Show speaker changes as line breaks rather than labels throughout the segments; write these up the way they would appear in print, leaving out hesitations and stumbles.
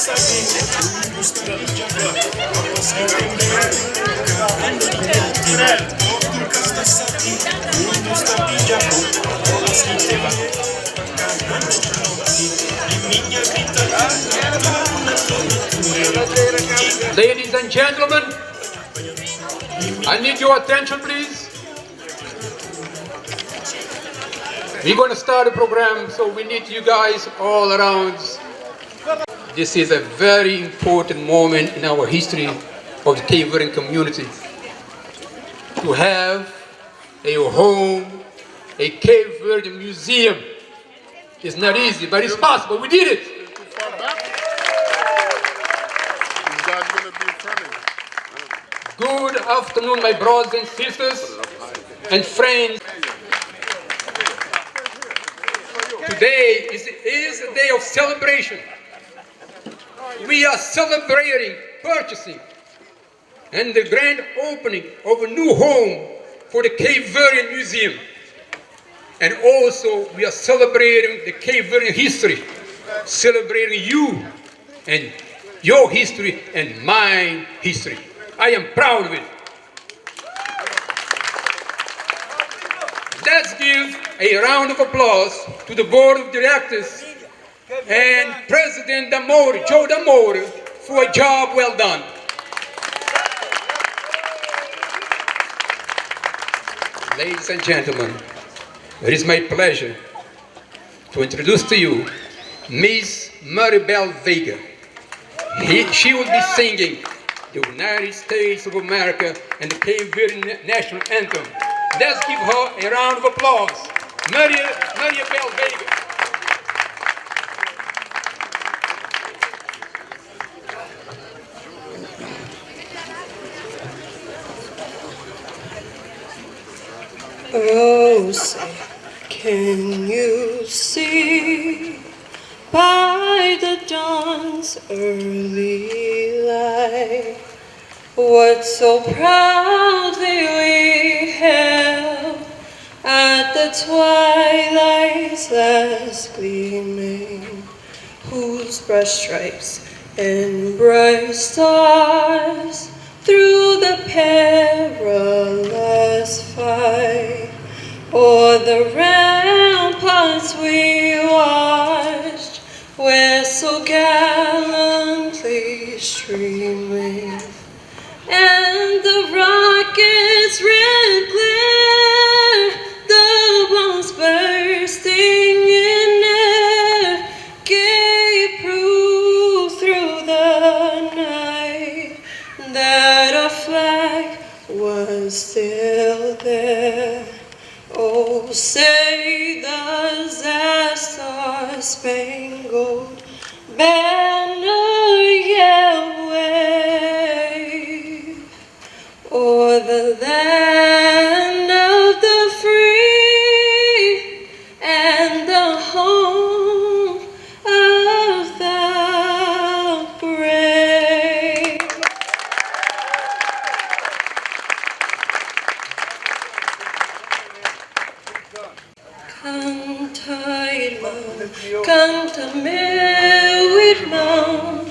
Ladies and gentlemen, I need your attention, please. We're going to start a program, so we need you guys all around. This is a very important moment in our history of the Cape Verdean community. To have a home, a Cape Verdean museum is not easy, but it's possible. We did it. Good afternoon, my brothers and sisters and friends. Today is a day of celebration. We are celebrating purchasing and the grand opening of a new home for the Cape Verdean Museum. And also we are celebrating the Cape Verdean history, celebrating you and your history and my history. I am proud of it. Let's give a round of applause to the board of directors and President Damore, Joe Damore, for a job well done. Ladies and gentlemen, it is my pleasure to introduce to you Miss Maribel Veiga. She will be singing the United States of America and the Cape Verdean National Anthem. Let's give her a round of applause. Maribel Veiga.
Oh, say, can you see by the dawn's early light what so proudly we hailed at the twilight's last gleaming, whose brush stripes and bright stars through the perilous fight o'er the ramparts we watched, where so gallantly streaming, and the rocket's red glare, the bombs bursting in air, gave proof through the night that our flag was still there. Oh, say does that star-spangled banner yet wave o'er the land of the free and the home of the brave? Canta, irmão, canta, meu irmão,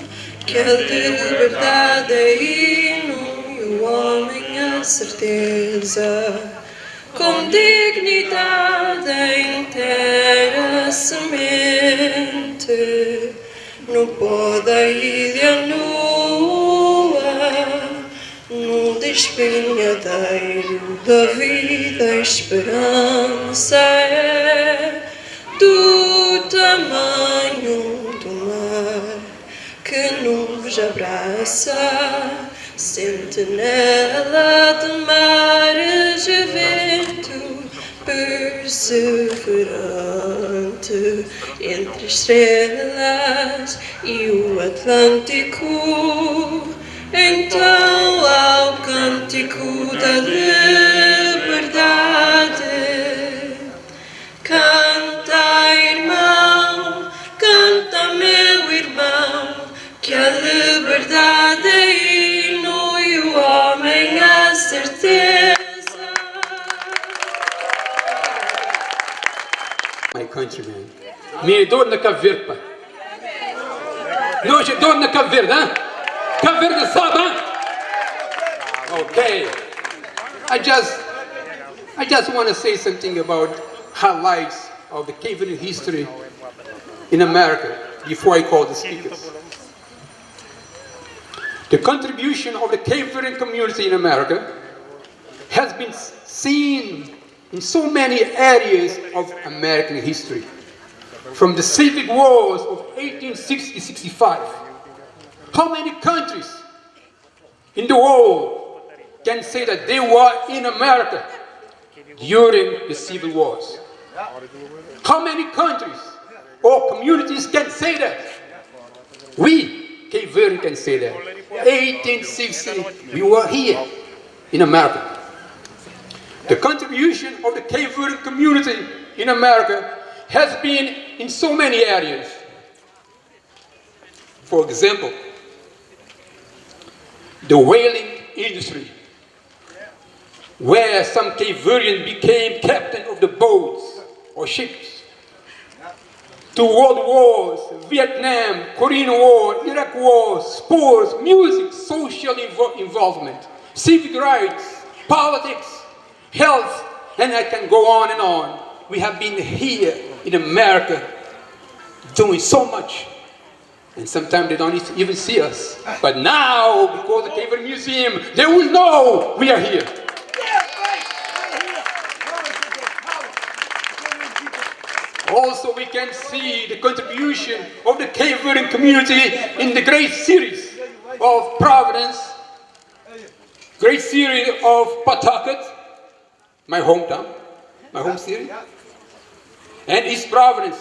que a liberdade é hino e o homem a certeza, com dignidade inteira semente, no pó da ilha nua, no despenhadeiro da vida, a esperança é do tamanho do mar que nos abraça, sentinela de mares e vento, perseverante entre estrelas e o Atlântico. Então ao cântico da liberdade, canta, irmão, canta, meu irmão, que a liberdade é hino e o homem a certeza.
My countrymen, me dor na caverpa. Nós dois na Cabo Verde, hein? Cabo Verde sabe, hein? Okay. I just want to say something about highlights of the Cape Verdean history in America before I call the speakers. The contribution of the Cape Verdean community in America has been seen in so many areas of American history. From the Civic Wars of 1860-65, how many countries in the world can say that they were in America during the Civil Wars? How many countries or communities can say that? We, Cape Verde, can say that. 1860, we were here in America. The contribution of the Cape Verde community in America has been in so many areas. For example, the whaling industry, where some Cape Verdean became captain of the boats or ships. To world wars, Vietnam, Korean War, Iraq War, sports, music, social involvement, civic rights, politics, health, and I can go on and on. We have been here in America doing so much, and sometimes they don't even see us. But now, because the Cape Verde Museum, they will know we are here. Also, we can see the contribution of the Cape Verdean community in the great series of Providence, great series of Pawtucket, my hometown, my home city, and East Providence.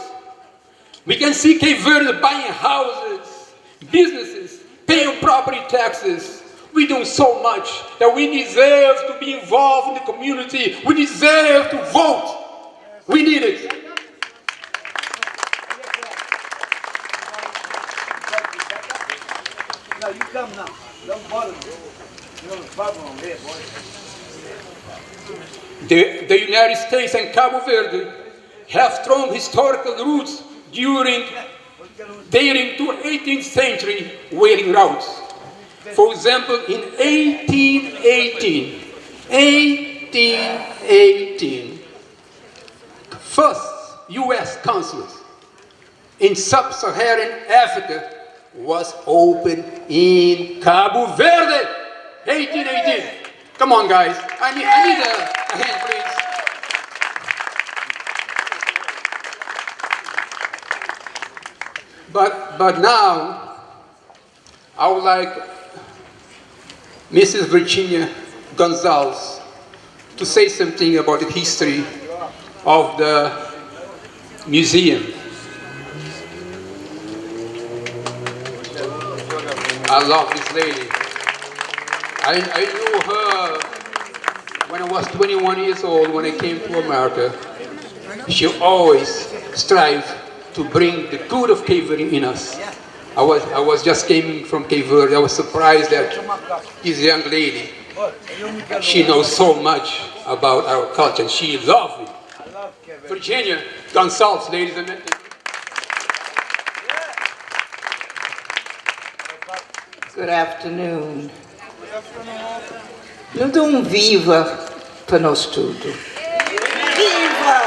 We can see Cape Verde buying houses, businesses, paying property taxes. We're doing so much that we deserve to be involved in the community. We deserve to vote. We need it.
No, you come now. Don't bother me. You know the problem on there, boy.
The United States and Cabo Verde have strong historical roots dating to 18th century whaling routes. For example, in 1818, first U.S. consulate in sub-Saharan Africa was opened in Cabo Verde, 1818. Come on, guys. I need a hand, please. But now, I would like Mrs. Virginia Gonzalez to say something about the history of the museum. I love this lady. I knew her when I was 21 years old when I came to America. She always strived to bring the good of Cape Verde in us. I was just coming from Cape Verde. I was surprised that this young lady, she knows so much about our culture and she loves it. Virginia Gonzalez, ladies and gentlemen.
Good afternoon. Eu dou viva para nós tudo. Viva!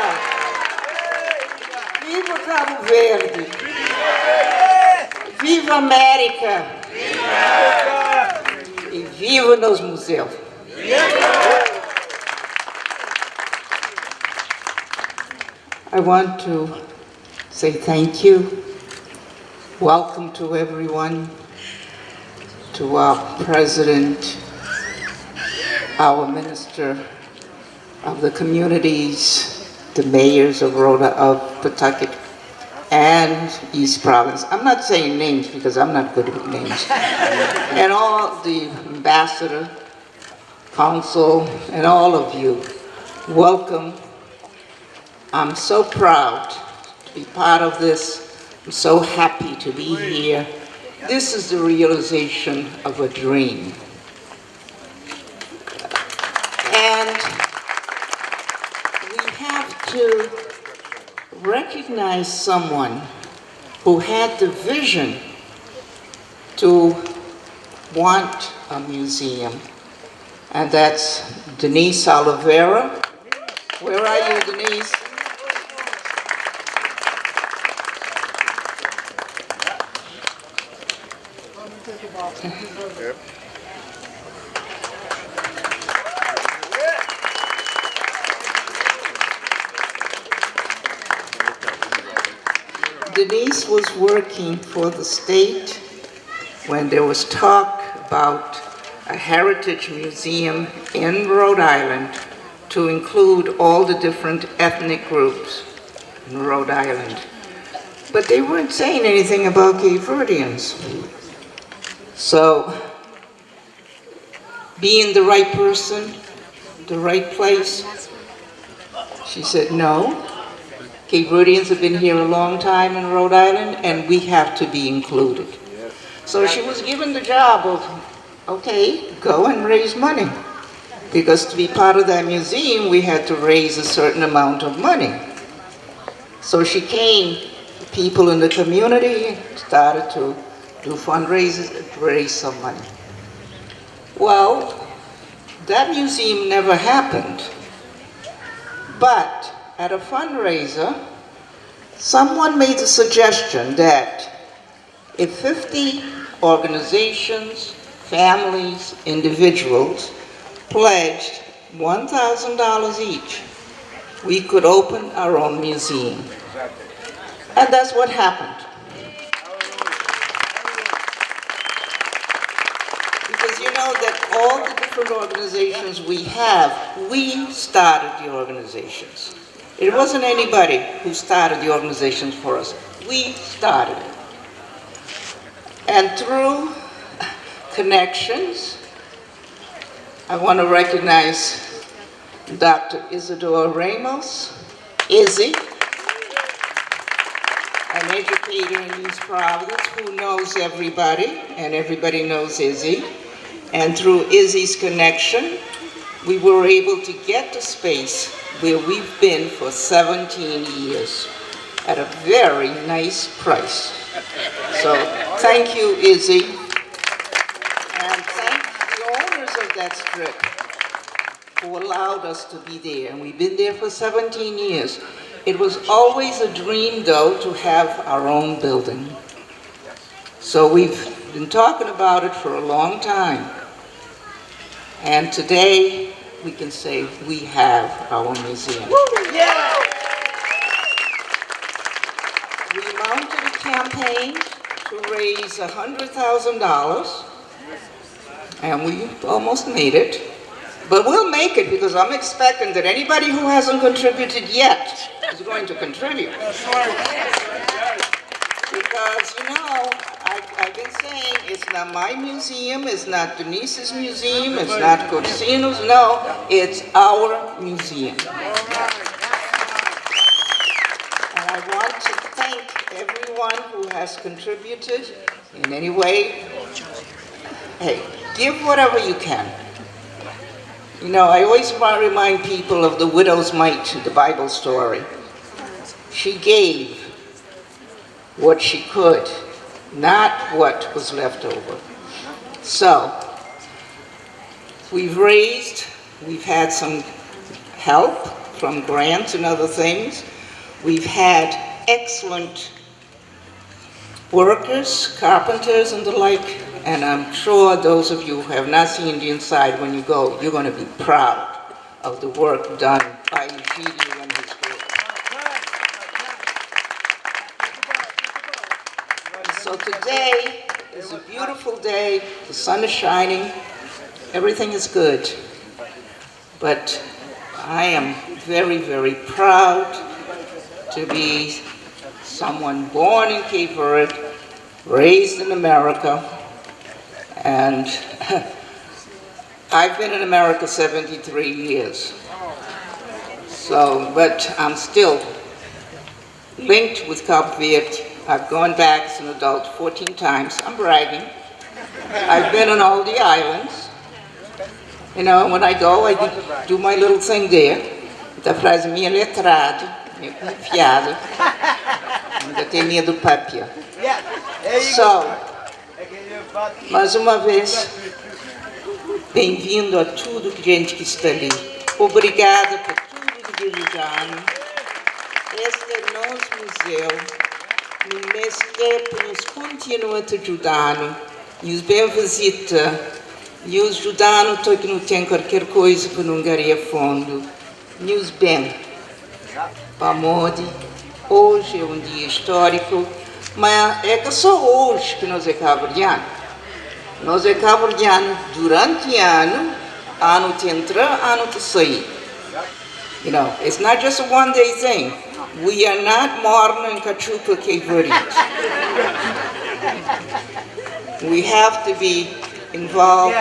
Viva Cabo Verde! Viva América! E viva nos museus! I want to say thank you. Welcome to everyone. To our president, our minister of the communities, the mayors of Pawtucket and East Province. I'm not saying names because I'm not good with names. And all the ambassador, council, and all of you, welcome. I'm so proud to be part of this. I'm so happy to be here. This is the realization of a dream. And we have to recognize someone who had the vision to want a museum, and that's Denise Oliveira. Where are you, Denise? Denise was working for the state when there was talk about a heritage museum in Rhode Island to include all the different ethnic groups in Rhode Island. But they weren't saying anything about Cape Verdeans. So, being the right person, the right place, she said, no, Cape Verdeans have been here a long time in Rhode Island, and we have to be included. So she was given the job of, okay, go and raise money. Because to be part of that museum, we had to raise a certain amount of money. So she came, people in the community started to do fundraisers to raise some money. Well, that museum never happened. But at a fundraiser, someone made the suggestion that if 50 organizations, families, individuals pledged $1,000 each, we could open our own museum. And that's what happened. Because you know that all the different organizations we have, we started the organizations. It wasn't anybody who started the organizations for us. We started it. And through connections, I want to recognize Dr. Isidore Ramos, Izzy, an educator in East Providence who knows everybody, and everybody knows Izzy. And through Izzy's connection, we were able to get the space where we've been for 17 years at a very nice price. So thank you, Izzy, and thank the owners of that strip who allowed us to be there. And we've been there for 17 years. It was always a dream, though, to have our own building. So we've been talking about it for a long time. And today, we can say we have our museum.
Yeah.
We mounted a campaign to raise $100,000, and we almost made it. But we'll make it, because I'm expecting that anybody who hasn't contributed yet is going to contribute. Because, you know, I've been saying it's not my museum, it's not Denise's museum, it's not Corsino's, no, it's our museum. And I want to thank everyone who has contributed in any way. Hey, give whatever you can. You know, I always want to remind people of the widow's mite, the Bible story. She gave what she could, not what was left over. So, we've had some help from grants and other things. We've had excellent workers, carpenters and the like, and I'm sure those of you who have not seen the inside, when you go, you're going to be proud of the work done by Egidio and his group. So today is a beautiful day, the sun is shining, everything is good, but I am very, very proud to be someone born in Cape Verde, raised in America, and I've been in America 73 years. So, but I'm still linked with Cape Verde. I've gone back as an adult 14 times. I'm bragging. I've been on all the islands. You know, when I go, I do my little thing there. Da frase minha letrado, minha confiada, ainda tem medo do papel. So, Mais uma vez, bem-vindo a tudo que gente que está ali. Obrigada por tudo que ajudam. Este é nosso museu. No mês que nos continua te ajudando. E os bem visita. E os ajudando todo que não tem qualquer coisa para não ganhar fundo. E os bem. Pamode, hoje é um dia histórico, mas é que só hoje que nós é cabo-verdiano. Nós é cabo-verdiano durante o ano te entrar, ano te sair. You know, it's not just a one-day thing. We are not mourning Cachupa Cape Verdeans. We have to be involved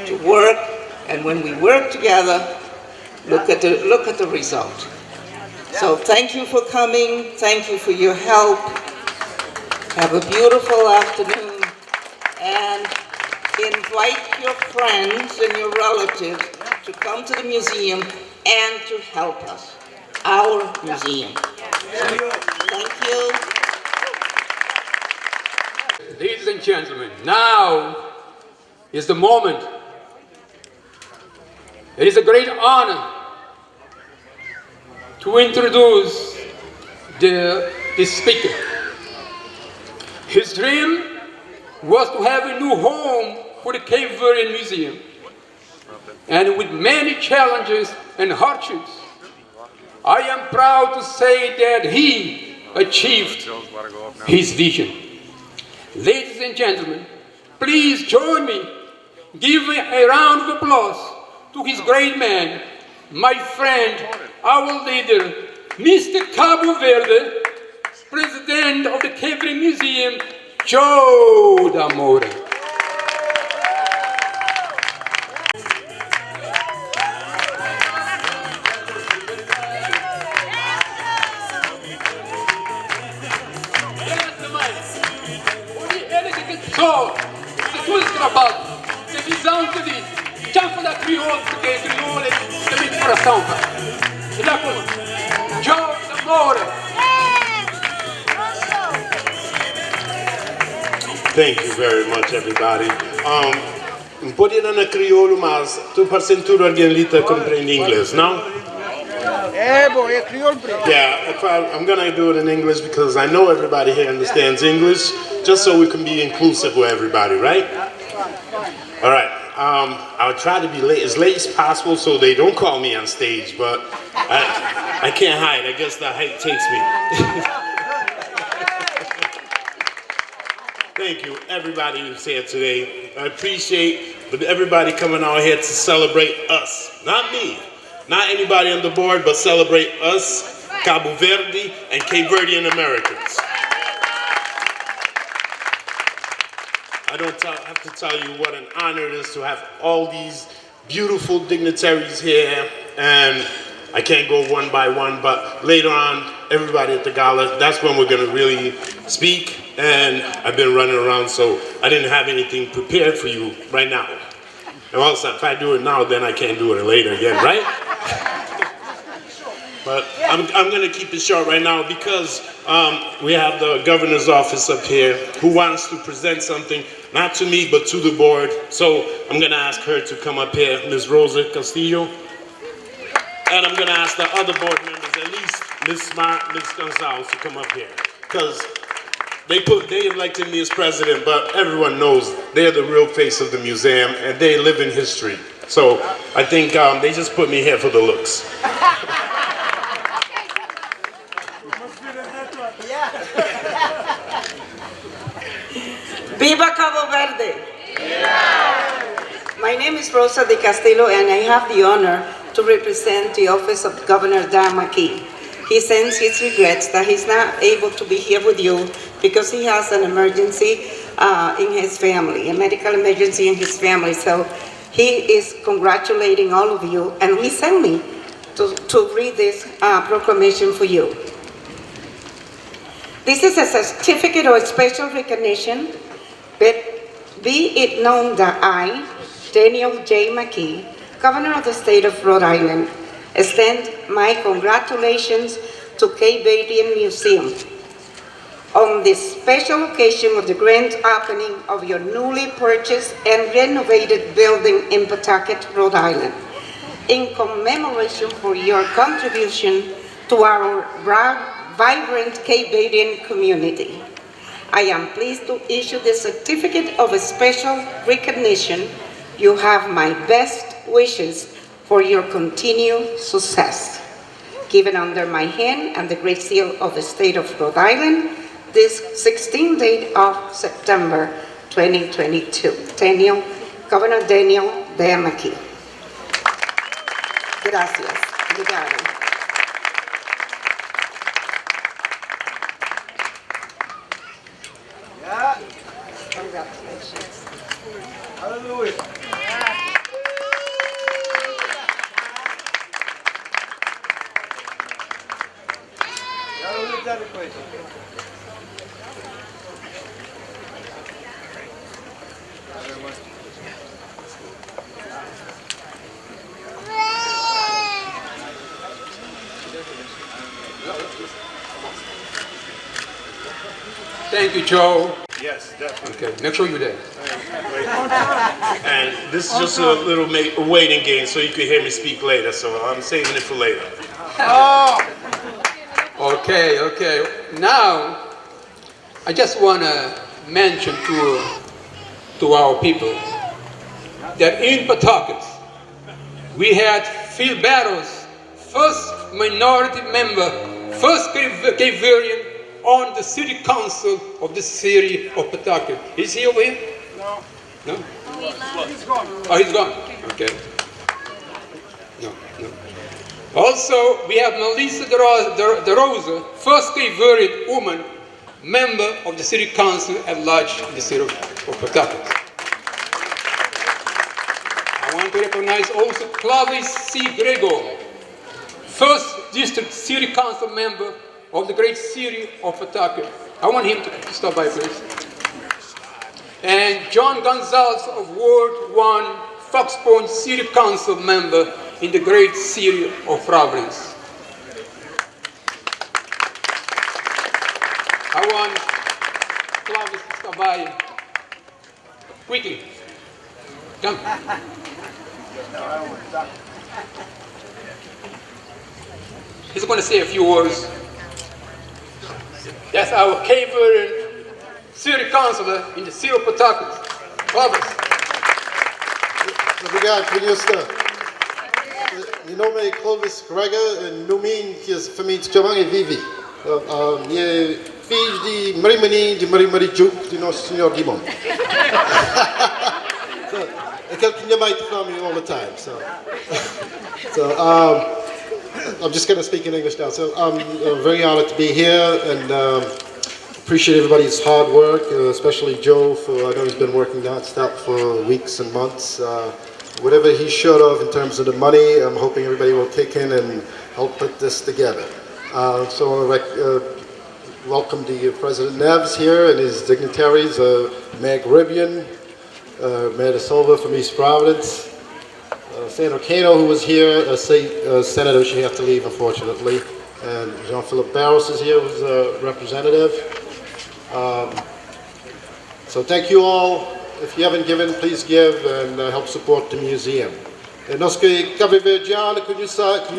to work, and when we work together, look at the result. So thank you for coming. Thank you for your help. Have a beautiful afternoon, and invite your friends and your relatives to come to the museum and to help us, our museum. Thank you.
Ladies and gentlemen, now is the moment. It is a great honor to introduce the speaker. His dream was to have a new home for the Cape Verdean Museum. And with many challenges and hardships, I am proud to say that he achieved his vision. Ladies and gentlemen, please join me giving a round of applause to his great man, my friend, our leader, Mr. Cabo Verde, President of the Cape Verdean Museum, Joe D'Amore. Tudo trabalho, de visão de chanfa da crioula, porque crioula é também de coração, cara. E dá com Joe D'Amore.
Thank you very much, everybody. Um po di na crioulo, mas tu par senturo alguém lita compreende inglês, não?
Boy, crioulo.
Yeah, I'm gonna do it in English because I know everybody here understands English, just so we can be inclusive with everybody, right? All right. I'll try to be as late as possible so they don't call me on stage, but I can't hide. I guess the height takes me. Thank you, everybody who's here today. I appreciate everybody coming out here to celebrate us, not me. Not anybody on the board, but celebrate us, Cabo Verde, and Cape Verdean Americans. I don't have to tell you what an honor it is to have all these beautiful dignitaries here, and I can't go one by one, but later on, everybody at the Gala, that's when we're going to really speak, and I've been running around, so I didn't have anything prepared for you right now. And also, if I do it now, then I can't do it later again, right? But I'm going to keep it short right now because we have the governor's office up here who wants to present something, not to me, but to the board. So I'm going to ask her to come up here, Ms. Rosa Castillo. And I'm going to ask the other board members, at least Ms. Smart, Ms. Gonzalez, to come up here. Because they elected me as president, but everyone knows they're the real face of the museum, and they live in history. So I think they just put me here for the looks.
Viva Cabo Verde! My name is Rosa de Castillo, and I have the honor to represent the office of Governor Dan McKee. He sends his regrets that he's not able to be here with you because he has an emergency in his family, a medical emergency in his family. So he is congratulating all of you, and he sent me to read this proclamation for you. This is a certificate of special recognition, but be it known that I, Daniel J. McKee, Governor of the State of Rhode Island, extend my congratulations to Cape Verdean Museum on this special occasion of the grand opening of your newly purchased and renovated building in Pawtucket, Rhode Island, in commemoration for your contribution to our vibrant Cape Verdean community. I am pleased to issue the certificate of a special recognition. You have my best wishes for your continued success. Given under my hand and the Great Seal of the State of Rhode Island, this 16th day of September 2022. Governor Daniel Damaki. Gracias. Obrigado.
Yeah.
Congratulations.
Hallelujah.
Thank you, Joe.
Yes, definitely.
Okay, make sure you're there.
And this is just a little waiting game so you can hear me speak later, so I'm saving it for later.
Okay, okay. Now, I just want to mention to our people that in Pawtucket, we had Phil Barrows, first minority member, first Cape Verdean on the city council of the city of Pawtucket. Is he over here?
No.
No?
He's gone.
Oh, he's gone. Okay. No, no. Also, we have Melissa De Rosa, first Cape Verdean woman, member of the city council at large in the city of Pawtucket. I want to recognize also Clavis C. Gregor, first district city council member of the great city of Pawtucket. I want him to stop by, please. And John Gonzalez of Ward 1, Fox Point City Council member in the great city of Providence. I want Clavis to stop by quickly. Come. He's going to say a few words. That's our Cape Verdean city councilor in the city of Pawtucket. Clavis.
Obrigado, minister. Meu nome é Clovis Gregor e no mim que as famílias chamam é Vivi. É filho de Marimani, de Marimarijuk, de Nosso Senhor de Bom. Aquele que minha mãe tell me all the time. So I'm just going to speak in English now. So I'm very honored to be here and appreciate everybody's hard work, especially Joe. I know he's been working non-stop for weeks and months. Whatever he's short of in terms of the money, I'm hoping everybody will kick in and help put this together. So I welcome the President Neves here and his dignitaries, Mayor Gribian, Mayor De Silva from East Providence, Senator Cano, who was here, Senator, she had to leave unfortunately, and Jean-Philippe Barros is here, who's a representative. So thank you all. If you haven't given, please give and help support the museum. E nós que Cape Verdean, can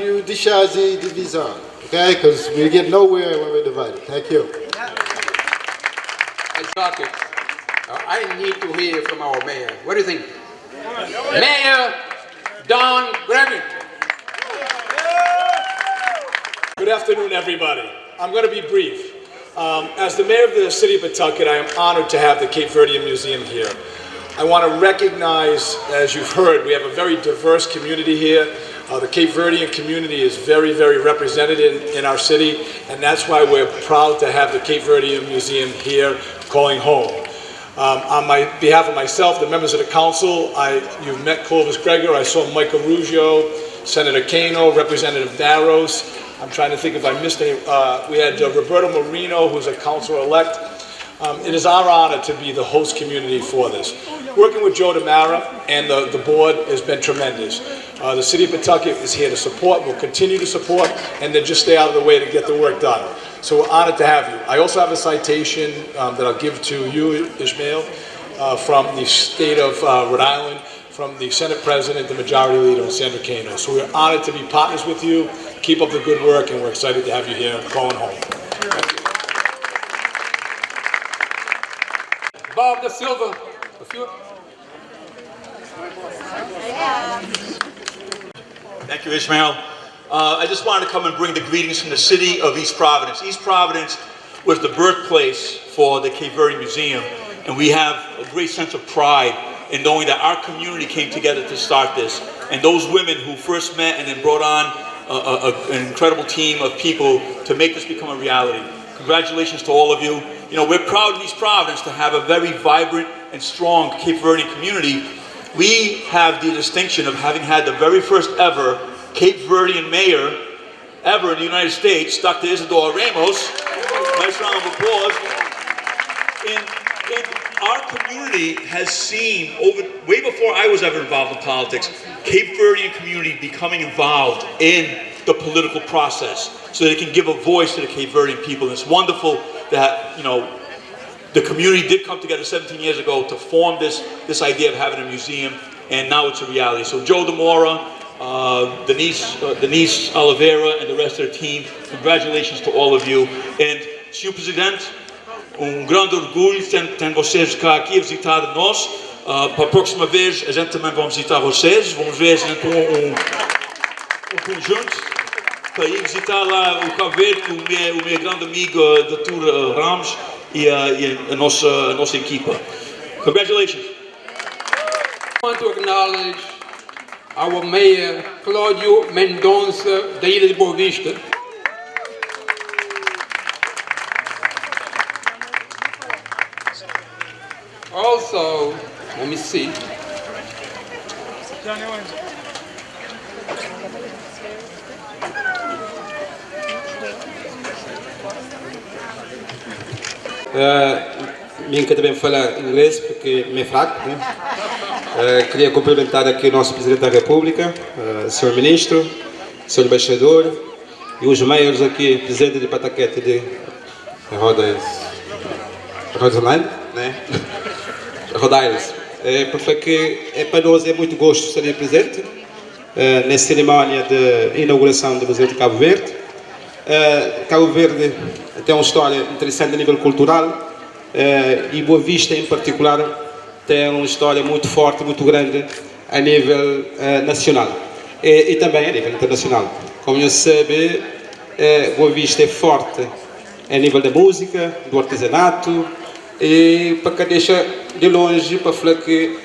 you deixar de divisão, okay? Because we get nowhere when we're divided. Thank you.
Exactly. I need to hear from our mayor. What do you think? Mayor Don Grevin.
Good afternoon, everybody. I'm going to be brief. As the mayor of the city of Pawtucket, I am honored to have the Cape Verdean Museum here. I want to recognize, as you've heard, we have a very diverse community here. The Cape Verdean community is very, very represented in our city, and that's why we're proud to have the Cape Verdean Museum here calling home. On behalf of myself, the members of the council, you've met Clovis Gregor, I saw Michael Rugio, Senator Cano, Representative Barros. I'm trying to think if I missed any. We had Roberto Marino, who's a councilor-elect. It is our honor to be the host community for this. Working with Joe DeMara and the board has been tremendous. The City of Pawtucket is here to support, will continue to support, and then just stay out of the way to get the work done. So we're honored to have you. I also have a citation that I'll give to you, Ishmael, from the state of Rhode Island, from the Senate President, the Majority Leader, Sandra Cano. So we're honored to be partners with you. Keep up the good work, and we're excited to have you here going home.
Bob da Silva.
Thank you, Ishmael. I just wanted to come and bring the greetings from the city of East Providence. East Providence was the birthplace for the Cape Verdean Museum, and we have a great sense of pride in knowing that our community came together to start this. And those women who first met and then brought on an incredible team of people to make this become a reality. Congratulations to all of you. You know, we're proud in East Providence to have a very vibrant and strong Cape Verdean community. We have the distinction of having had the very first ever Cape Verdean mayor ever in the United States, Dr. Isidore Ramos. Nice round of applause. And our community has seen, way before I was ever involved in politics, Cape Verdean community becoming involved in the political process so they can give a voice to the Cape Verdean people. And it's wonderful that, you know, the community did come together 17 years ago to form this idea of having a museum, and now it's a reality. So Joe DeMora, Denise Oliveira, and the rest of the team, congratulations to all of you. And, Sr. Presidente, grande orgulho ter vocês cá aqui a visitar nós. Para a próxima vez, a gente também vai visitar vocês. Vamos ver se com conjunto para ir visitar lá o Cabo Verde, o meu grande amigo Dr. Ramos e a nossa equipa. Congratulations.
I want to acknowledge our mayor, Claudio Mendonça, da Ilha de Boa Vista. Also, let me see.
Minha também falar inglês porque me é fraco, né? Queria cumprimentar aqui o nosso Presidente da República, Sr. Ministro, Sr. Embaixador e os maiores aqui, Presidente de Pawtucket de Rhode Island, né? Rhode Island. Porque para nós é muito gosto estar presente nessa cerimónia de inauguração do Museu de Cabo Verde. Cabo Verde tem uma história interessante a nível cultural e Boa Vista em particular tem uma história muito forte, muito grande a nível nacional e também a nível internacional. Como eu sabe, Boa Vista é forte a nível da música, do artesanato e para que deixa de longe para falar que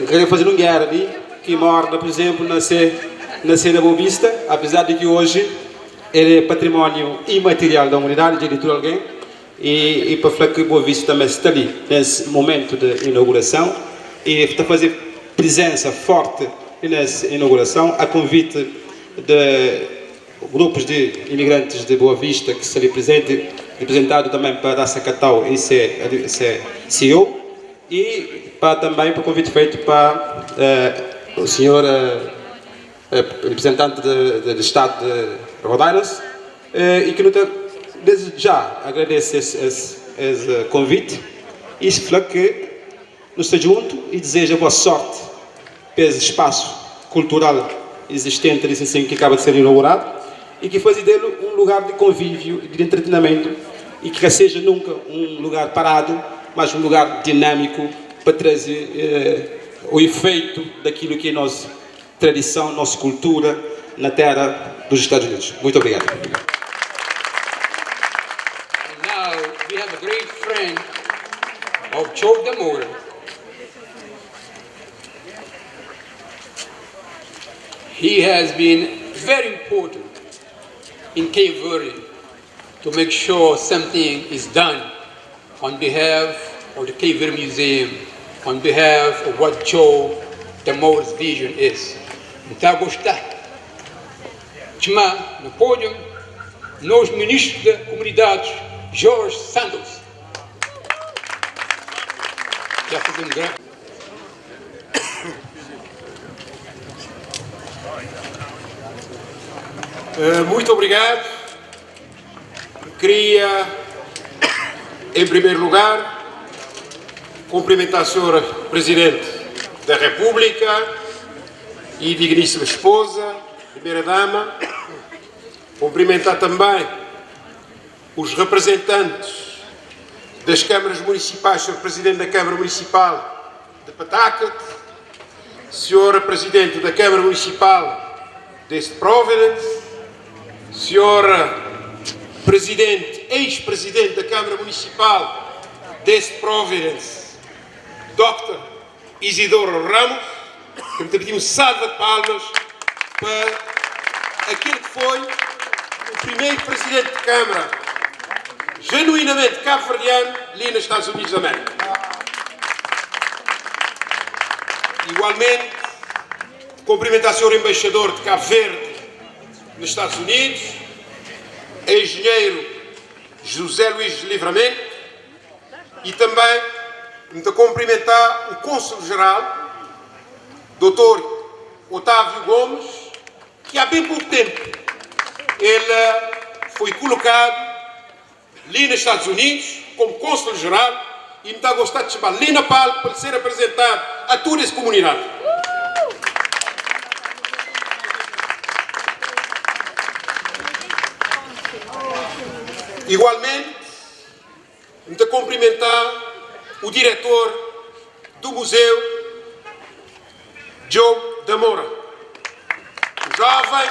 queria fazer um guerra ali que mora, por exemplo, na cena Boa Vista, apesar de que hoje ele é património imaterial da humanidade, de editor alguém, e para falar que Boa Vista também está ali nesse momento de inauguração e está a fazer presença forte nessa inauguração, a convite de grupos de imigrantes de Boa Vista que estão ali presentes, representado também para a Sacatau e ser CEO, e também para o convite feito para o senhor representante do Estado de Rhode Island, e que desde já agradece esse convite e fala que nos está junto e deseja boa sorte para esse espaço cultural existente assim, que acaba de ser inaugurado e que faz dele um lugar de convívio e de entretenimento e que seja nunca um lugar parado, mas um lugar dinâmico para trazer o efeito daquilo que é nossa tradição, nossa cultura na terra dos Estados Unidos. Muito obrigado.
And now we have a great friend of Joe DeMora. He has been very important in Cape Verde to make sure something is done on behalf of the Cape Verde Museum, on behalf of what Joe DeMora's vision is. Então, gostar. Chamar no pódio nos ministros da comunidade, Jorge Santos. Já fazer um grande.
Muito obrigado. Queria, em primeiro lugar, cumprimentar a Sra. Presidente da República e digníssima esposa, Primeira-Dama. Cumprimentar também os representantes das câmaras municipais, Sr. Presidente da Câmara Municipal de Pawtucket, Sra. Presidente da Câmara Municipal de Providence, Sra. Presidente, ex-presidente da Câmara Municipal de Providence, Dr. Isidoro Ramos, que me pediu salva de palmas para aquele que foi o primeiro presidente de Câmara genuinamente cabo-verdiano ali nos Estados Unidos da América. Igualmente, cumprimentar o Sr. Embaixador de Cabo Verde nos Estados Unidos, engenheiro José Luís de Livramento, e também me cumprimentar o Cônsul-Geral, Dr. Otávio Gomes, que há bem pouco tempo ele foi colocado ali nos Estados Unidos como Cônsul-Geral e me está a gostar de chamar ali na palco para ser apresentado a toda essa comunidade. Igualmente, me está a cumprimentar o diretor do museu, Joe Damora, o jovem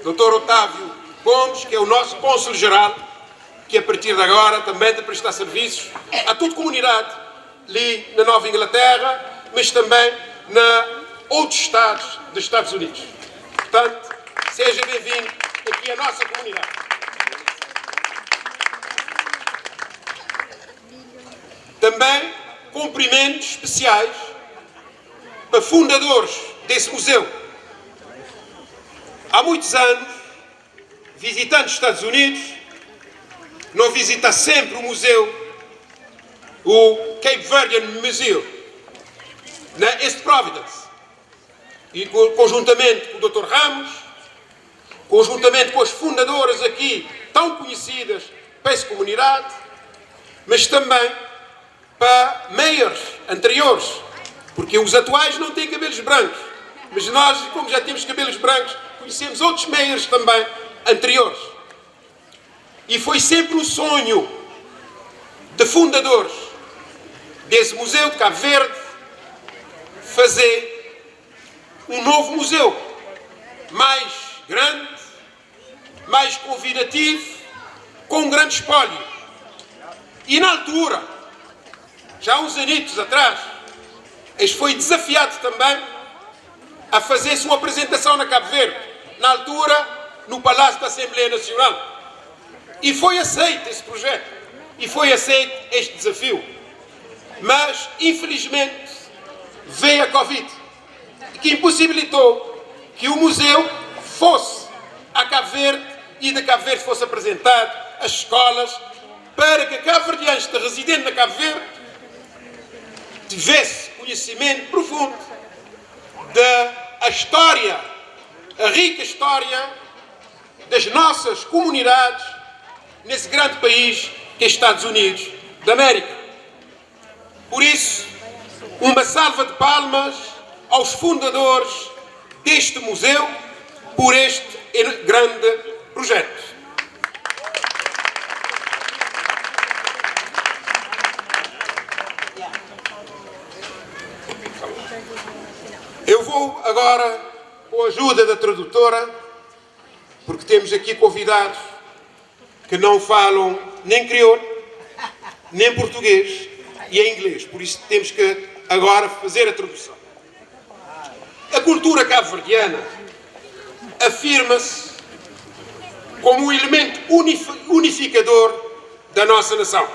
Dr. Otávio Gomes, que é o nosso cônsul-geral, que a partir de agora também de prestar serviços a toda a comunidade ali na Nova Inglaterra, mas também na outros estados dos Estados Unidos. Portanto, seja bem-vindo aqui à nossa comunidade. Também cumprimentos especiais para fundadores desse museu. Há muitos anos, visitando os Estados Unidos, não visita sempre o museu, o Cape Verdean Museum, na East Providence. E conjuntamente com o Dr. Ramos, conjuntamente com as fundadoras aqui, tão conhecidas para essa comunidade, mas também para mayors anteriores, porque os atuais não têm cabelos brancos, mas nós, como já temos cabelos brancos, conhecemos outros mayors também anteriores. E foi sempre um sonho de fundadores desse Museu de Cabo Verde fazer um novo museu, mais grande, mais convidativo, com um grande espólio. E na altura, já há uns anitos atrás, este foi desafiado também a fazer-se uma apresentação na Cabo Verde, na altura no Palácio da Assembleia Nacional. E foi aceito esse projeto, e foi aceito este desafio. Mas, infelizmente, veio a Covid, que impossibilitou que o museu fosse a Cabo Verde e de Cabo Verde fosse apresentado às escolas, para que cabo-verdianos residentes na Cabo Verde tivesse conhecimento profundo da história, a rica história das nossas comunidades nesse grande país que é Estados Unidos da América. Por isso, uma salva de palmas aos fundadores deste museu por este grande projeto. Eu vou agora, com a ajuda da tradutora, porque temos aqui convidados que não falam nem crioulo, nem português e em inglês. Por isso temos que agora fazer a tradução. A cultura cabo-verdiana afirma-se como um elemento unificador da nossa nação.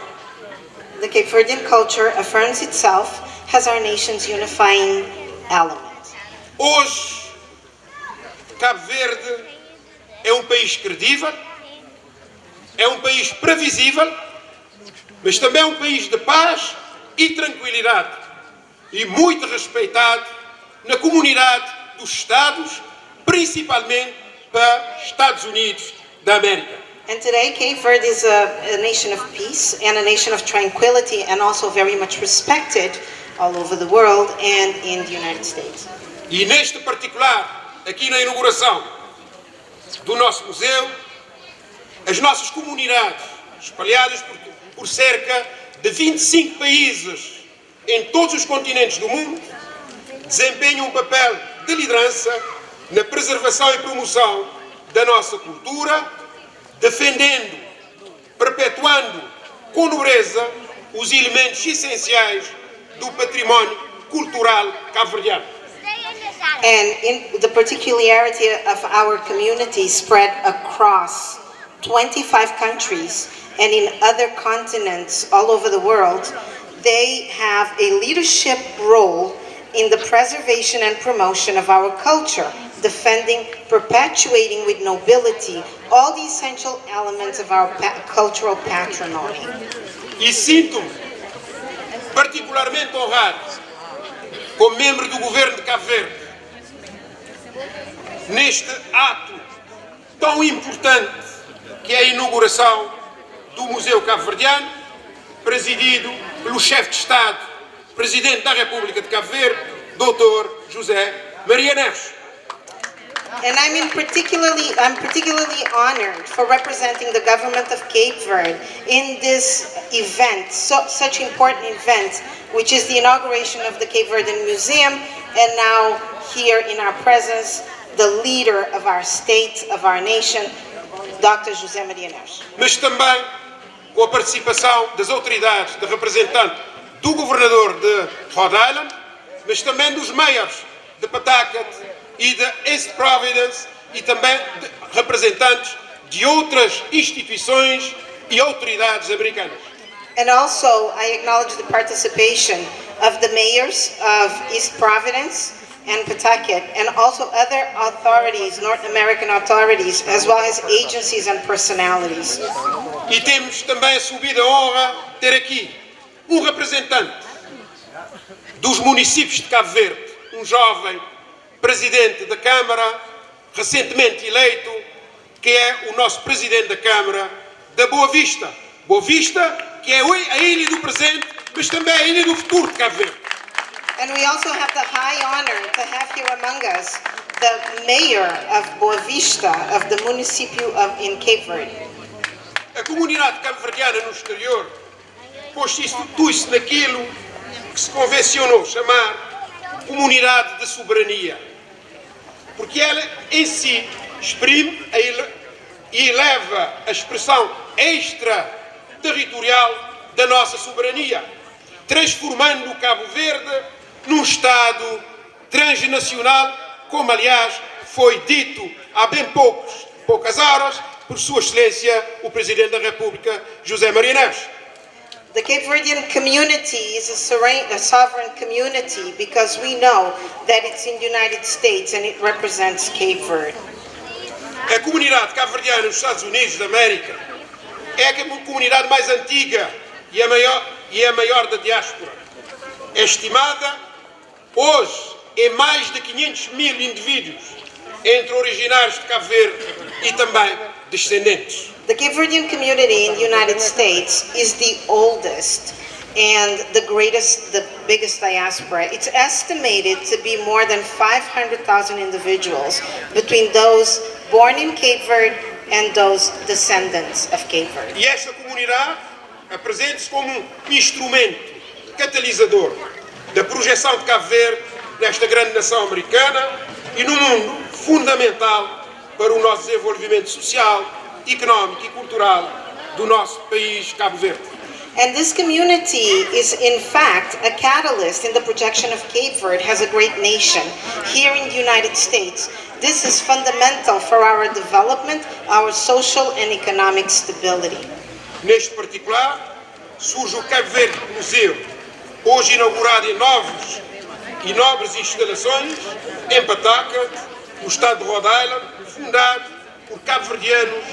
The Cape Verdean culture affirms itself as our nation's unifying element.
Hoje, Cabo Verde é um país credível, é um país previsível mas também um país de paz e tranquilidade, e muito respeitado na comunidade dos Estados, principalmente para Estados Unidos da América.
And today, Cape Verde is a nation of peace and a nation of tranquility, and also very much respected all over the world and in the United States.
E neste particular, aqui na inauguração do nosso museu, as nossas comunidades, espalhadas por cerca de 25 países em todos os continentes do mundo, desempenham um papel de liderança na preservação e promoção da nossa cultura, defendendo, perpetuando com nobreza os elementos essenciais do património cultural cabo-verdiano.
And the particularity of our community spread across 25 countries and in other continents all over the world, they have a leadership role in the preservation and promotion of our culture, defending, perpetuating with nobility all the essential elements of our cultural patrimony.
E sinto-me particularmente honrado, como membro do governo de Cabo Verde, neste ato tão importante que é a inauguração do Museu Cabo-Verdiano, presidido pelo chefe de Estado, Presidente da República de Cabo Verde, Dr. José Maria Neves.
And I'm particularly honored for representing the government of Cape Verde in this event, such important event, which is the inauguration of the Cape Verdean Museum, and now here in our presence, the leader of our state, of our nation, Dr. José Maria Neves.
Mas também com a participação das autoridades, de representante do governador de Rhode Island, mas também dos mayors de Pawtucket e de East Providence e também de representantes de outras instituições e autoridades americanas.
And also, I acknowledge the participation of the mayors of East Providence and Pawtucket, and also other authorities, North American authorities, as well as agencies and personalities.
E temos também a subida honra de ter aqui um representante dos municípios de Cabo Verde, um jovem presidente da Câmara, recentemente eleito, que é o nosso presidente da Câmara da Boa Vista. Boa Vista, que é a ilha do presente, mas também a ilha do futuro de Cabo Verde.
And we also have the high honor to have here among us the mayor of Boa Vista, of the municipio in Cape Verde.
A comunidade cabo-verdiana no exterior constitui-se naquilo que se convencionou chamar comunidade de soberania, porque ela em si exprime e eleva a expressão extraterritorial da nossa soberania, transformando o Cabo Verde num Estado transnacional, como aliás foi dito há bem poucas horas por Sua Excelência o Presidente da República, José Maria Neves.
The Cape Verdean community is a sovereign community because we know that it's in the United States and it represents Cape Verde.
A comunidade cabo-verdiana nos Estados Unidos da América é a comunidade mais antiga e a maior da diáspora. É estimada hoje em mais de 500 mil indivíduos, entre originários de Cabo Verde e também descendentes.
The Cape Verdean community in the United States is the oldest and the biggest diaspora. It's estimated to be more than 500,000 individuals between those born in Cape Verde and those descendants of Cape Verde.
E esta comunidade apresenta-se como um instrumento catalisador da projeção de Cabo Verde nesta grande nação americana e no mundo fundamental para o nosso desenvolvimento social, económico e cultural do nosso país Cabo Verde.
And this community is in fact a catalyst in the projection of Cape Verde as a great nation here in the United States. This is fundamental for our development, our social and economic stability.
Neste particular, surge o Cabo Verde Museu, hoje inaugurado em nobres instalações em Pawtucket, no estado de Rhode Island, fundado por cabo-verdianos,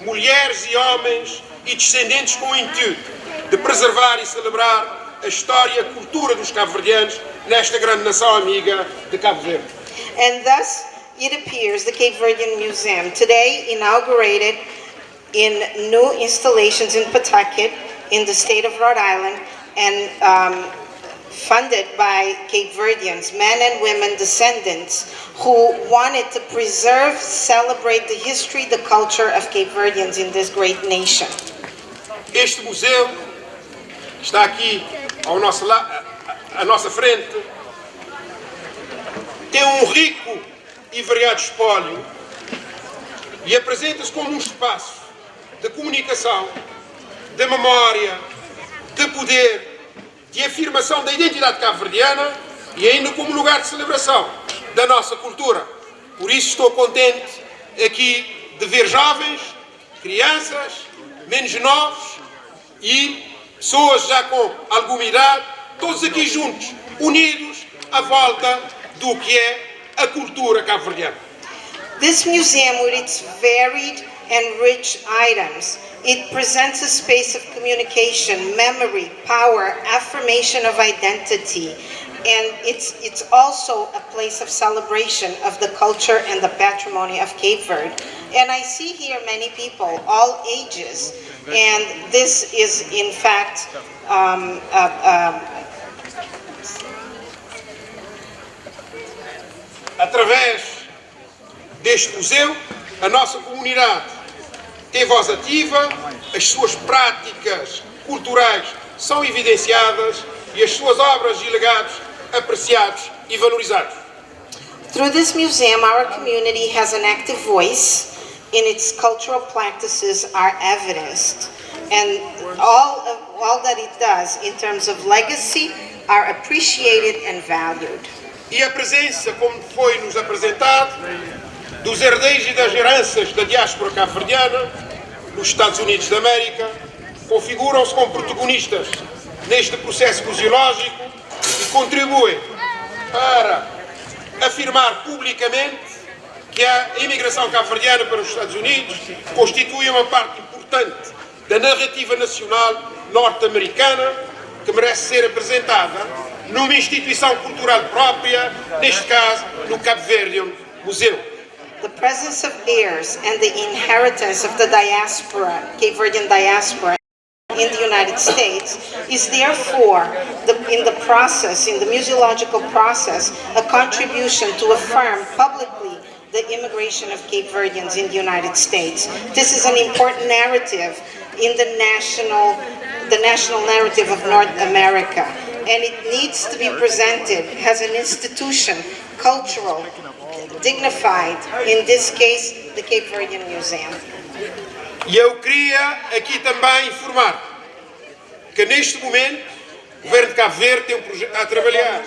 mulheres e homens e descendentes com o intuito de preservar e celebrar a história e a cultura dos cabo-verdianos nesta grande nação amiga de Cabo Verde.
And thus, it appears the Cape Verdean Museum, today inaugurated in new installations in Pawtucket, in the state of Rhode Island, and funded by Cape Verdeans, men and women descendants who wanted to preserve, celebrate the history, the culture of Cape Verdeans in this great nation.
Este museu está aqui ao nosso à nossa frente, tem um rico e variado espólio e apresenta-se como um espaço de comunicação, de memória, de poder, de afirmação da identidade cabo-verdiana e ainda como lugar de celebração da nossa cultura. Por isso estou contente aqui de ver jovens, crianças, menos novos e pessoas já com alguma idade, todos aqui juntos, unidos à volta do que é a cultura cabo-verdiana.
This museum, with its varied and rich items, it presents a space of communication, memory, power, affirmation of identity, and it's also a place of celebration of the culture and the patrimony of Cape Verde. And I see here many people, all ages, and this is in fact
Através deste museu, a nossa comunidade tem voz ativa, as suas práticas culturais são evidenciadas e as suas obras e legados apreciados e valorizados.
Through this museum, our community has an active voice, and its cultural practices are evidenced. And all that it does in terms of legacy are appreciated and valued.
E a presença, como foi nos apresentado, dos herdeiros e das heranças da diáspora cabo-verdiana nos Estados Unidos da América configuram-se como protagonistas neste processo museológico e contribuem para afirmar publicamente que a imigração cabo-verdiana para os Estados Unidos constitui uma parte importante da narrativa nacional norte-americana que merece ser apresentada numa instituição cultural própria, neste caso, no Cabo Verdean Museu.
The presence of heirs and the inheritance of the diaspora, Cape Verdean diaspora, in the United States is therefore, in the process, in the museological process, a contribution to affirm publicly the immigration of Cape Verdeans in the United States. This is an important narrative in the national narrative of North America, and it needs to be presented as an institution, cultural, dignified, in this case, the Cape Verdean Museum.
E eu queria aqui também informar que neste momento o Governo de Cabo Verde tem a trabalhar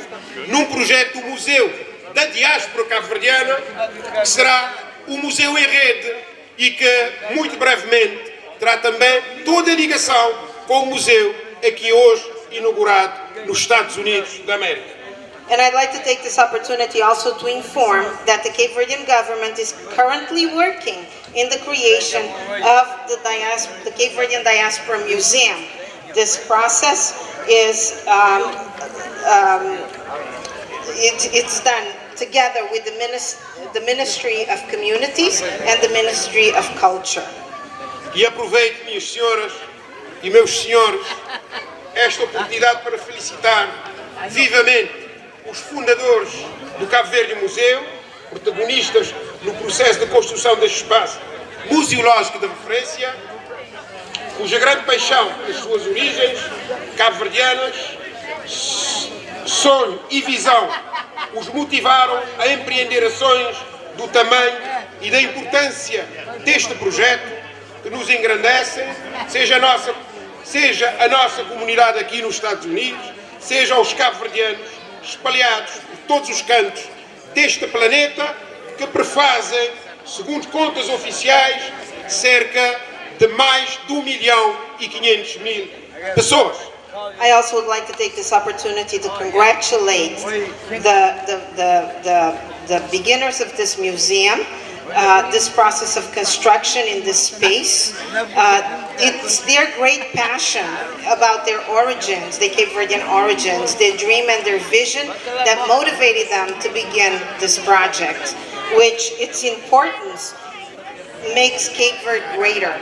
num projeto do Museu da Diáspora Cabo-Verdiana, que será o Museu em Rede e que muito brevemente terá também toda a ligação com o museu aqui hoje inaugurado nos Estados Unidos da América.
And I'd like to take this opportunity also to inform that the Cape Verdean government is currently working in the creation of the Cape Verdean Diaspora Museum. This process is it's done together with the Ministry of Communities and the Ministry of Culture.
E aproveito, minhas senhoras e meus senhores, esta oportunidade para felicitar vivamente os fundadores do Cabo Verde Museu, protagonistas no processo de construção deste espaço museológico de referência, cuja grande paixão pelas suas origens cabo-verdianas, sonho e visão os motivaram a empreender ações do tamanho e da importância deste projeto que nos engrandecem, seja a nossa comunidade aqui nos Estados Unidos, seja os cabo-verdianos espalhados por todos os cantos deste planeta, que prefazem, segundo contas oficiais, cerca de mais de 1.500.000 pessoas.
I also would like to take this opportunity to congratulate the beginners of this museum this process of construction in this space. It's their great passion about their origins, the Cape Verdean origins, their dream and their vision that motivated them to begin this project, which its importance makes Cape Verde greater.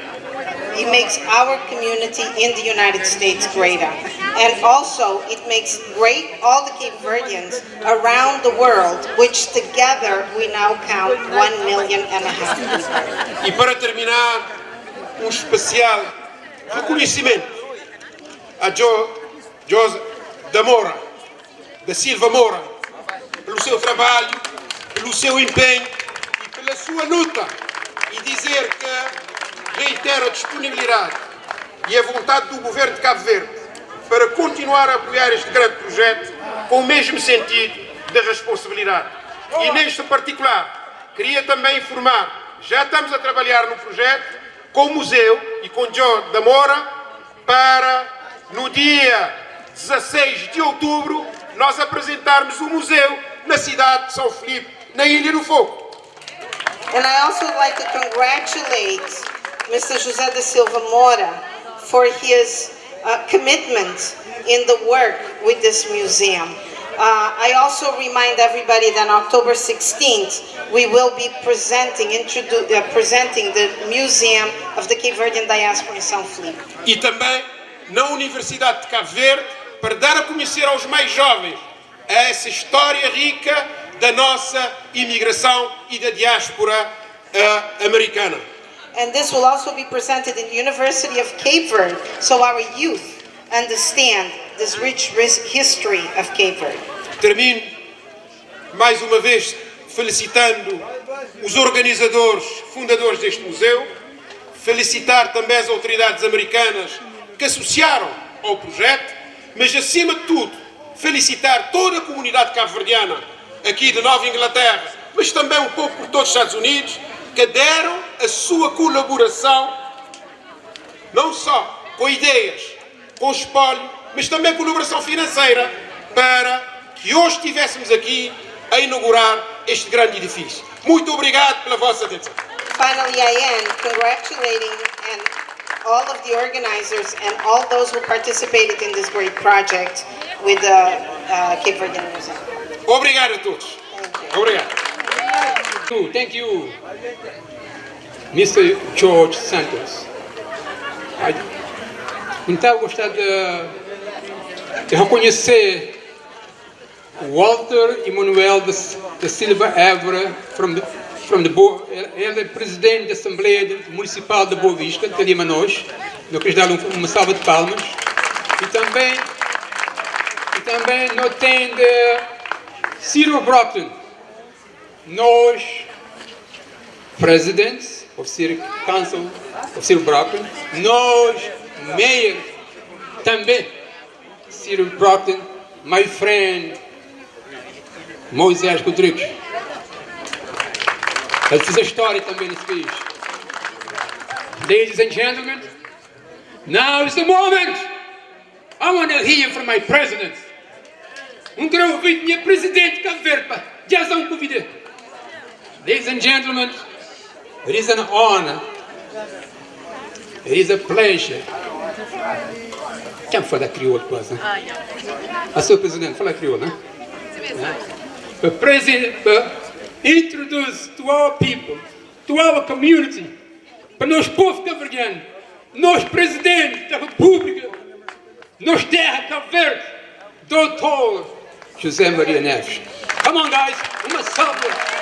It makes our community in the United States greater. And also, it makes great all the Cape Verdeans around the world, which together we now count 1.5 million.
E para terminar, especial reconhecimento a José da Silva Moura, pelo seu trabalho, pelo seu empenho e pela sua luta, e dizer que reitero a disponibilidade e a vontade do Governo de Cabo Verde para continuar a apoiar este grande projeto com o mesmo sentido de responsabilidade. E neste particular, queria também informar, já estamos a trabalhar no projeto com o Museu e com João da Moura para, no dia 16 de outubro, nós apresentarmos o museu na cidade de São Filipe, na Ilha do Fogo.
And I also would like to congratulate Mr. José da Silva Moura for his commitment in the work with this museum. I also remind everybody that on October 16th, we will be presenting the Museum of the Cape Verdean Diaspora in São Filipe.
E também na Universidade de Cabo Verde, para dar a conhecer aos mais jovens essa história rica da nossa imigração e da diáspora americana.
And this will also be presented in the University of Cape Verde, so our youth understand this rich history of Cape Verde.
Termino mais uma vez felicitando os organizadores, fundadores deste museu, felicitar também as autoridades americanas que associaram ao projeto, mas acima de tudo felicitar toda a comunidade cabo-verdiana aqui de Nova Inglaterra, mas também um pouco por todos os Estados Unidos, que deram a sua colaboração, não só com ideias, com espólio, mas também colaboração financeira, para que hoje estivéssemos aqui a inaugurar este grande edifício. Muito obrigado pela vossa atenção.
Finally, I end congratulating all of the organizers and all those who participated in this great project with the Cape Verdean Museum.
Obrigado a todos. Obrigado.
Thank you, Mr. George Santos. Então, gostaria de reconhecer Walter Emanuel da Silva Évora, ele é presidente da Assembleia Municipal de Boa Vista, de Limanos. Eu queria dar uma salva de palmas. E também nós temos Cyril Brockton, nós, presidents of City Council of Cyril Brockton, nós, mayor, também, Cyril Brockton, my friend, Moisés Rodrigues. Ele fez a história também nesse país. Ladies and gentlemen, now is the moment. I want to hear from my president. Quero ouvir minha presidente Cabo Verde, já são convidados. Ladies and gentlemen, it is an honor, it is a pleasure. Quem fala crioulo quase, né? A sua presidente fala crioulo, né? Introduce to our people, to our community, para nós povo cabo-verdiano, nós presidente da República, nós terra Cabo Verde, Dr. José Maria Neves. Come on guys, uma salva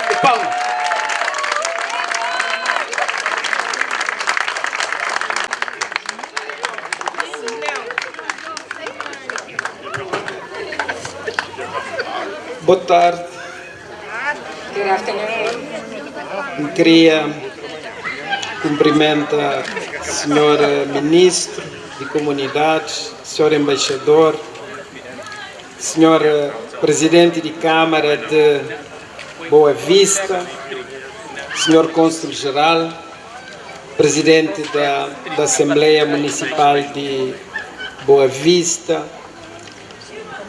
de palmas.
Boa tarde.
Good afternoon.
Queria cumprimentar o senhor ministro de comunidades, senhor embaixador, senhor presidente de Câmara de Boa Vista, senhor cônsul-geral, presidente da Assembleia Municipal de Boa Vista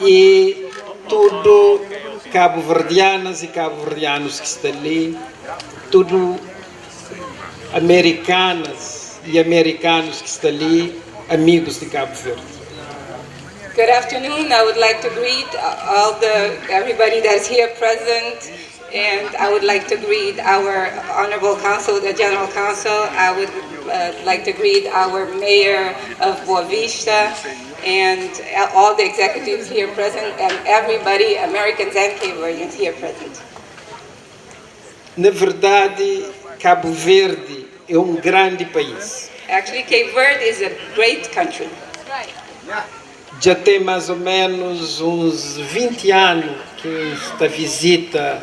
e todo
cabo-verdianas e cabo-verdianos que estão ali, tudo americanas e americanos que estão ali, amigos de Cabo Verde.
Good afternoon. I would like to greet everybody that's here present, and I would like to greet our Honorable Council, the General Council. I would like to greet our Mayor of Boa Vista, and all the executives here present, and everybody, Americans and Cape Verdeans here present.
Na verdade, Cabo Verde é grande país.
Actually, Cape Verde is a great country.
Já tem mais ou menos uns 20 anos que esta visita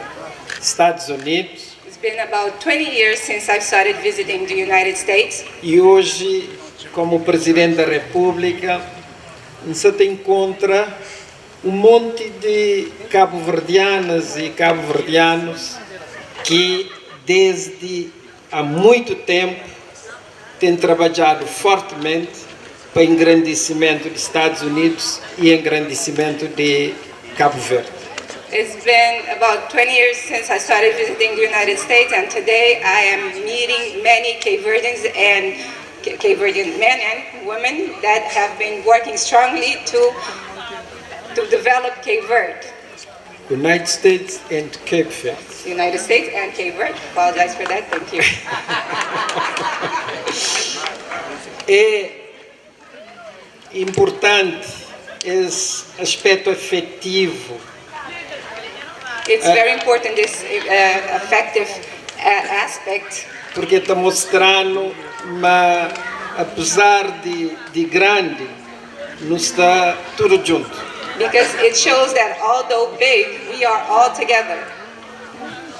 Estados Unidos.
It's been about 20 years since I've started visiting the United States.
E hoje, como Presidente da República, você encontra monte de cabo-verdianas e cabo-verdianos que desde há muito tempo têm trabalhado fortemente para engrandecimento dos Estados Unidos e engrandecimento de Cabo Verde.
It's been about 20 years since I started visiting the United States, and today I am meeting many Cape Verdeans and Cape Verdean men and women that have been working strongly to develop Cape Verde.
United States and Cape Verde.
United States and Cape Verde. Apologize for that. Thank you.
É importante esse aspecto afetivo.
It's very important, this effective aspect.
Porque está mostrando, mas apesar de grande, não está tudo junto.
Because it shows that although big, we are all together.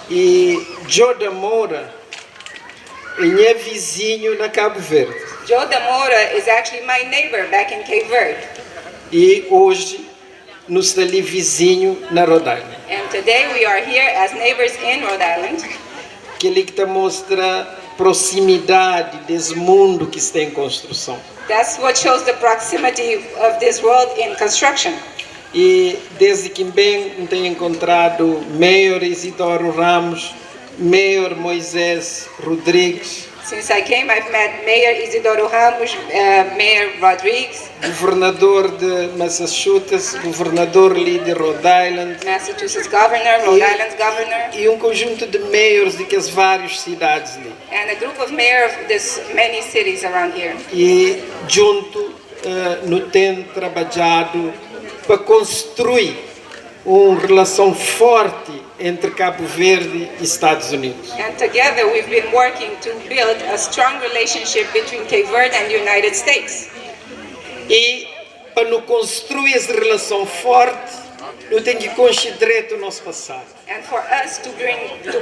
E Joe da Moura é vizinho na Cabo Verde.
Joe da Moura is actually my neighbor back in Cape Verde.
E hoje nos está ali vizinho na Rhode Island.
And today we are here as neighbors in Rhode Island.
Que ele que mostra proximidade desse mundo que está em construção.
That's what shows the proximity of this world in construction.
E desde que bem tenho encontrado Mayor Isidoro Ramos, Mayor Moisés Rodrigues.
Since I came, I've met Mayor Isidoro Ramos, Mayor Rodrigues,
governador de Massachusetts, governador Lee de Rhode Island,
Massachusetts governor, Rhode Island's governor,
e conjunto de mayors de as várias cidades ali.
And a group of mayors of this many cities around here.
E junto no tem trabalhado para construir uma relação forte entre Cabo Verde e Estados Unidos.
And together we've been working to build a strong relationship between Cape Verde and the United States.
E para não construir essa relação forte, nós temos que considerar o nosso passado.
And for us to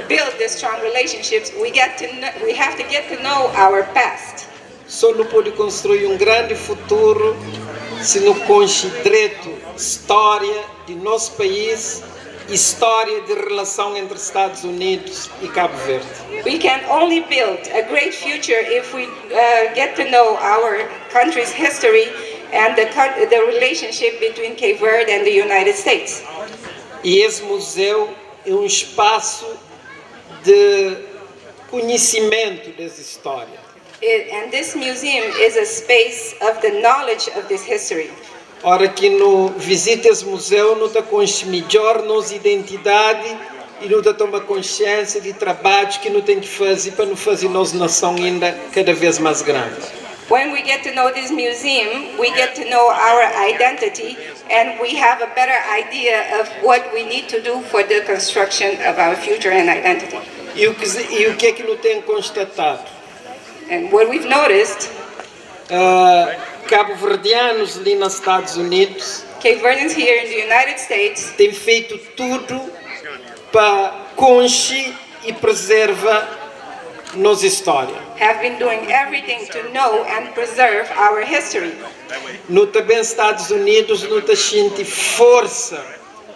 build these strong relationships, we have to get to know our past.
Só não pode construir grande futuro se não considerar a história de nosso país, história de relação entre Estados Unidos e Cabo Verde.
We can only build a great future if we get to know our country's history and the relationship between Cape Verde and the United States.
E esse museu é espaço de conhecimento dessa história.
And this museum is a space of the knowledge of this history.
Ora que no visita esse museu, não está conhece melhor nossa identidade e não está toma consciência de trabalhos que não tem que fazer para não fazer nossa nação ainda cada vez mais grande.
When we get to know this museum, we get to know our identity and we have a better idea of what we need to do for the construction of our future and identity.
E o que é que não tem constatado?
And what we've noticed,
cabo-verdianos ali nos Estados Unidos,
Cape Verdeans here in the United States,
têm feito tudo para conhecer e preservar nossa história.
Have been doing everything to know and preserve our history.
No também Estados Unidos não está sente força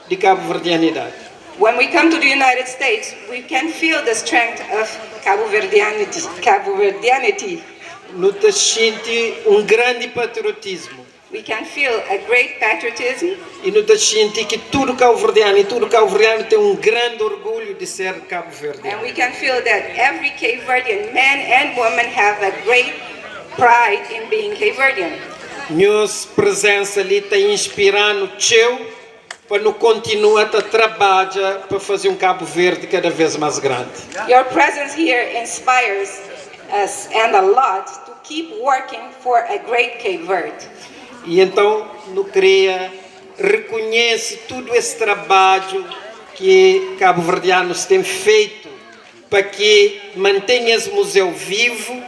de cabo-verdianidade.
When we come to the United States, we can feel the strength of Cabo-Verdianity.
Não está sente grande patriotismo.
We can feel a great patriotism.
E nós sentimos que tudo cabo-verdiano e tudo cabo-verdiano tem grande orgulho de ser cabo-verdiano.
And we can feel that every Cape Verdean man and woman have a great pride in being Cape Verdean.
Nossa presença ali está inspirando o para não continuar a trabalhar para fazer Cabo Verde cada vez mais grande.
Your presence here inspires us and a lot to keep working for a great Cape Verde.
E então, não queria reconhece todo esse trabalho que cabo-verdianos têm feito para que mantenha esse museu vivo,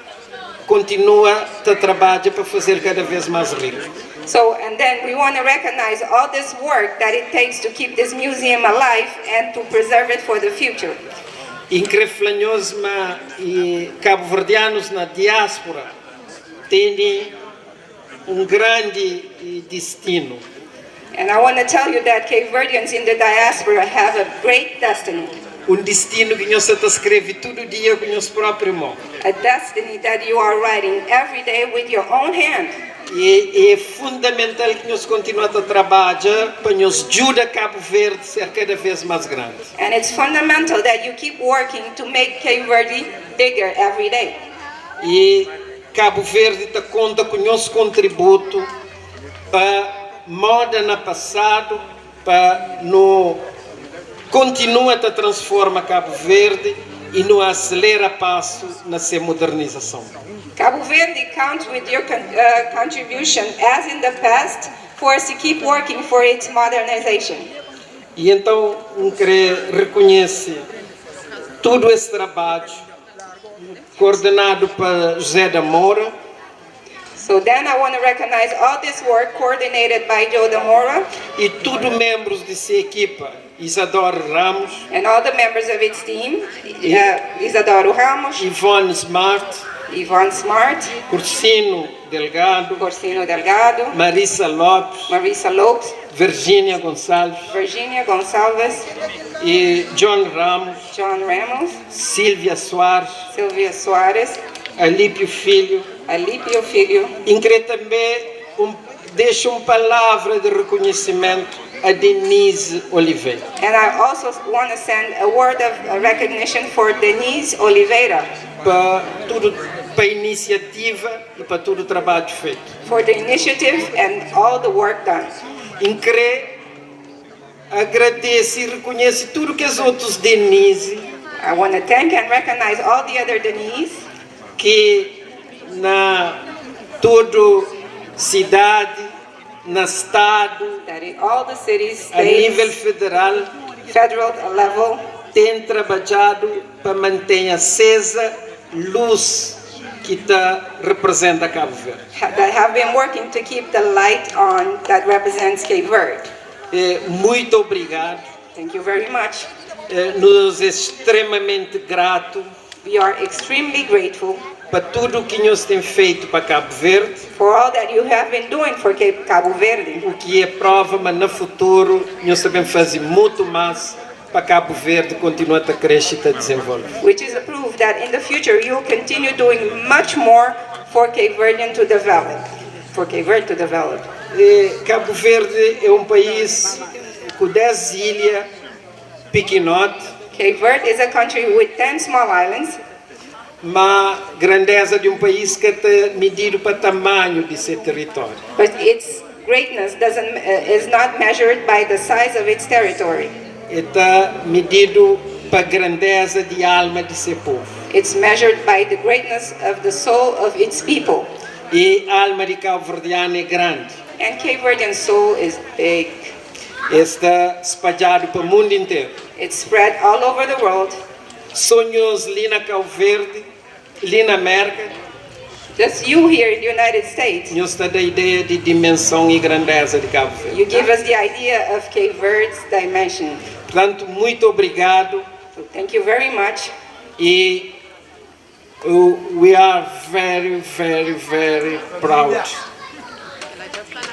continua a trabalhar para fazer cada vez mais rico.
So, and then we want to recognize all this work that it takes to keep this museum alive and to preserve it for the future.
Increflanhosma e cabo-verdianos na diáspora têm grande destino.
And I want to tell you that Cape Verdeans in the diaspora have a great destiny.
Destino que nós escreve todo dia com nosso próprio mão.
A destiny that you are writing every day with your own hand.
E é fundamental que nós continuemos a trabalhar para nos ajudar Cabo Verde a ser cada vez mais grande.
And it's fundamental that you keep working to make Cape Verde bigger every day.
E Cabo Verde está conta com nosso contributo para moda no passado, para no continua a transformar Cabo Verde e no acelera passo na sua modernização.
Cabo Verde counts with your contribution, as in the past, for us to keep working for its modernization.
E então, queria reconhecer todo esse trabalho coordenado por José da Moura.
So then I want to recognize all this work coordinated by Joe da Moura.
E todos os membros de sua equipa, Isadora Ramos.
And all the members of its team, Isadora Ramos.
Ivone Smart.
Yvonne Smart,
Cursino Delgado, Marissa Lopes, Virginia Gonçalves, e John Ramos, Silvia Soares, Alípio Filho, e também deixo uma palavra de reconhecimento a Denise Oliveira.
And I also want to send a word of recognition for Denise Oliveira.
Para a iniciativa e para todo o trabalho feito.
For the initiative and all the work done.
Agradeço e reconheço tudo que as outras Denise.
I want to thank and recognize all the other Denise.
Que na toda cidade, na estado,
that in all the cities,
a nível federal
level,
tem trabalhado para manter acesa luz que representa Cabo Verde.
That have been working to keep the light on that represents Cape Verde.
Muito obrigado.
Thank you very much.
Nos extremamente grato.
We are extremely grateful
para tudo que nós temos feito para Cabo Verde.
For all that you have been doing for Cabo Verde.
O que é prova, mas no futuro nós também fazemos muito mais para Cabo Verde continuar a crescer e a desenvolver.
Which is a proof that in the future you will continue doing much more for Cape Verdean to develop. For Cape Verde to develop.
Cabo Verde é país com 10 ilhas pequenotas.
Cape Verde is a country with 10 small islands.
Mas grandeza de país que está medido para tamanho de seu território.
But its greatness is not measured by the size of its territory.
Está medido para grandeza de alma de seu povo.
It's measured by the greatness of the soul of its people.
E a alma de Cabo Verdeano é grande.
And Cape Verdean soul is big.
Está espalhado para o mundo inteiro.
It's spread all over the world.
Sonhos ali na Cabo Verde, ali na América.
Just you here in the United States.
Nos dá a ideia de dimensão e grandeza de Cabo Verde.
You give us the idea of Cape Verde's dimension.
Portanto, muito obrigado.
So thank you very much.
E we are very, very, very proud.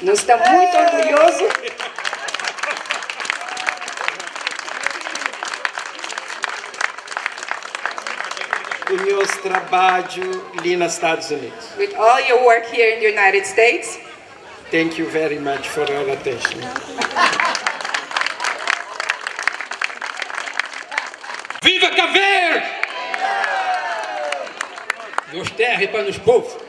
Nós estamos muito orgulhosos.
O nosso trabalho ali nos Estados Unidos.
With all your work here in the United States.
Thank you very much for your attention.
Viva Cabo Verde! Nos terra e para nos povos.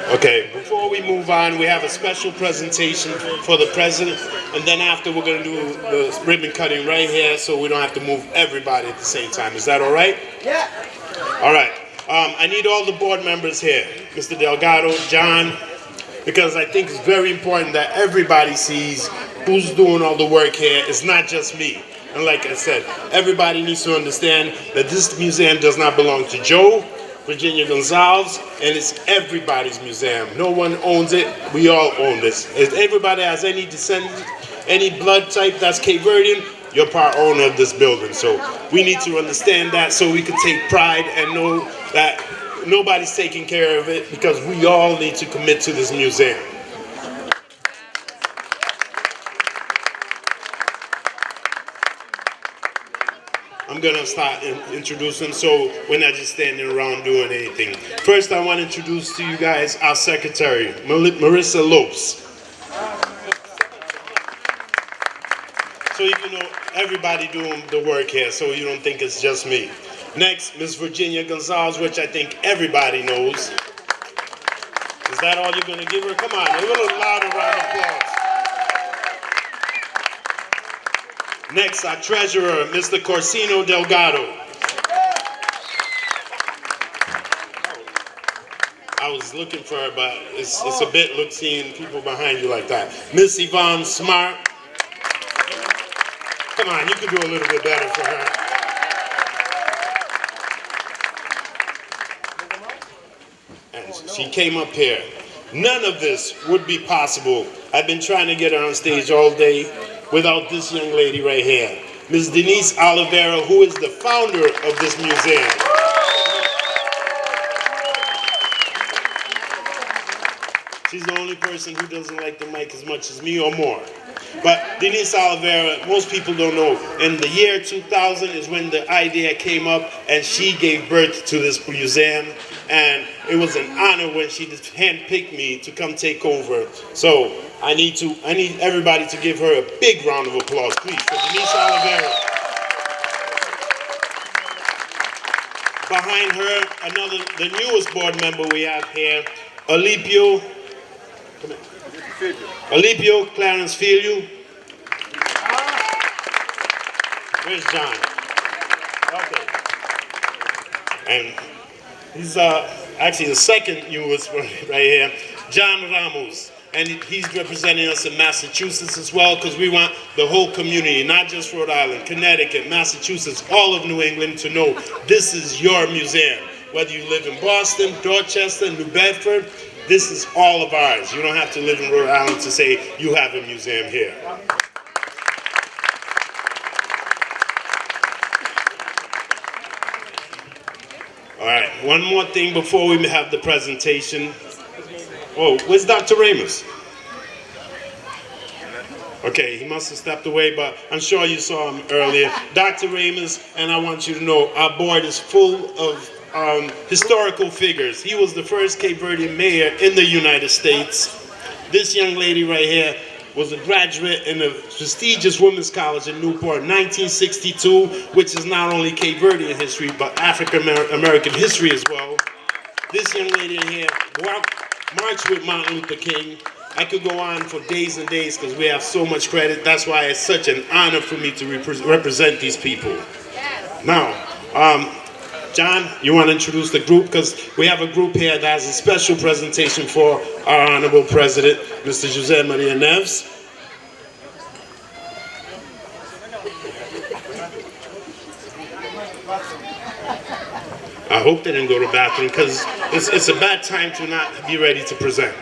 Okay, before we move on, we have a special presentation for the president, and then after we're going to do the ribbon cutting right here, so we don't have to move everybody at the same time. Is that all right?
Yeah.
All right. I need all the board members here, Mr. Delgado, John, because I think it's very important that everybody sees who's doing all the work here. It's not just me. And like I said, everybody needs to understand that this museum does not belong to Joe, Virginia Gonzalez, and it's everybody's museum. No one owns it. We all own this. If everybody has any descent, any blood type that's Cape Verdean, you're part owner of this building. So we need to understand that so we can take pride and know that nobody's taking care of it, because we all need to commit to this museum. I'm gonna start introducing, so we're not just standing around doing anything. First, I want to introduce to you guys our secretary, Marissa Lopes. So you can know everybody doing the work here, so you don't think it's just me. Next, Miss Virginia Gonzalez, which I think everybody knows. Is that all you're gonna give her? Come on, a little louder round of applause. Next, our treasurer, Mr. Corsino Delgado. I was looking for her, but it's a bit look seeing people behind you like that. Miss Yvonne Smart. Come on, you can do a little bit better for her. And she came up here. None of this would be possible. I've been trying to get her on stage all day without this young lady right here, Ms. Denise Oliveira, who is the founder of this museum. She's the only person who doesn't like the mic as much as me or more. But Denise Oliveira, most people don't know, in the year 2000 is when the idea came up, and she gave birth to this museum. And it was an honor when she just handpicked me to come take over. So I need everybody to give her a big round of applause, please, for Denise Oliveira. Behind her, the newest board member we have here, Alipio Clarence Filho. Where's John? Okay. And he's actually the second newest one right here, John Ramos. And he's representing us in Massachusetts as well, because we want the whole community, not just Rhode Island, Connecticut, Massachusetts, all of New England to know this is your museum. Whether you live in Boston, Dorchester, New Bedford, this is all of ours. You don't have to live in Rhode Island to say you have a museum here. All right, one more thing before we have the presentation. Oh, where's Dr. Ramos? Okay, he must have stepped away, but I'm sure you saw him earlier. Dr. Ramos, and I want you to know, our board is full of historical figures. He was the first Cape Verdean mayor in the United States. This young lady right here was a graduate in a prestigious women's college in Newport, 1962, which is not only Cape Verdean history, but African American history as well. This young lady here marched with Martin Luther King. I could go on for days and days because we have so much credit. That's why it's such an honor for me to represent these people. Now, John, you want to introduce the group? Because we have a group here that has a special presentation for our Honorable President, Mr. Jose Maria Neves. I hope they didn't go to the bathroom, because it's a bad time to not be ready to present.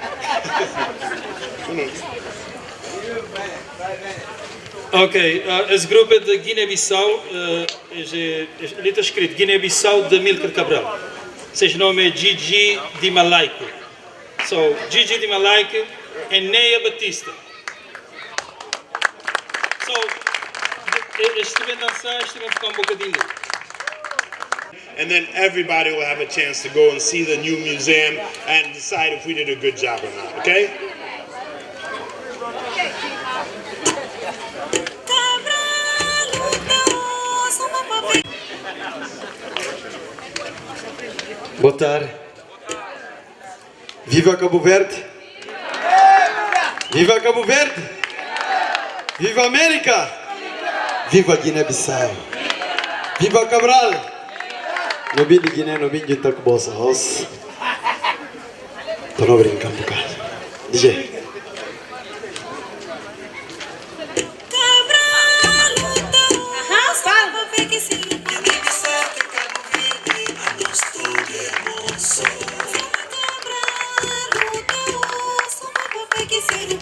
Ok, esse grupo é de Guiné-Bissau, ali está escrito Guiné-Bissau de Amílcar Cabral. Seu nome é Gigi Di Malaike. So, Gigi Di Malaike e Neia Batista. So, estive a dançar, estive a ficar bocadinho.
And then everybody will have a chance to go and see the new museum and decide if we did a good job or not, okay?
Boa tarde. Viva Cabo Verde! Viva Cabo Verde! Viva América! Viva Guiné-Bissau! Viva Cabral! No vim de Guiné, no vim de Itacobosa, os. Tô não brincando um bocado. DJ.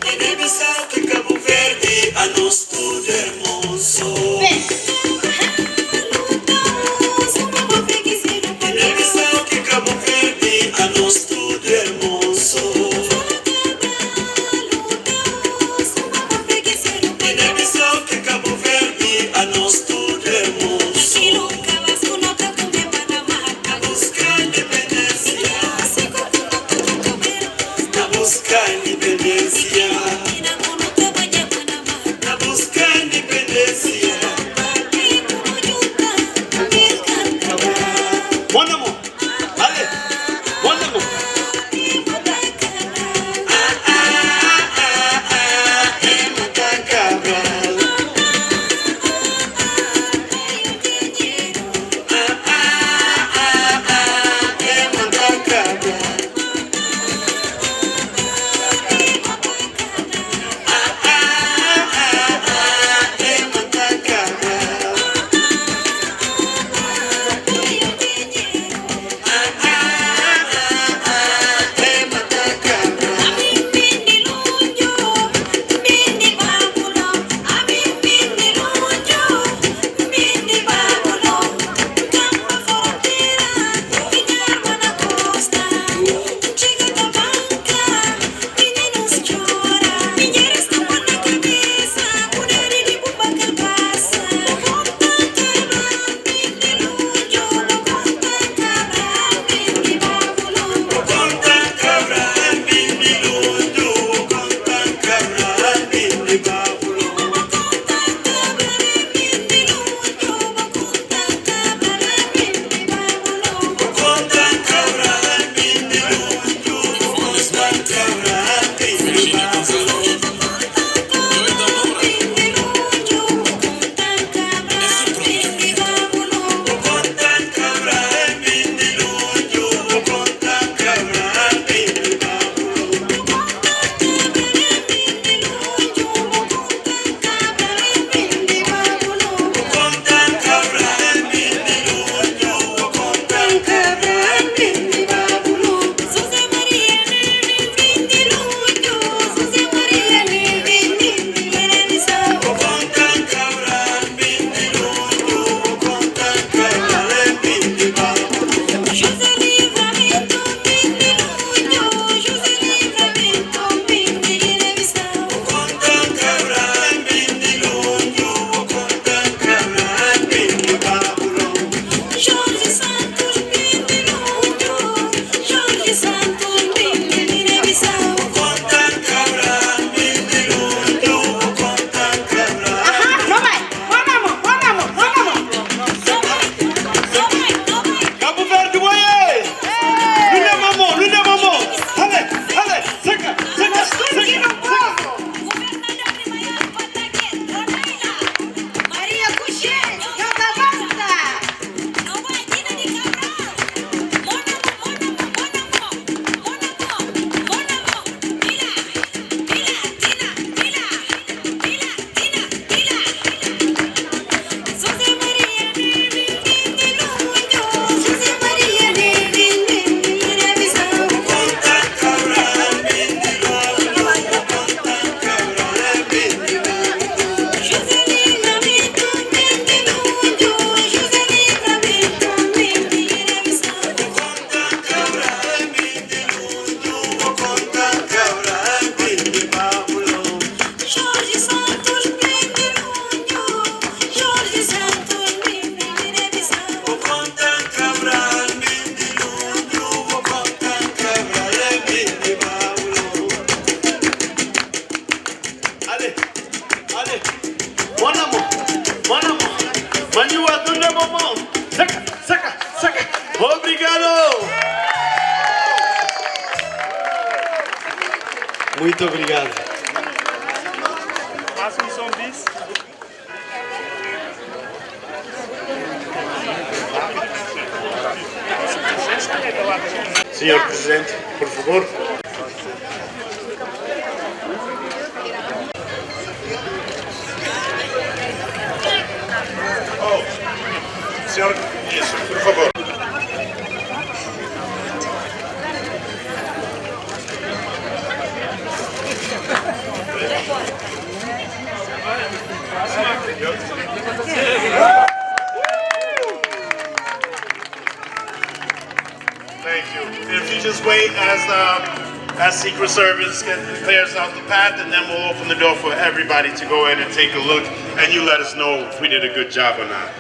Guiné-Bissau que Cabo Verde, a nós tudo hermoso. Guiné-Bissau que Cabo Verde, a nós tudo hermoso. Guiné-Bissau que Cabo Verde, a nós tudo hermoso. A buscar independência. A buscar independência. A buscar independência.
Wanamo! Ale! Wanamo! Allez, mon amour, Manu a donné un moment. Saca. Obrigado. Muito obrigado.
Faça som disso.
Senhor Presidente, por favor. Senhor, isso, por favor. Thank you. If you just wait as Secret Service clears out the path, and then we'll open the door for everybody to go in and take a look, and you let us know if we did a good job or not.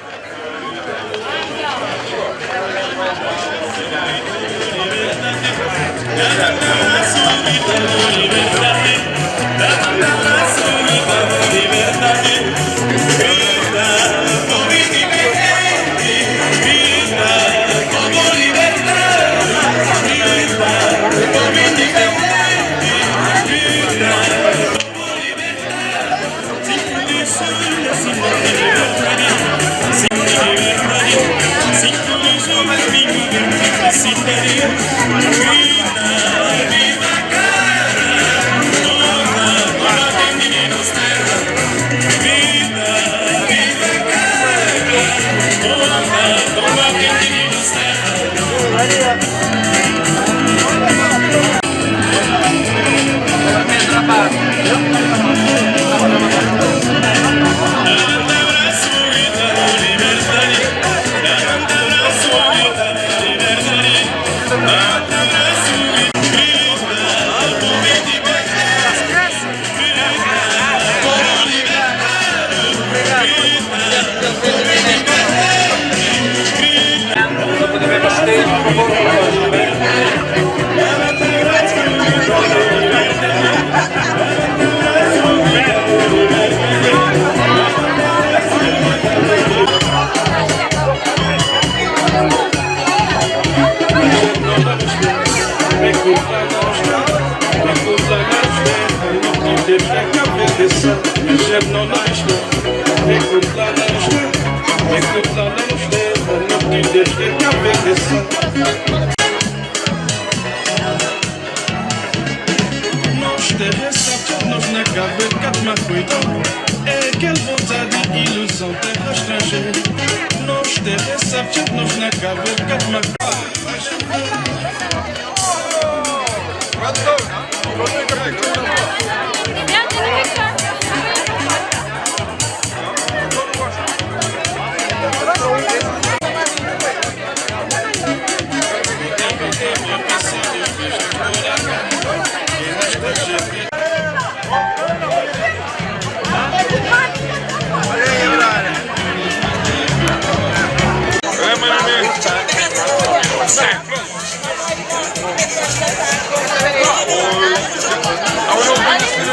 I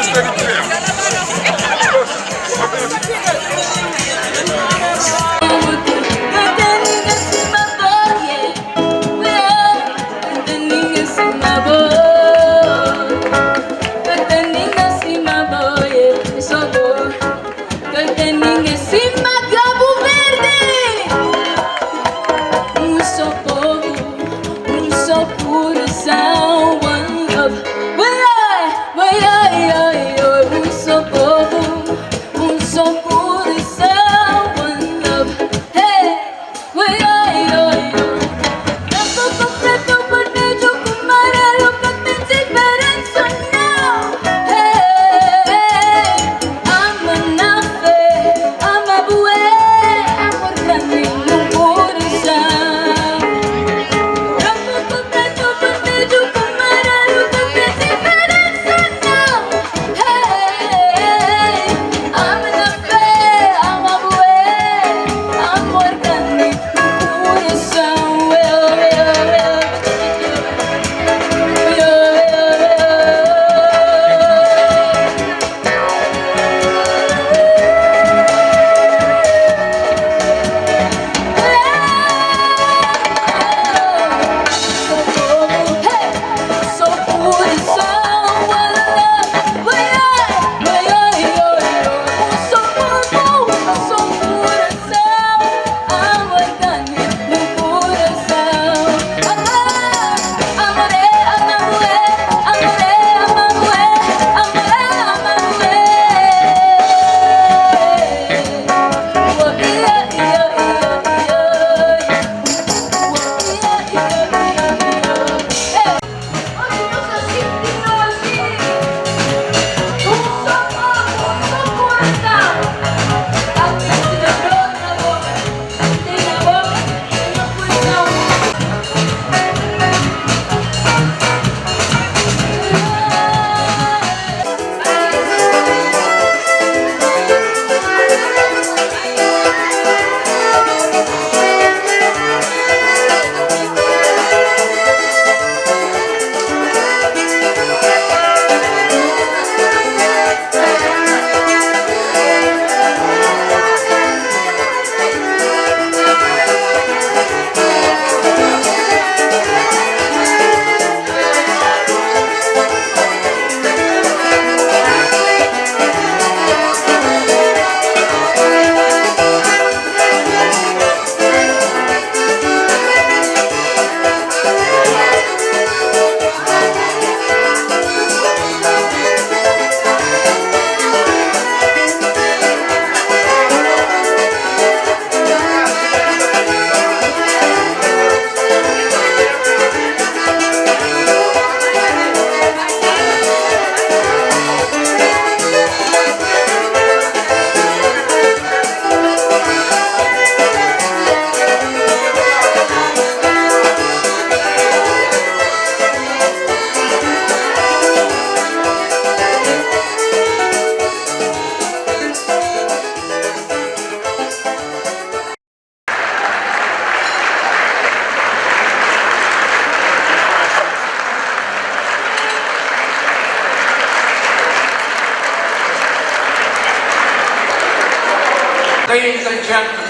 ladies and gentlemen,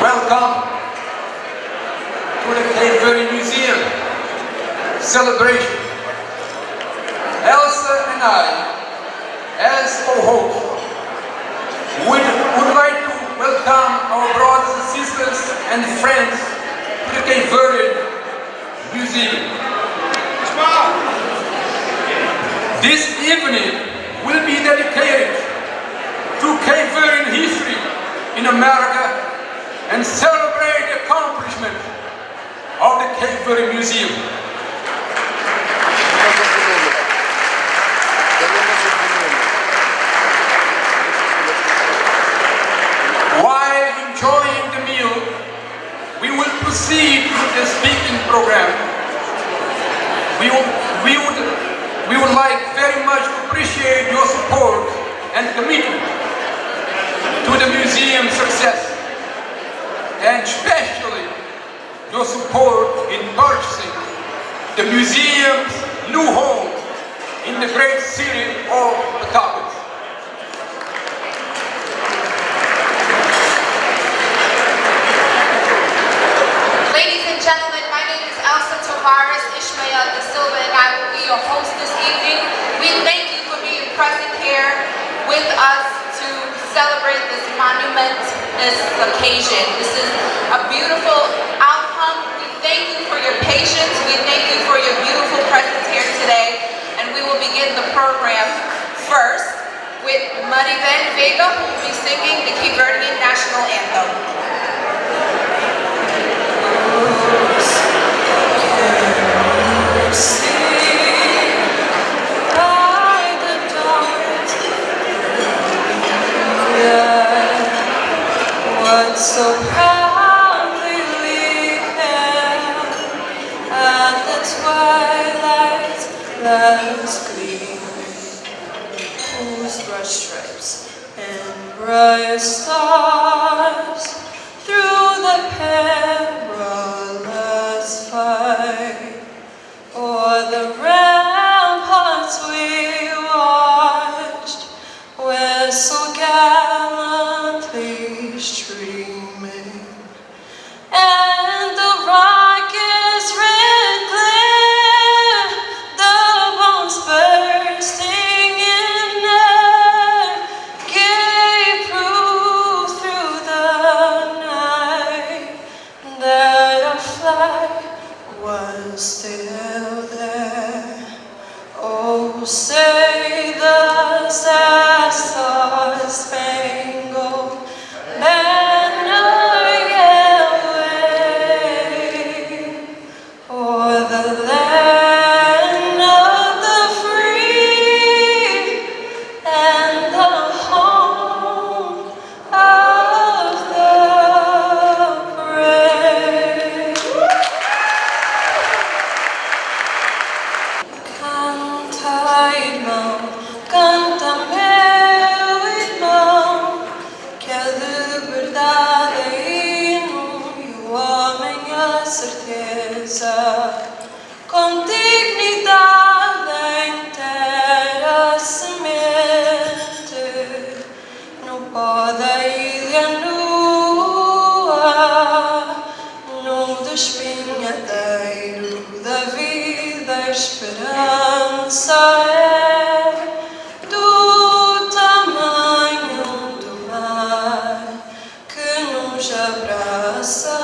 welcome to the Cape Verde Museum celebration. Elsa and I, as co-hosts, would like to welcome our brothers and sisters and friends to the Cape Verde Museum. This evening will be dedicated to Cape Verdean history in America and celebrate the accomplishment of the Cape Verde Museum. While enjoying the meal, we will proceed with the speaking program. We would like very much to appreciate your support and commitment to the museum's success, and especially your support in purchasing the museum's new home in the great city of Pawtucket.
Ladies and gentlemen, my name is Elsa Tavares Ishmael de Silva, and I will be your host this evening. We thank you for being present here with us to celebrate this monumentous occasion. This is a beautiful outcome. We thank you for your patience. We thank you for your beautiful presence here today. And we will begin the program first with Maribel Vega, who will be singing the Cape Verdean National Anthem.
So proudly we hailed at the twilight's last gleam, whose broad stripes and bright stars through the perilous fight o'er the ramparts we watched, where so gallantly streaming, and the rocket's red glare, the bombs bursting in air, gave proof through the night that our flag was still there. Oh, say the star-spangled banner yet wave o'er the land of the free and the home of the brave. Canta, irmão, canta-me o irmão, que a liberdade é hino e o homem a certeza, com dignidade inteira semente, no pó da ilha nua, no despenhadeiro da vida, a esperança é do tamanho do mar que nos abraça,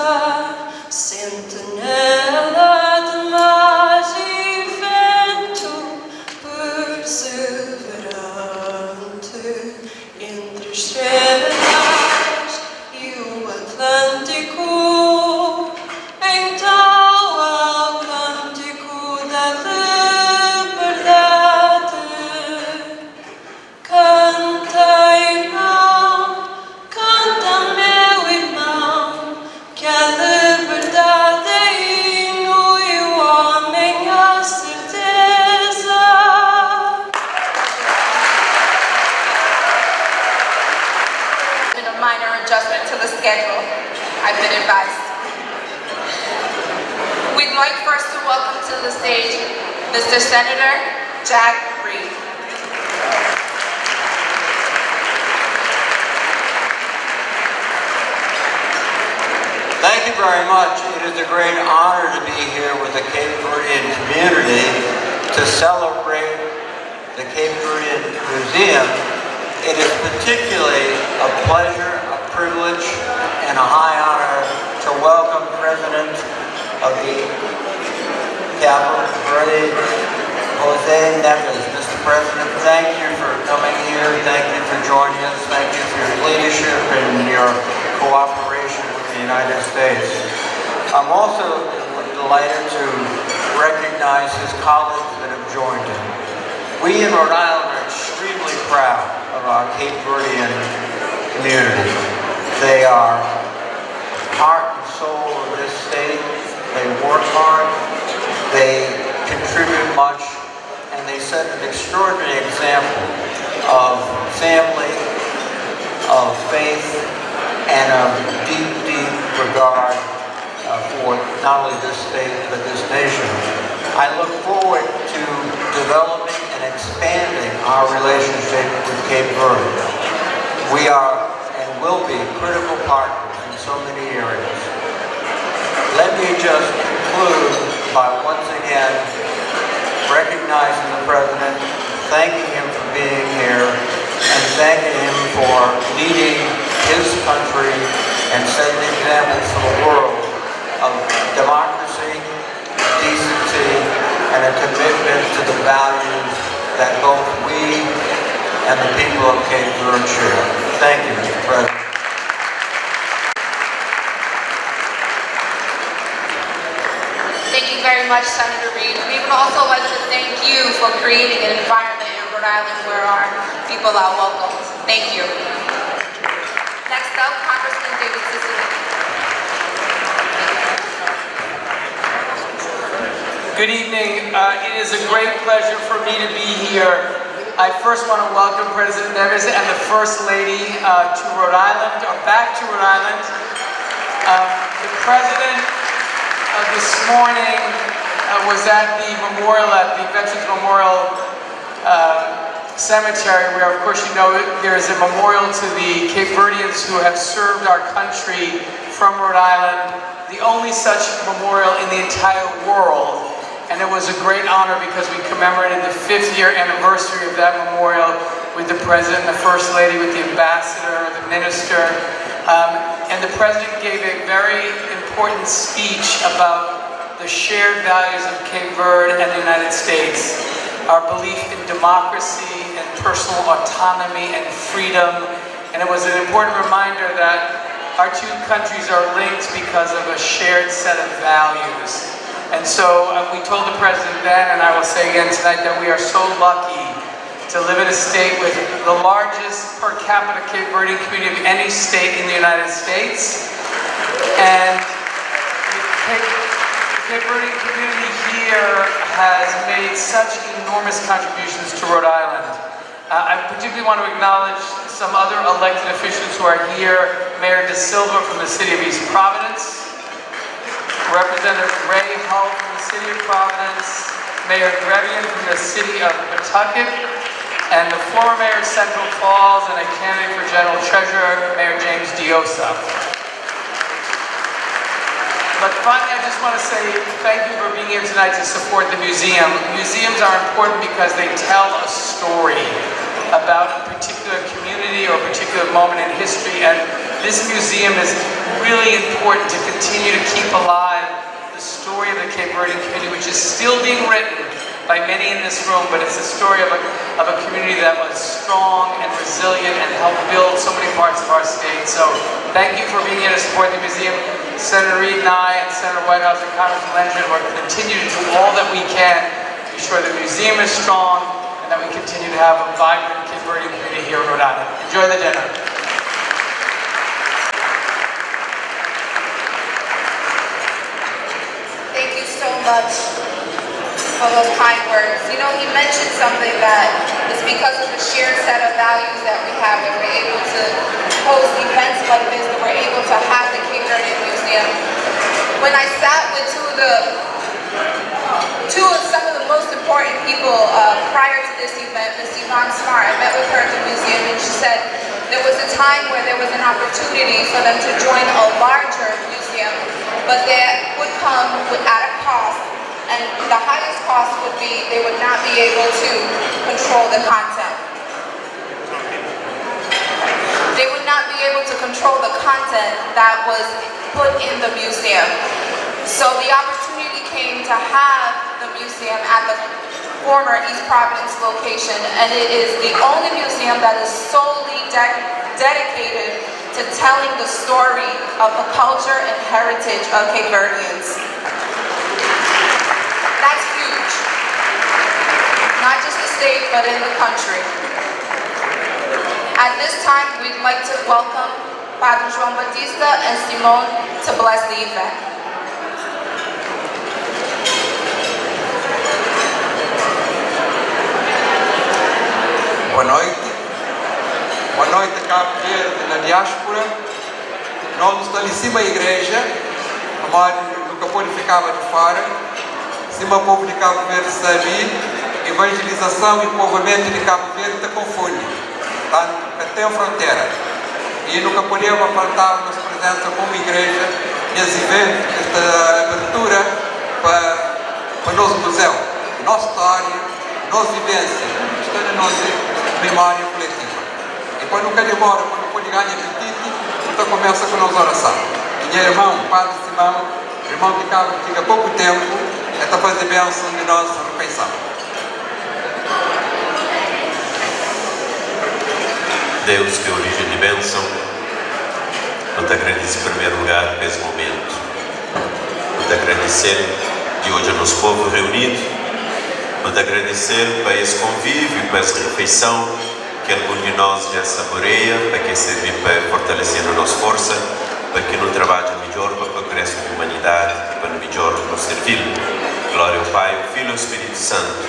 sentinela de mar e vento perseverante entre estrelas e o Atlântico. Então ao cântico da liberdade, canta, irmão, canta, meu irmão, que a liberdade é hino e o homem a certeza.
Been a minor adjustment to the schedule, I've been advised. We'd like first to welcome to the stage Mr. Senator Jack Reed.
very much. It is a great honor to be here with the Cape Verdean community to celebrate the Cape Verdean Museum. It is particularly a pleasure, a privilege, and a high honor to welcome President of the Capital Verde, Jose Neves. Mr. President, thank you for coming here. Thank you for joining us. Thank you for your leadership and your cooperation with the United States. I'm also delighted to recognize his colleagues that have joined him. We in Rhode Island are extremely proud of our Cape Verdean community. They are heart and soul of this state. They work hard, they contribute much, and they set an extraordinary example of family, of faith, and of deep, deep regard for not only this state, but this nation. I look forward to developing and expanding our relationship with Cape Verde. We are and will be critical partners in so many areas. Let me just conclude by once again recognizing the President, thanking him for being here, and thanking him for leading his country and setting an example for the world of democracy, decency, and a commitment to the values that both we and the people of Cape Verde share. Thank you, Mr. President.
Thank you very much, Senator Reid. We would also like to thank you for creating an environment in Rhode Island where our people are welcomed. Thank you. Next up, Congressman David Cicilline.
Good evening. It is a great pleasure for me to be here. I first want to welcome President Neves and the First Lady to Rhode Island, or back to Rhode Island. The President this morning was at the memorial, at the Veterans Memorial Cemetery, where, of course, you know there is a memorial to the Cape Verdeans who have served our country from Rhode Island, the only such memorial in the entire world. And it was a great honor because we commemorated the 5th year anniversary of that memorial with the President, the First Lady, with the Ambassador, the Minister. And the President gave a very important speech about the shared values of Cape Verde and the United States. Our belief in democracy and personal autonomy and freedom. And it was an important reminder that our two countries are linked because of a shared set of values. And so we told the President then, and I will say again tonight, that we are so lucky to live in a state with the largest per capita Cape Verdean community of any state in the United States. And the Cape Verdean community here has made such enormous contributions to Rhode Island. I particularly want to acknowledge some other elected officials who are here. Mayor De Silva from the city of East Providence, Representative Ray Hull from the city of Providence, Mayor Verdean from the city of Pawtucket, and the former mayor of Central Falls and a candidate for general treasurer, Mayor James Diosa. But finally, I just want to say thank you for being here tonight to support the museum. Museums are important because they tell a story about a particular community or a particular moment in history, and this museum is really important to continue to keep alive the story of the Cape Verdean community, which is still being written by many in this room, but it's a story of a community that was strong and resilient and helped build so many parts of our state. So thank you for being here to support the museum. Senator Reid and I and Senator Whitehouse and Congressman Landry will continue to do all that we can to be sure the museum is strong and that we continue to have a vibrant Cape Verdean community here in Rhode Island. Enjoy the dinner.
Thank you so much for those kind words. You know, he mentioned something that is because of the shared set of values that we have that we're able to host events like this, that we're able to have the Cape Verdean Museum. When I sat with two of some of the most important people prior to this event, Ms. Yvonne Smart, I met with her at the museum, and she said there was a time where there was an opportunity for them to join a larger museum but that would come at a cost, and the highest cost would be they would not be able to control the content. They would not be able to control the content that was put in the museum. So the opportunity came to have the museum at the former East Providence location, and it is the only museum that is solely dedicated to telling the story of the culture and heritage of Cape Verdeans. That's huge. Not just the state, but in the country. At this time, we'd like to welcome Padre João Batista and Simone to bless the event.
Boa noite, Cabo Verde, na diáspora. Nós estabelecemos a igreja, onde nunca pode ficar de fora. Se o povo de Cabo Verde sabe, evangelização e povoamento de Cabo Verde te confunde, tanto até a fronteira. E nunca podemos faltar nossa presença como igreja nesse evento, esta abertura para o nosso museu, nossa história, nossa vivência, está na nossa memória coletiva. E quando nunca demora, quando pode ganhar apetite, então começa com a nossa oração. Minha irmã, Padre Simão, irmão que fica pouco tempo, é para fazer bênção de nossa refeição.
Deus, que é a origem de bênção, eu te agradeço em primeiro lugar por esse momento. Eu te agradecer de hoje ao nosso povo reunido. Eu te agradecer por esse convívio, por essa refeição que algum de nós já saboreia, para que serve para fortalecer a nossa força, para que não trabalhe melhor para o progresso da humanidade e para melhor nos servir. Glória ao Pai, ao Filho e ao Espírito Santo,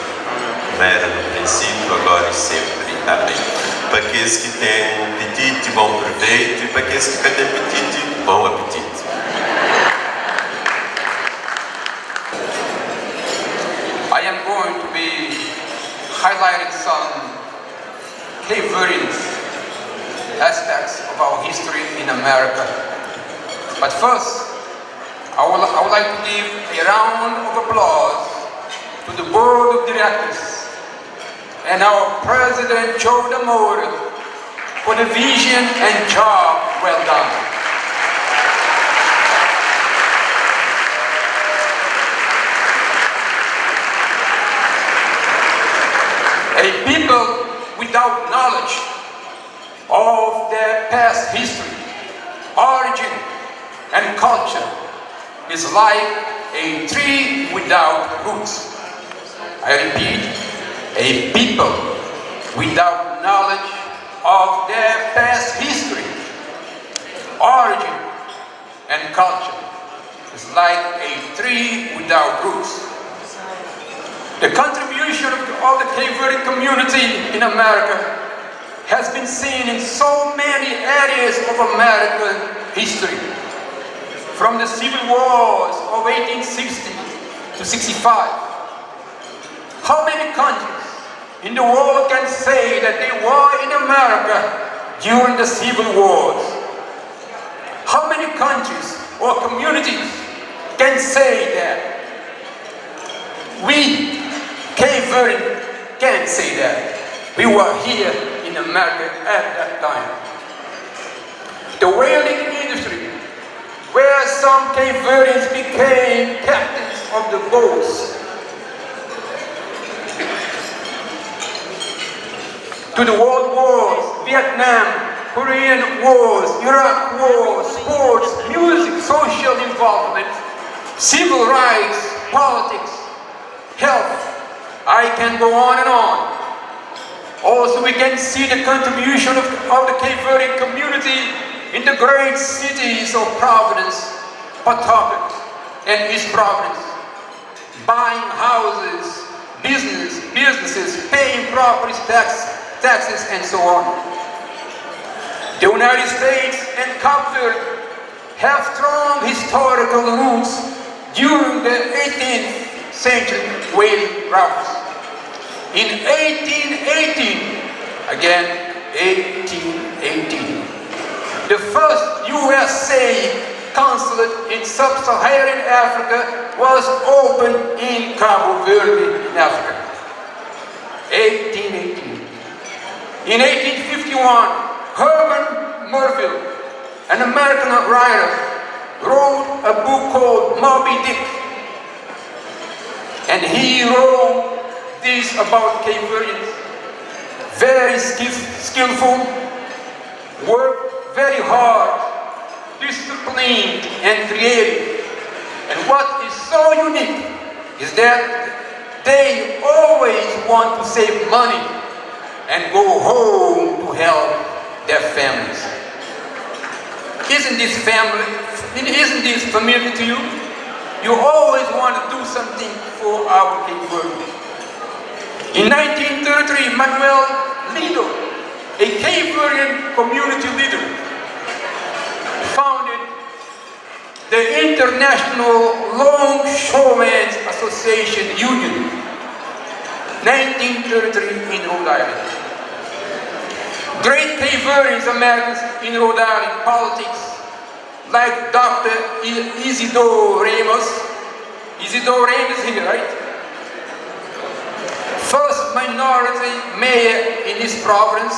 como era no princípio, agora e sempre. Amém. Para aqueles que têm apetite, bom proveito, e para aqueles que não têm apetite, bom apetite.
I am going to be highlighting some Cape Verdean aspects of our history in America. But first, I would like to give a round of applause to the board of directors and our President Joe DeMora for the vision and job well done. A people without knowledge of their past history, origin, and culture is like a tree without roots. I repeat, a people without knowledge of their past history, origin, and culture is like a tree without roots. The contribution of the Cape Verdean community in America has been seen in so many areas of American history. From the civil wars of 1860 to 65. How many countries in the world can say that they were in America during the civil wars? How many countries or communities can say that? We, Cape Verdean, can't say that. We were here in America at that time. The whaling industry, where some Cape Verdeans became captains of the boats, to the world wars, Vietnam, Korean wars, Iraq wars, sports, music, social involvement, civil rights, politics, health. I can go on and on. Also, we can see the contribution of the Cape Verdean community in the great cities of Providence, Pawtucket, and East Providence, buying houses, businesses, paying property taxes, and so on. The United States and Cape Verde have strong historical roots during the 18th century whaling routes. In 1818, again 1818, the first USA consulate in sub-Saharan Africa was opened in Cabo Verde, in Africa. 1818. In 1851, Herman Melville, an American writer, wrote a book called Moby Dick. And he wrote this about Cape Verdeans. Very skillful, work very hard, disciplined and creative. And what is so unique is that they always want to save money and go home to help their families. Isn't this familiar to you? You always want to do something for our Cape Verde. In 1933, Manuel Lido, a Cape Verdean community leader, founded the International Longshoremen's Association Union, 1933 in Rhode Island. Great Cape Verdeans Americans in Rhode Island politics, like Dr. Isidore Ramos. Isidore Ramos here, right? First minority mayor in this province,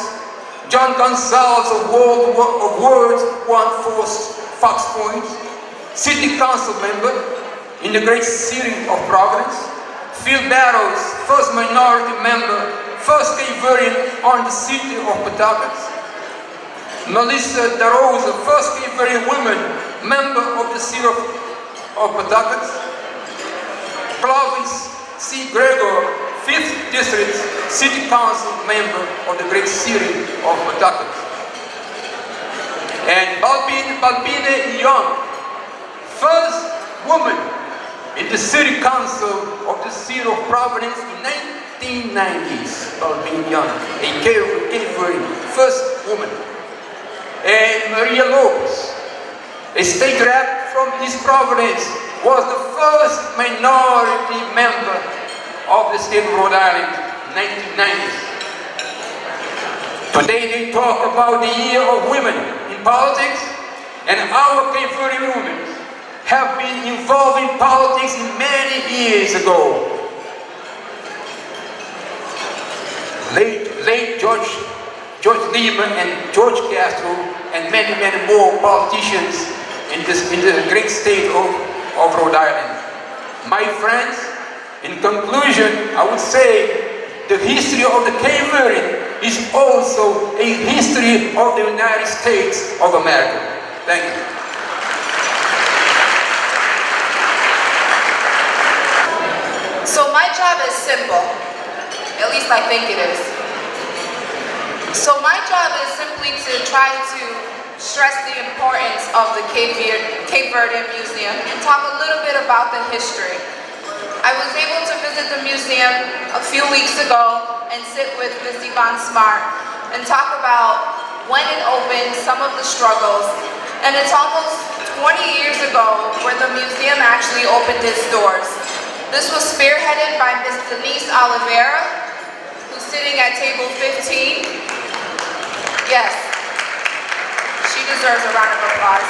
John Gonzalez of World 1 Fox Point, city council member in the great city of Providence, Phil Barrows, first minority member, first Cape Verdean on the city of Pawtucket, Melissa DeRosa, first Cape Verdean woman, member of the city of Pawtucket, Clovis C. Gregor, 5th District City Council member of the great city of Pawtucket. And Balbina Young, first woman in the City Council of the City of Providence in 1990s. Balbina Young, a Cape Verdean, first woman. And Maria Lopez, a state rep from East Providence, was the first minority member of the state of Rhode Island in 1990s. Today they talk about the year of women in politics, and our Cape Verdean women have been involved in politics many years ago. Late George Lima and George Castro and many more politicians in the great state of Rhode Island. My friends, in conclusion, I would say the history of the Cape Verdean is also a history of the United States of America. Thank you.
So my job is simple, at least I think it is. So my job is simply to try to stress the importance of the Cape Verdean Museum and talk a little bit about the history. I was able to visit the museum a few weeks ago and sit with Ms. Yvonne Smart and talk about when it opened, some of the struggles, and it's almost 20 years ago where the museum actually opened its doors. This was spearheaded by Ms. Denise Oliveira, who's sitting at table 15. Yes, she deserves a round of applause.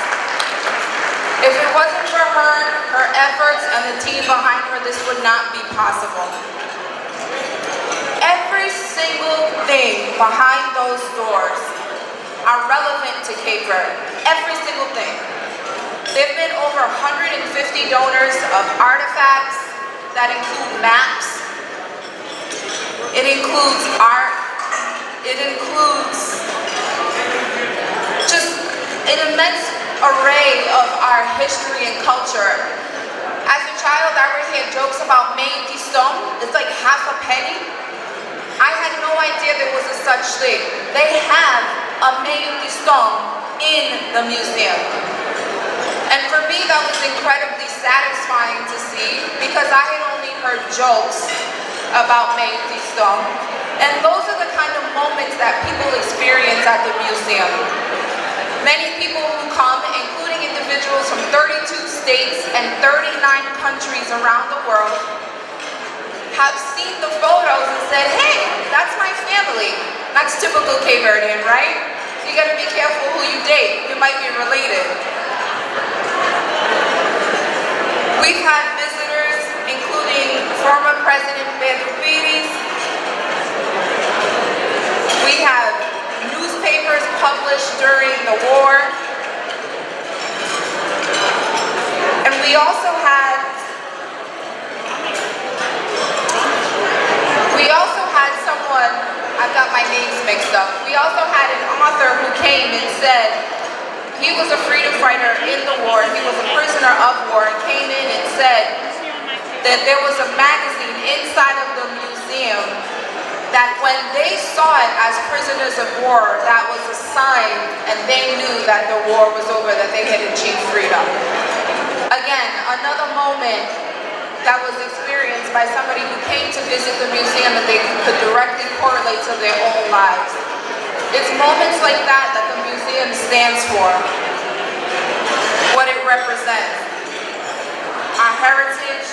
If it wasn't for her efforts and the team behind her, this would not be possible. Every single thing behind those doors are relevant to Cape Verde. Every single thing. There have been over 150 donors of artifacts that include maps. It includes art. It includes just an immense array of our history and culture. As a child, I would hear jokes about main stone. It's like half a penny. I had no idea there was a such thing. They have a main stone in the museum. And for me, that was incredibly satisfying to see because I had only heard jokes about main stone. And those are the kind of moments that people experience at the museum. Many people who come, including individuals from 32 states and 39 countries around the world, have seen the photos and said, hey, that's my family. That's typical Cape Verdean, right? You gotta be careful who you date. You might be related. We've had visitors, including former President Pedro Pires. We have newspapers published during the war. And we also had someone, I've got my names mixed up. We also had an author who came and said he was a freedom fighter in the war, he was a prisoner of war, and came in and said that there was a magazine inside of the museum that when they saw it as prisoners of war, that was a sign, and they knew that the war was over, that they had achieved freedom. Again, another moment that was experienced by somebody who came to visit the museum that they could directly correlate to their own lives. It's moments like that that the museum stands for, what it represents, our heritage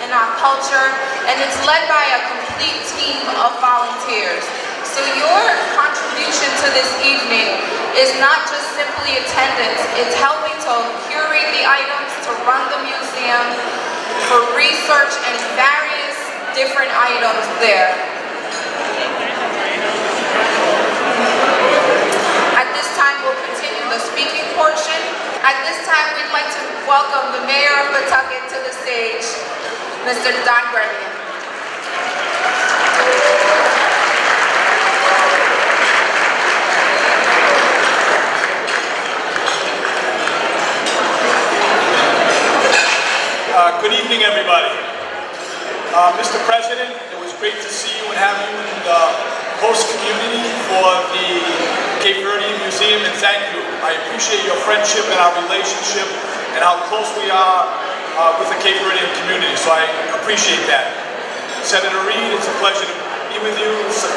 and our culture, and it's led by a complete team of volunteers. So your contribution to this evening is not just simply attendance, it's helping to curate the items, to run the museum, for research and various different items there. At this time, we'll continue the speaking portion. At this time, we'd like to welcome the Mayor of Pawtucket to the stage, Mr. Don Verdean.
Good evening, everybody. Mr. President, it was great to see you and have you in the host community for the Cape Verdean Museum, and thank you. I appreciate your friendship and our relationship and how close we are with the Cape Verdean community, so I appreciate that. Senator Reid, it's a pleasure to be with you.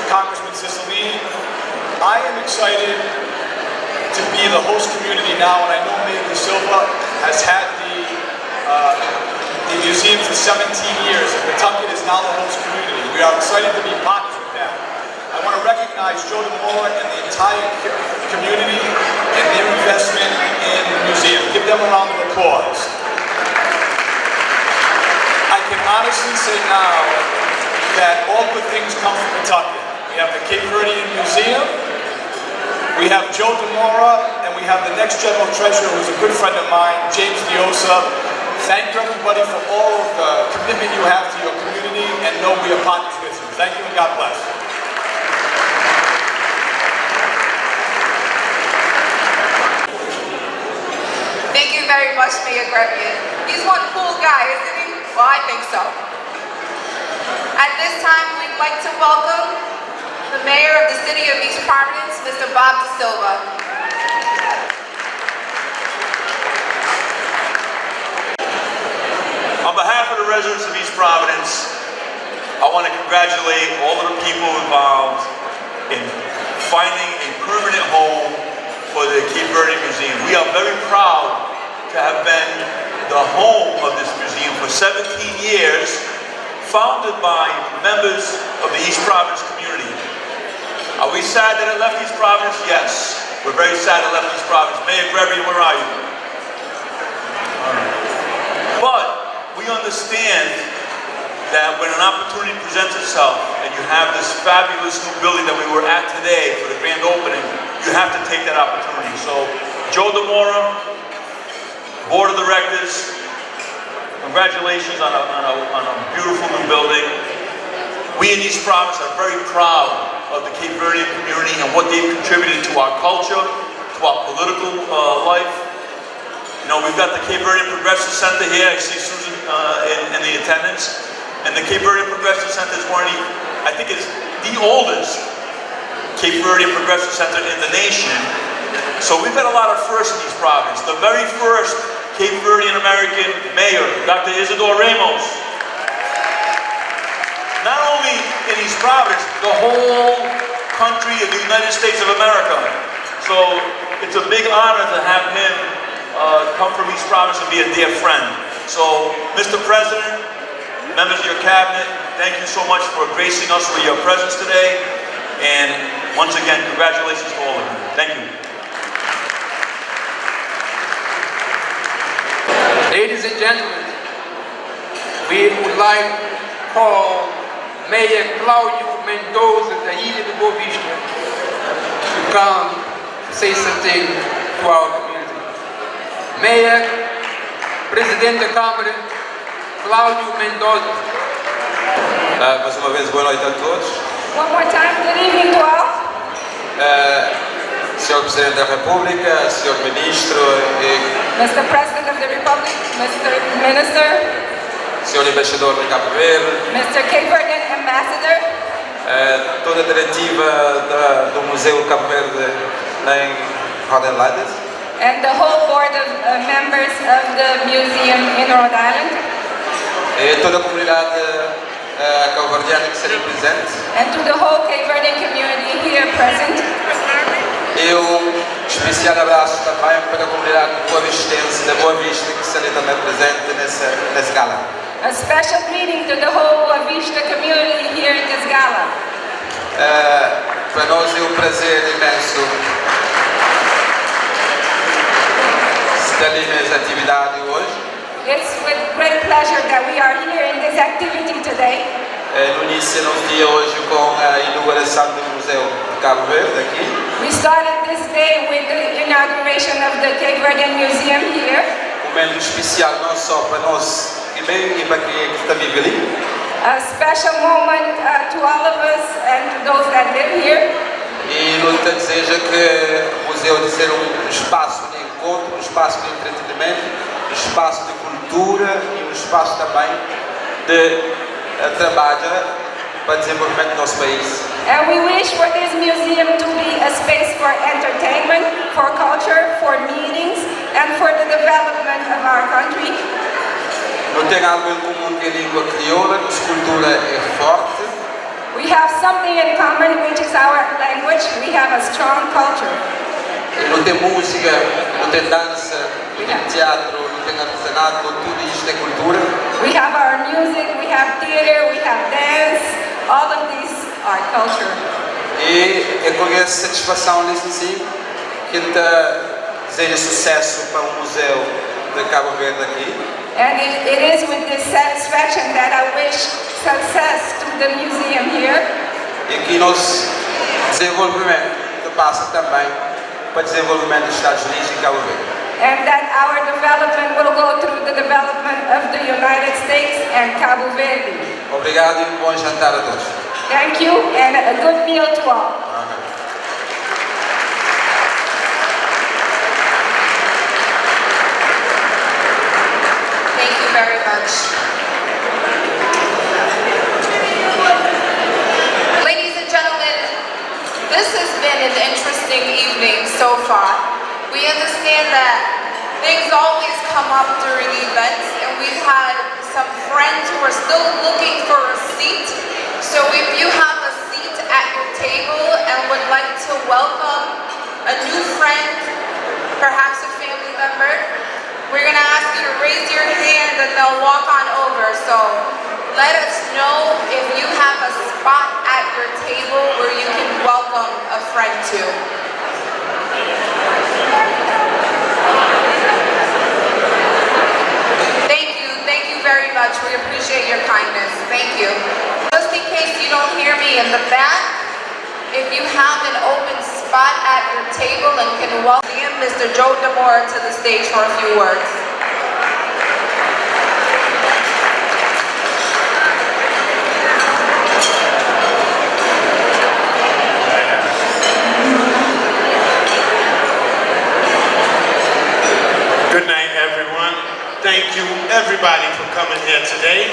Congressman Cicilline, I am excited to be the host community now, and I know Mayor De Silva has had the museum for 17 years, and Pawtucket is now the host community. We are excited to be partners with that. I want to recognize Joe DeMora and the entire community and their investment in the museum. Give them a round of applause. I can honestly say now that all good things come from Pawtucket. We have the Cape Verdean Museum, we have Joe DeMora, and we have the next General Treasurer, who's a good friend of mine, James Diosa. Thank you, everybody, for all of the commitment you have to your community, and know we are partners with you. Thank you, and God bless.
Thank you very much, Mayor Verdean. He's one cool guy, isn't he? Well, I think so. At this time, we'd like to welcome the Mayor of the City of East Providence, Mr. Bob De Silva.
On behalf of the residents of East Providence, I want to congratulate all of the people involved in finding a permanent home for the Cape Verdean Museum. We are very proud to have been the home of this museum for 17 years, founded by members of the East Providence community. Are we sad that it left East Providence? Yes. We're very sad it left East Providence. Mayor Verdean, where are you? But we understand that when an opportunity presents itself and you have this fabulous new building that we were at today for the grand opening, you have to take that opportunity. So, Joe DeMora, Board of Directors, congratulations on a beautiful new building. We in East Providence are very proud of the Cape Verdean community and what they've contributed to our culture, to our political life. You know, we've got the Cape Verdean Progressive Center here. I see Susan in the attendance. And the Cape Verdean Progressive Center is one of the, I think it's the oldest Cape Verdean Progressive Center in the nation. So we've got a lot of firsts in East Providence. The very first Cape Verdean American mayor, Dr. Isidore Ramos. Not only in East Providence, the whole country of the United States of America. So it's a big honor to have him come from East Providence and be a dear friend. So, Mr. President, members of your cabinet, thank you so much for gracing us with your presence today. And once again, congratulations to all of you. Thank you.
Ladies and gentlemen,
we would like to call Mayor Claudio Mendoza da Ilha de Boa Vista to come say something to our community. Mayor, Presidente da Câmara, Claudio Mendoza.
Mais uma vez, boa noite a todos.
One more time, good evening to all.
Senhor Presidente da República, Senhor Ministro e
Mr. President of the Republic, Mr. Minister,
Senhor Embaixador de Cabo Verde,
Mr. Cape Verdean Ambassador,
toda a diretiva do Museu Cabo Verde em Rhode Island,
and the whole board of members of the museum in Rhode Island,
e toda a comunidade cabo-verdiana que seja presente.
and to the whole Cape Verdean community here present.
E especial abraço também para a comunidade boa-vistense da Boa Vista que seja também presente nesse gala.
A special greeting to the whole Boa Vista community here in this gala.
Para nós é um prazer imenso estar ali nessa atividade hoje.
It's with great pleasure that we are here in this activity today.
No início do dia hoje com a inauguração do Museu de Cabo Verde aqui.
We started this day with the inauguration of the Cape Verdean Museum here.
Momento especial não só para nós e para quem está vivo ali.
A special moment to all of us and to those that live here.
E luta deseja que o museu de ser um espaço de encontro, um espaço de entretenimento, um espaço de cultura e um espaço também de trabalho para o desenvolvimento do nosso país.
And we wish for this museum to be a space for entertainment, for culture, for meetings, and for the development of our country.
Não tem algo em comum que a língua crioula, nossa cultura é forte.
We have something in common, which is our language. We have a strong culture.
E não tem música, não tem dança, não tem teatro, não tem artesanato, tudo isto é cultura.
We have our music, we have theater, we have dance. All of these are culture.
E é com essa satisfação nisso sim que deseja sucesso para o Museu de Cabo Verde aqui.
And it is with this satisfaction that I wish success to the museum here.
E que nosso desenvolvimento passa também para o desenvolvimento dos Estados Unidos e Cabo Verde.
And that our development will go through the development of the United States and Cabo Verde.
Obrigado e bom jantar a todos.
Thank you and a good meal to all.
Thank you very much. Ladies and gentlemen, this has been an interesting evening so far. We understand that things always come up during events, and we've had some friends who are still looking for a seat. So if you have a seat at your table and would like to welcome a new friend, perhaps a family member, we're going to ask you to raise your hand and they'll walk on over. So let us know if you have a spot at your table where you can welcome a friend to. Thank you very much. We appreciate your kindness. Thank you. Just in case you don't hear me in the back, if you have an open spot at your table and can welcome Mr. Joe Demora to the stage for a few words.
Good night, everyone. Thank you, everybody, for coming here today.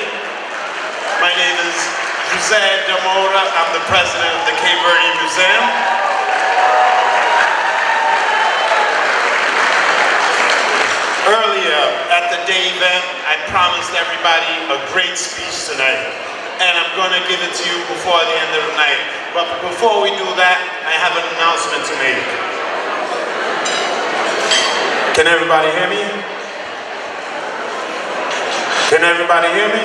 My name is Jose Demora. I'm the president of the Cape Verdean Museum. Earlier at the day event, I promised everybody a great speech tonight, and I'm going to give it to you before the end of the night. But before we do that, I have an announcement to make. Can everybody hear me? Can everybody hear me?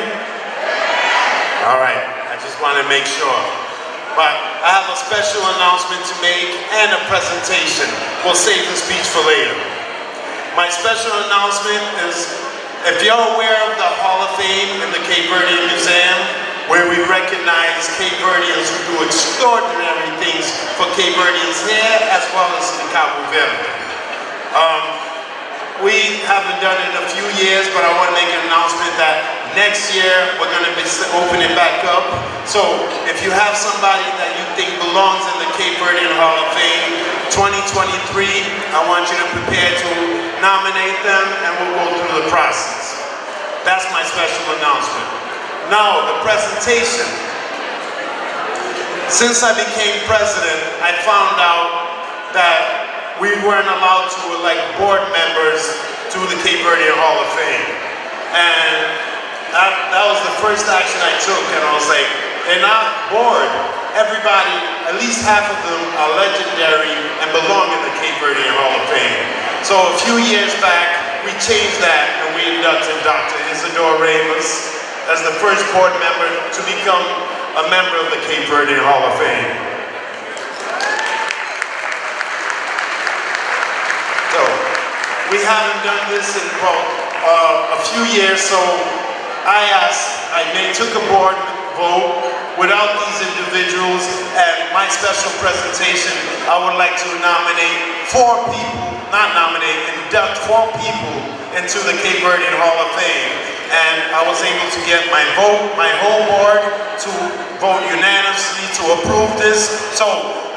All right, I just want to make sure. But I have a special announcement to make and a presentation. We'll save the speech for later. My special announcement is If you're aware of the Hall of Fame in the Cape Verdean Museum, where we recognize Cape Verdeans who do extraordinary things for Cape Verdeans here as well as in Cabo Verde. We haven't done it in a few years, but I want to make an announcement that next year we're going to be opening back up. So if you have somebody that you think belongs in the Cape Verdean Hall of Fame 2023, I want you to prepare to nominate them and we'll go through the process. That's my special announcement. Now, the presentation. Since I became president, I found out that we weren't allowed to elect board members to the Cape Verdean Hall of Fame. And that was the first action I took, and I was like, in our board, everybody, at least half of them are legendary and belong in the Cape Verdean Hall of Fame. So a few years back, we changed that and we inducted Dr. Isidore Ramos as the first board member to become a member of the Cape Verdean Hall of Fame. So, we haven't done this in a few years, so I took a board vote without these individuals, and my special presentation, I would like to induct 4 people into the Cape Verdean Hall of Fame. And I was able to get my whole board to vote unanimously to approve this. So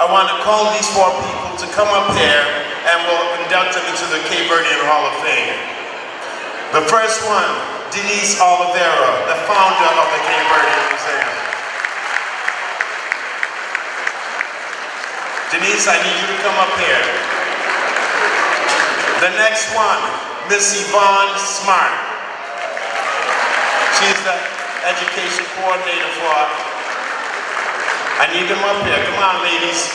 I want to call these 4 people to come up here and we'll induct them into the Cape Verdean Hall of Fame. The first one, Denise Oliveira, the founder of the Cape Verdean Museum. Denise, I need you to come up here. The next one, Miss Yvonne Smart. She's the education coordinator for. I need them up here. Come on, ladies.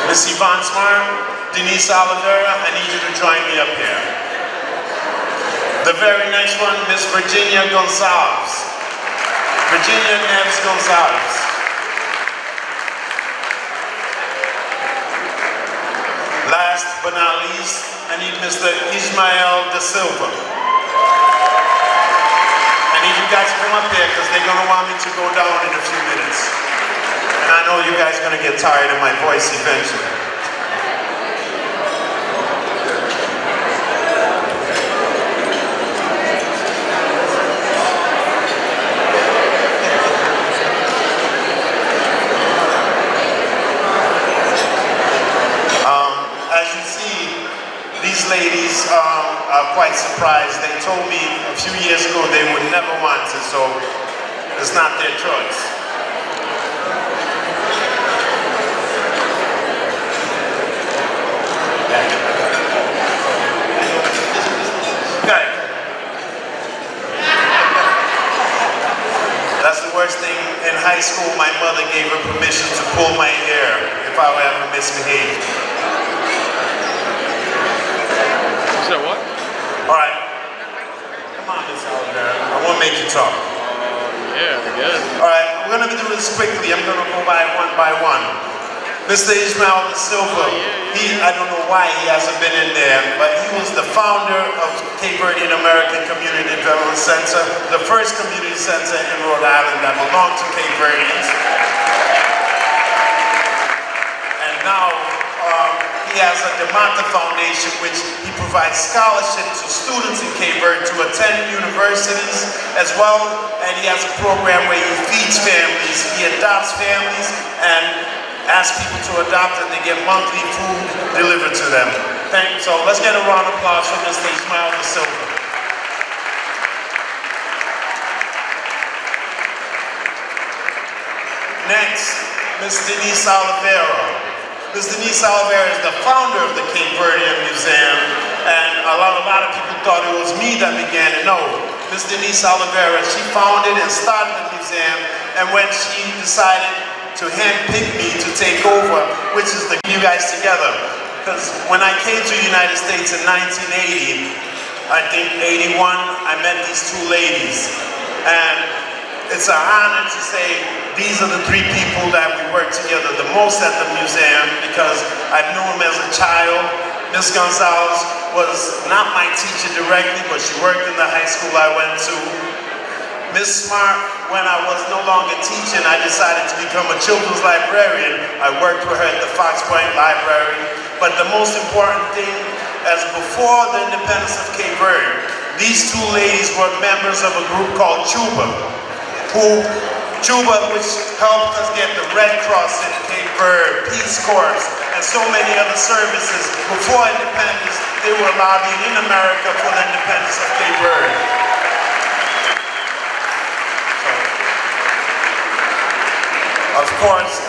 Miss Yvonne Smart, Denise Oliveira, I need you to join me up here. The very next one, Miss Virginia Gonzalez. Virginia Neves Gonzalez. Last but not least, I need Mr. Ismael Da Silva. I need you guys to come up here because they're going to want me to go down in a few minutes. And I know you guys are going to get tired of my voice eventually. As you see, these ladies are quite surprised. They told me a few years ago they would never want to, so it's not their choice. Okay. That's the worst thing. In high school, my mother gave her permission to pull my hair if I were ever misbehaved.
So what?
All right. Come on, Miss Oliveira. I won't make you talk.
Yeah, I guess.
All right, we're going to do this quickly. I'm going to go by one. Mr. Ismael Da Silva, I don't know why he hasn't been in there, but he was the founder of Cape Verdean American Community Development Center, the first community center in Rhode Island that belonged to Cape Verdeans. And now, he has a DeMata Foundation, which he provides scholarships to students in Cape Verde to attend universities as well, and he has a program where he feeds families, he adopts families, and asks people to adopt, and they get monthly food delivered to them. So let's get a round of applause for Mr. Ismael Da Silva. Next, Ms. Denise Oliveira. Ms. Denise Oliveira is the founder of the Cape Verdean Museum, and a lot of people thought it was me that began it. No, Ms. Denise Oliveira, she founded and started the museum, and when she decided to handpick me to take over, which is to get you guys together, because when I came to the United States in 1980, I think 81, I met these 2 ladies, and it's an honor to say these are the 3 people that we work together the most at the museum, because I knew them as a child, Miss Gonzalez was not my teacher directly, but she worked in the high school I went to. Miss Smart, when I was no longer teaching, I decided to become a children's librarian. I worked with her at the Fox Point Library. But the most important thing, as before the independence of Cape Verde, these two ladies were members of a group called Chuba, which helped us get the Red Cross in Cape Verde, Peace Corps, and so many other services. Before independence, they were lobbying in America for the independence of Cape Verde. Of course,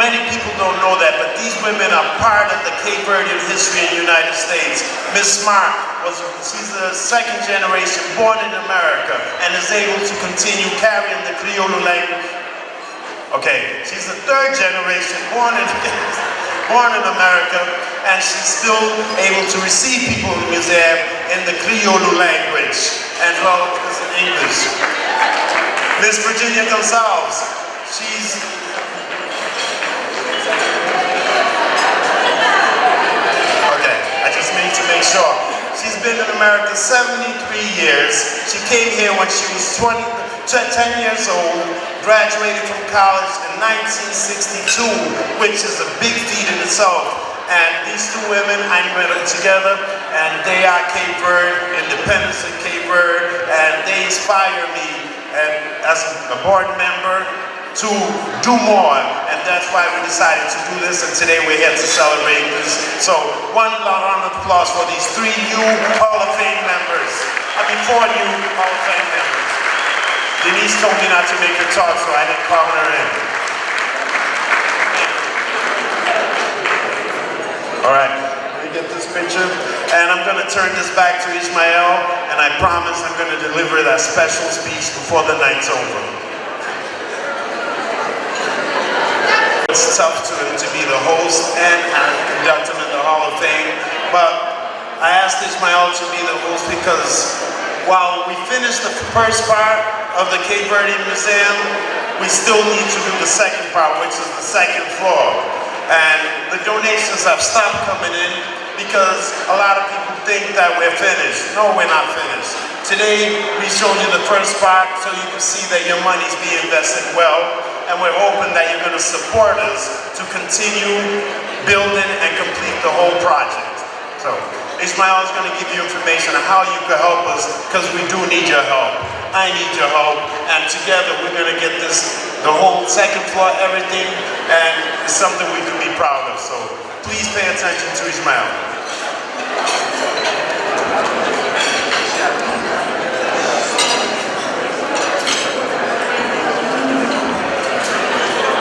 many people don't know that, but these women are part of the Cape Verdean history in the United States. Miss Smart, she's the second generation born in America and is able to continue carrying the Creole language. Okay, she's the third generation born in America, and she's still able to receive people in the museum in the Creole language as well as in English. Miss Virginia Gonzalez, she's to make sure. She's been in America 73 years. She came here when she was 10 years old, graduated from college in 1962, which is a big feat in itself. And these two women, I met them together, and they are Cape Verde, independence of Cape Verde, and they inspire me as a board member to do more, and that's why we decided to do this, and today we're here to celebrate this. So, one round of applause for these 3 new Hall of Fame members. 4 new Hall of Fame members. Denise told me not to make her talk, so I didn't call her in. All right, let me get this picture, and I'm going to turn this back to Ishmael, and I promise I'm going to deliver that special speech before the night's over. It's tough to him to be the host and conduct him in the Hall of Fame, but I asked Ishmael to be the host because while we finished the first part of the Cape Verdean Museum, we still need to do the second part, which is the second floor. And the donations have stopped coming in because a lot of people think that we're finished. No, we're not finished. Today, we showed you the first part so you can see that your money's being invested well. And we're hoping that you're going to support us to continue building and complete the whole project. So, Ishmael is going to give you information on how you can help us, because we do need your help. I need your help, and together we're going to get this, the whole second floor, everything, and it's something we can be proud of. So, please pay attention to Ishmael.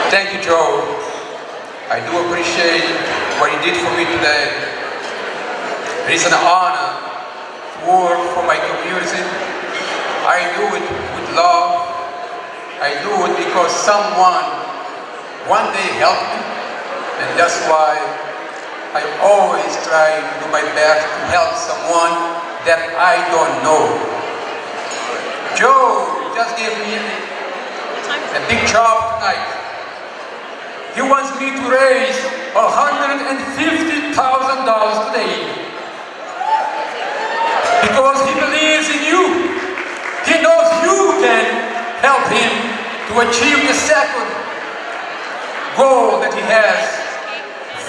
Thank you, Joe. I do appreciate what you did for me today. It is an honor to work for my community. I do it with love. I do it because someone one day helped me, and that's why I always try to do my best to help someone that I don't know. Joe just gave me a big job tonight. He wants me to raise $150,000 today because he believes in you. He knows you can help him to achieve the second goal that he has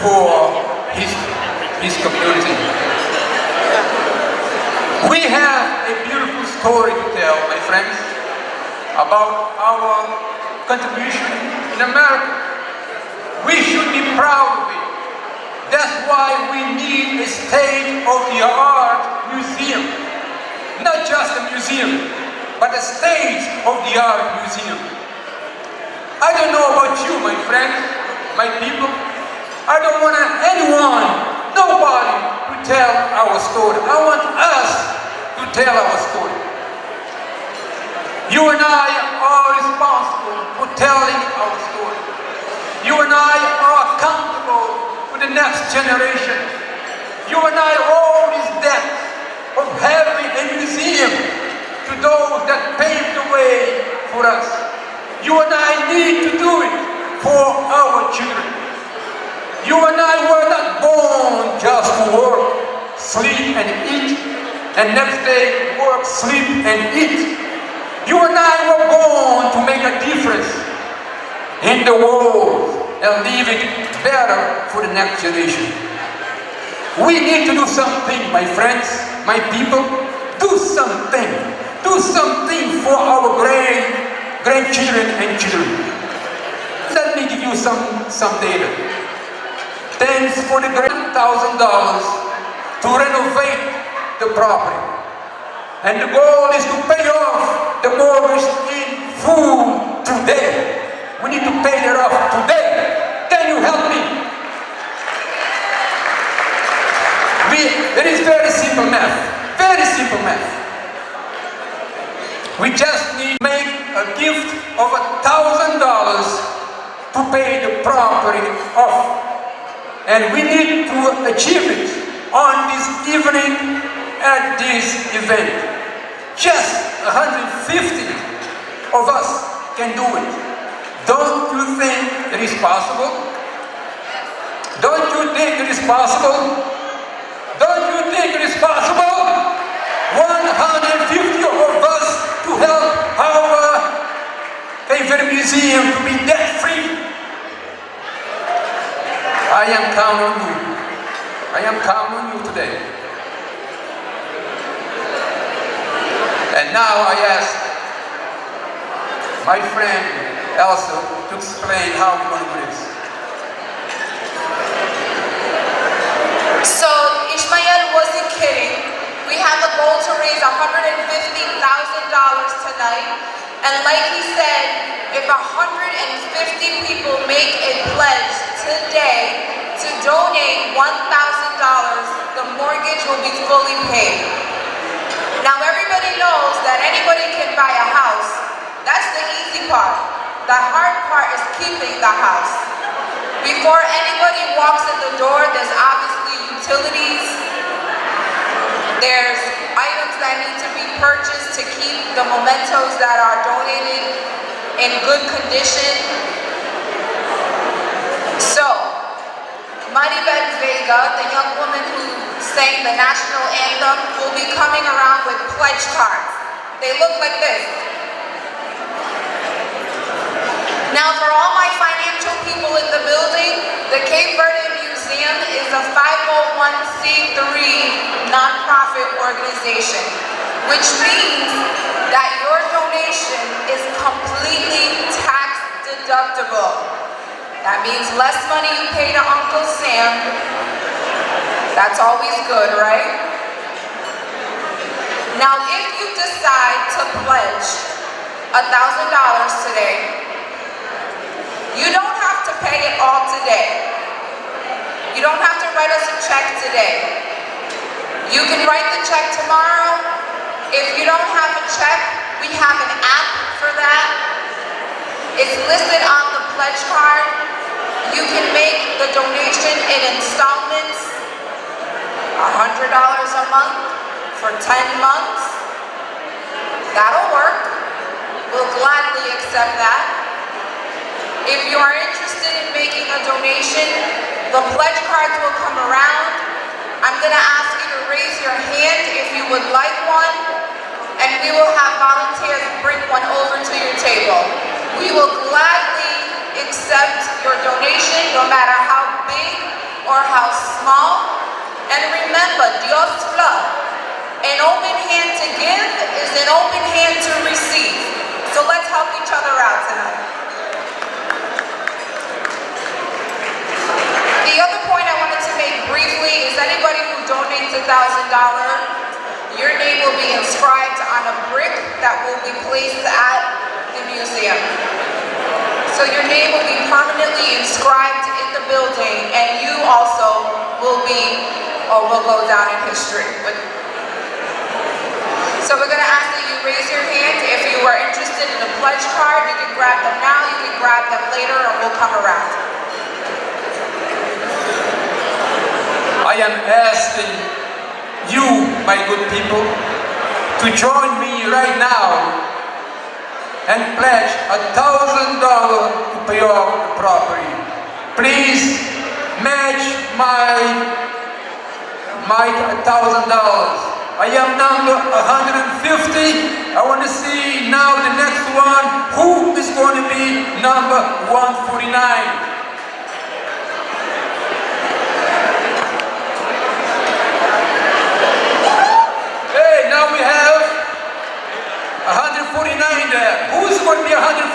for his community. We have a beautiful story to tell, my friends, about our contribution in America. We should be proud of it. That's why we need a state-of-the-art museum. Not just a museum, but a state-of-the-art museum. I don't know about you, my friends, my people. I don't want anyone, nobody, to tell our story. I want us to tell our story. You and I are responsible for telling our story. You and I are accountable for the next generation. You and I owe this debt of having a museum to those that paved the way for us. You and I need to do it for our children. You and I were not born just to work. and eat, and next day work, sleep, and eat. You and I were born to make a difference in the world and leave it better for the next generation. We need to do something, my friends, my people. Do something. Do something for our grandchildren and children. Let me give you some data. Thanks for the $1,000 to renovate the property. And the goal is to pay off the mortgage in full today. We need to pay that off today. Can you help me? It is very simple math. Very simple math. We just need to make a gift of $1,000 to pay the property off. And we need to achieve it on this evening at this event. Just 150 of us can do it. Don't you think it is possible? Don't you think it is possible? Don't you think it is possible? 150 of us to help our favorite museum to be debt free. I am counting on you. I am counting on you today. And now I ask my friend Elsa to explain how we're going to do this.
So Ishmael wasn't kidding. We have a goal to raise $150,000 tonight. And like he said, if 150 people make a pledge today to donate $1,000, the mortgage will be fully paid. Now everybody knows that anybody can buy a house. That's the easy part. The hard part is keeping the house. Before anybody walks in the door, there's obviously utilities. There's items that need to be purchased to keep the mementos that are donated in good condition. So, Maribel Vega, the young woman who sang the national anthem, will be coming around with pledge cards. They look like this. Now, for all my financial people in the building, the Cape Verdean Museum is a 501c3 nonprofit organization, which means that your donation is completely tax deductible. That means less money you pay to Uncle Sam. That's always good, right? Now, if you decide to pledge $1,000 today, you don't have to pay it all today. You don't have to write us a check today. You can write the check tomorrow. If you don't have a check, we have an app for that. It's listed on the pledge card. You can make the donation in installments, $100 a month for 10 months. That'll work. We'll gladly accept that. If you are interested in making a donation, the pledge cards will come around. I'm going to ask you to raise your hand if you would like one, and we will have volunteers bring one over to your table. We will gladly accept your donation, no matter how big or how small. And remember, Dios flow. An open hand to give is an open hand to receive. So let's help each other out tonight. The other point I wanted to make briefly is anybody who donates $1,000, your name will be inscribed on a brick that will be placed at the museum. So your name will be permanently inscribed in the building, and you also will go down in history. So we're going to ask that you raise your hand. If you are interested in a pledge card, you can grab them now, you can grab them later, or we'll come around.
I am asking you, my good people, to join me right now and pledge $1,000 to pay off the property. Please match my $1,000. I am number 150. I want to see now the next one. Who is going to be number 149? Hey, now we have 149 there. Who's going to be 148?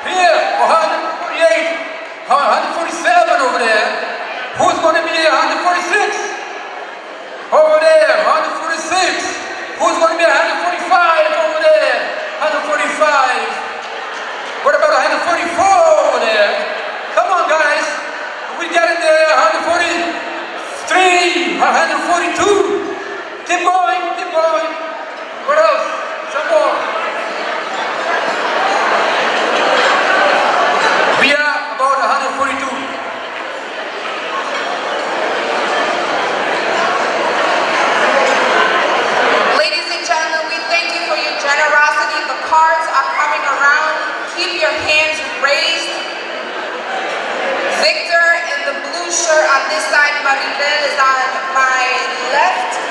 Here, 148, 147 over there. Who's going to be 146? Over there, 146. Who's going to be 145 over there? 145. What about 144 over there? Come on, guys. We get in there, 143, 142. Keep going, keep going. What else? Some more. We are about 142.
Ladies and gentlemen, we thank you for your generosity. The cards are coming around. Keep your hands raised. Victor in the blue shirt on this side, Maribel is on my left.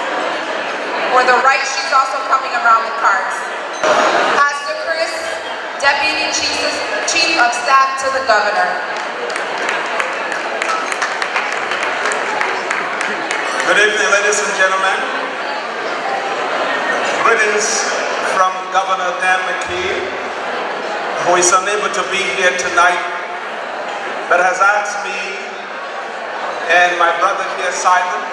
Or the right, she's also coming around the cards. Pastor Chris, Deputy Chief of Staff to the Governor.
Good evening, ladies and gentlemen. Greetings from Governor Dan McKee, who is unable to be here tonight, but has asked me and my brother here, Simon,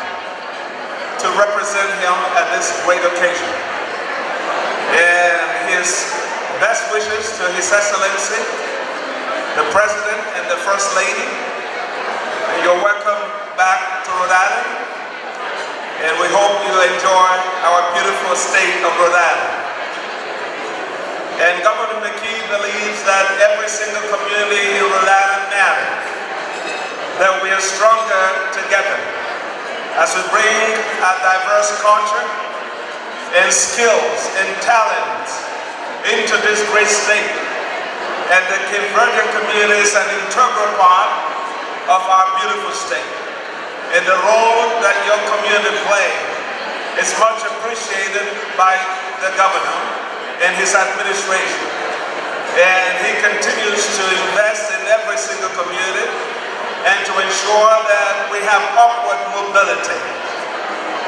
to represent him at this great occasion. And his best wishes to His Excellency, the President and the First Lady. And you're welcome back to Rhode Island. And we hope you enjoy our beautiful state of Rhode Island. And Governor McKee believes that every single community in Rhode Island matters, that we are stronger together as we bring a diverse culture and skills and talent into this great state. And the Cape Verdean community is an integral part of our beautiful state. And the role that your community plays is much appreciated by the governor and his administration. And he continues to invest in every single community and to ensure that we have upward mobility.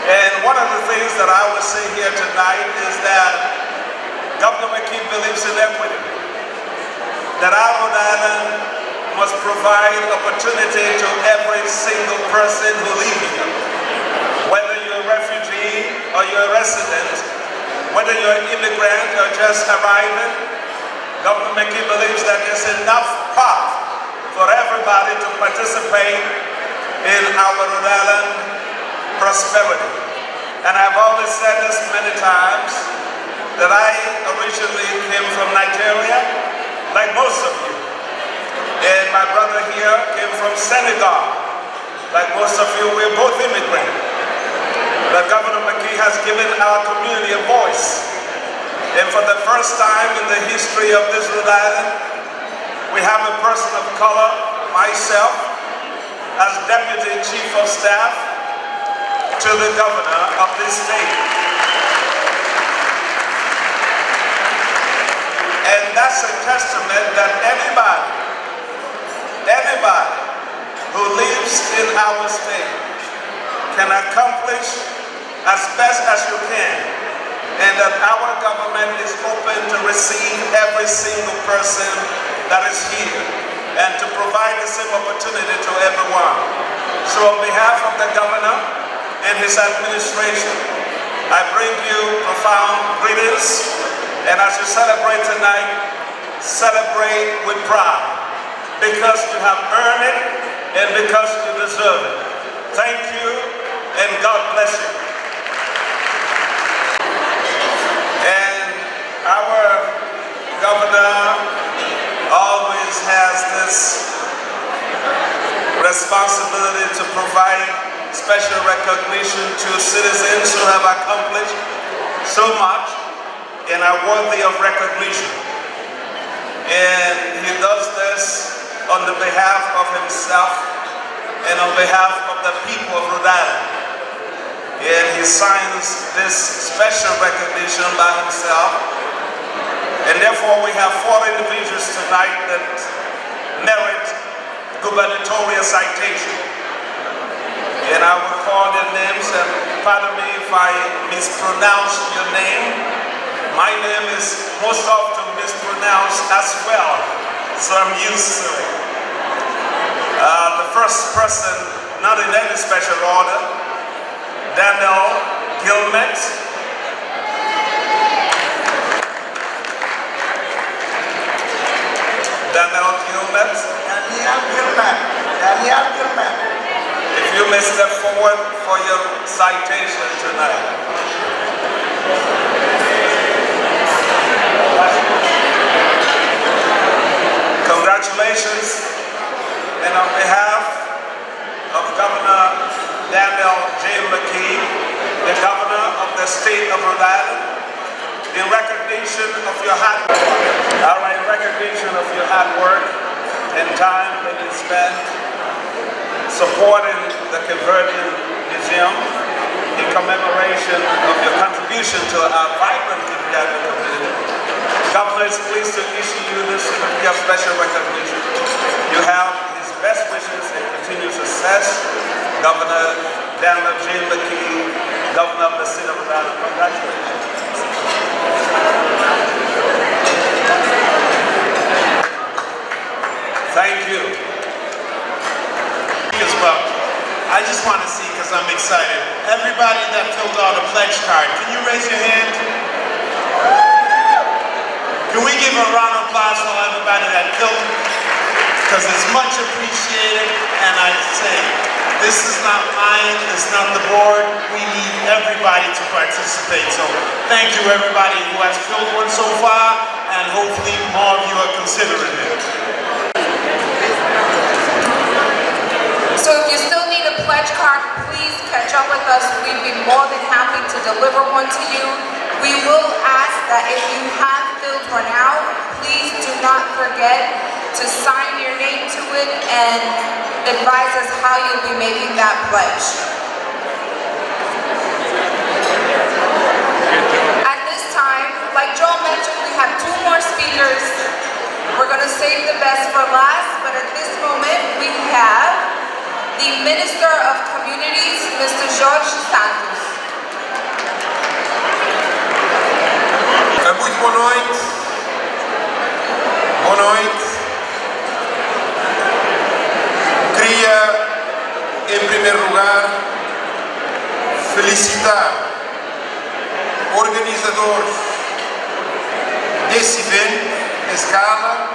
And one of the things that I will say here tonight is that Governor McKee believes in equity, that our Rhode Island must provide opportunity to every single person who lives here, whether you're a refugee or you're a resident, whether you're an immigrant or just arriving. Governor McKee believes that there's enough path for everybody to participate in our Rhode Island prosperity. And I've always said this many times, that I originally came from Nigeria, like most of you. And my brother here came from Senegal, like most of you. We're both immigrants. But Governor McKee has given our community a voice. And for the first time in the history of this Rhode Island, we have a person of color, myself, as Deputy Chief of Staff to the Governor of this state. And that's a testament that anybody who lives in our state can accomplish as best as you can, and that our government is open to receive every single person that is here and to provide the same opportunity to everyone. So on behalf of the governor and his administration, I bring you profound greetings, and as you celebrate tonight, celebrate with pride, because you have earned it and because you deserve it. Thank you, and God bless you. And our governor always has this responsibility to provide special recognition to citizens who have accomplished so much and are worthy of recognition. And he does this on the behalf of himself and on behalf of the people of Rhode Island. and he signs this special recognition by himself. And therefore we have 4 individuals tonight that merit gubernatorial citation. And I will call their names, and pardon me if I mispronounce your name. My name is most often mispronounced as well, so I'm used to it. The first person, not in any special order, Daniel Gilmet. Daniel Gilmet. Daniel Gilmet. If you may step forward for your citation tonight. Congratulations. And on behalf of Governor Daniel J. McKee, the Governor of the state of Rhode Island, in recognition of your hard work, and time that you spent supporting the Verdean Museum in commemoration of your contribution to our vibrant gathering community. Governor is pleased to issue you this certificate of special recognition. You have his best wishes and continued success. Governor Daniel J. McKee, Governor of the State of Rhode Island. Congratulations. Thank you.
I just want to see, because I'm excited. Everybody that filled out a pledge card, can you raise your hand? Can we give a round of applause for everybody that filled? Because it's much appreciated, and I say, this is not mine, it's not the board. We need everybody to participate. So thank you everybody who has filled one so far, and hopefully more of you are considering it.
So if you still need a pledge card, please catch up with us. We'd be more than happy to deliver one to you. We will ask that if you have filled one out, please do not forget to sign your name to it and advise us how you'll be making that pledge. At this time, like Joel mentioned, we have 2 more speakers. We're going to save the best for last, but at this moment we have the Minister of Communities, Mr. Jorge Santos.
Muito boa noite. Boa noite. Queria, em primeiro lugar, felicitar organizadores desse evento, desse Gala,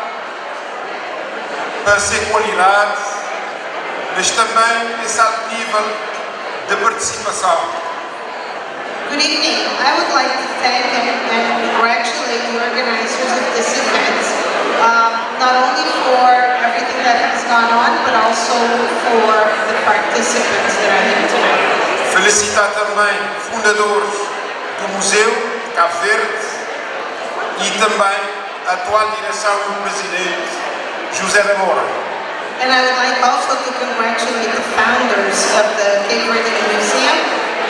para ser qualidade, mas também esse alto nível de participação.
Good evening. I would like to thank and congratulate the organizers of this event, not only for everything that has gone on, but also for the participants that are here tonight.
Felicitar também fundadores do Museu de Cabo Verde e também a atual direção do presidente José Moura.
And I would like also to congratulate the founders of the Cape Verdean Museum,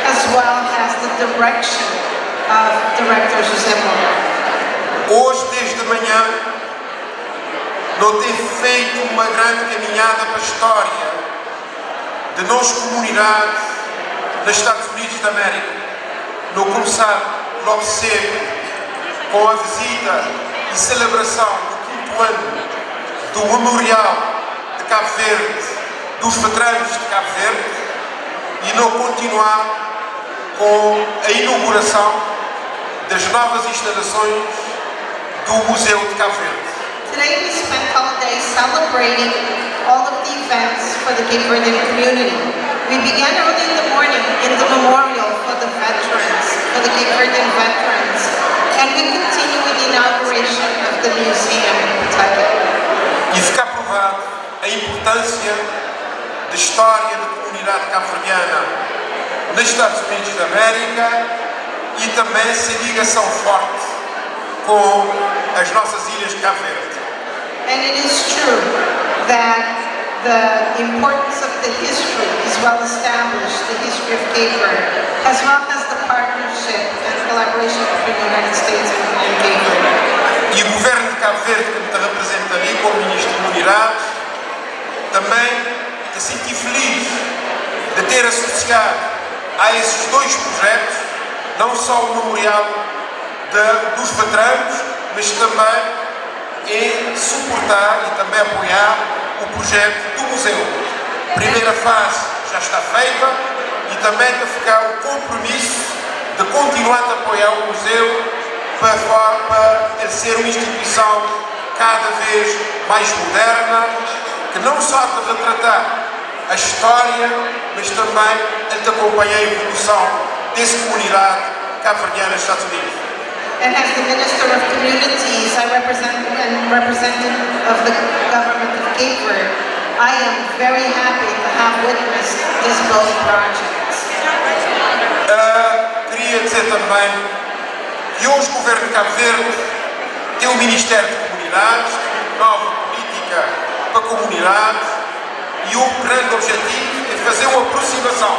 as well as the direction of Director José Moura.
Hoje, desde manhã, não tem feito uma grande caminhada para a história de nossa comunidade nos Estados Unidos da América. Não começar logo cedo com a visita e celebração do 5º ano do Memorial de Cabo Verde, dos veteranos de Cabo Verde, e não continuar com a inauguração das novas instalações do Museu de Cabo Verde.
Today we spent all day celebrating all of the events for the Cape Verdean community. We began early in the morning in the memorial for the veterans, for the Cape Verdean veterans, and we continue with the inauguration of the museum in Pawtucket.
E fica provado a importância da história da comunidade cabo-verdiana nos Estados Unidos da América e também essa ligação forte com as nossas ilhas de Cabo Verde.
And it is true that the importance of the history is well established, the history of Cape Verde, as well as the partnership and collaboration between the United States and Cape Verde.
E o governo de Cabo Verde, que me representa ali como ministro de comunidades, também se senti feliz de ter associado a esses dois projetos, não só o memorial dos veteranos, mas também em suportar e também apoiar o projeto do museu. A primeira fase já está feita e também de ficar o compromisso de continuar a apoiar o museu para ele ser uma instituição cada vez mais moderna, que não só te retratar a história, mas também ele te acompanhar a evolução dessa comunidade cabo-verdiana nos Estados Unidos.
And as the Minister of Communities, I represent and representative of the government of Cape Verde, I am very happy to have witnessed these both projects.
Queria dizer também que hoje o governo de Cabo Verde tem o Ministério de Comunidades, nova política para a comunidade, e o grande objetivo é fazer uma aproximação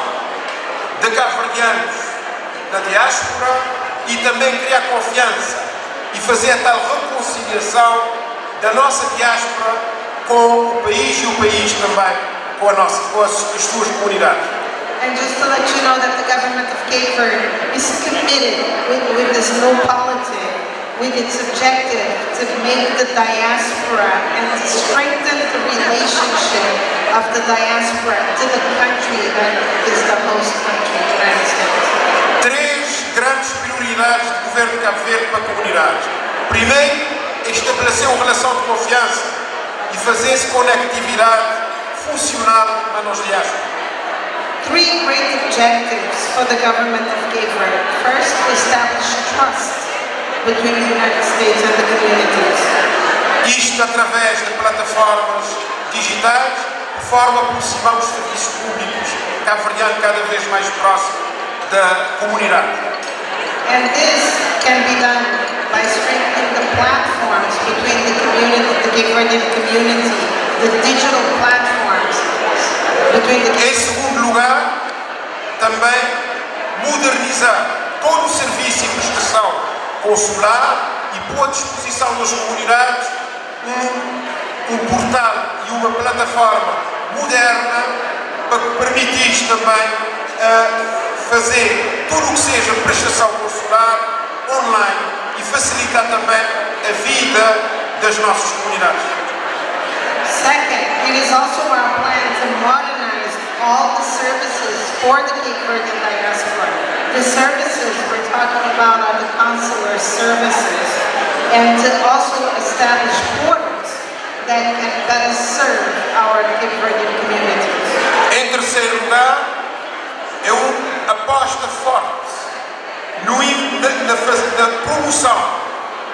de cabo-verdianos na diáspora e também criar confiança e fazer a tal reconciliação da nossa diáspora com o país e o país também com as suas comunidades.
And just to let you know that the government of Cape Verde is committed with this new politic, with its objective to make the diaspora and to strengthen the relationship of the diaspora to the country that is the host country, the United States.
Três grandes prioridades do governo de Cabo Verde para comunidades. Primeiro, estabelecer uma relação de confiança e fazer essa conectividade funcional na nossa diáspora.
Three great objectives for the government of Cape Verde. First, establish trust between the United States and the communities.
Isto através de plataformas digitais, de forma a aproximar os serviços públicos cabo-verdianos cada vez mais próximo da comunidade.
And this can be done by strengthening the platforms between the community, the Cape Verdean community, the digital platforms between the.
Em segundo lugar, também modernizar todo o serviço e prestação consular e pôr à disposição das comunidades um portal e uma plataforma moderna para que permitir também fazer tudo o que seja prestação consular online e facilitar também a vida das nossas comunidades.
Second, it is also our plan to modernize all the services for the Cape Verdean diaspora. The services we're talking about are the consular services, and to also establish portals that can better serve our Cape Verdean communities.
Em terceiro lugar, é uma aposta forte na promoção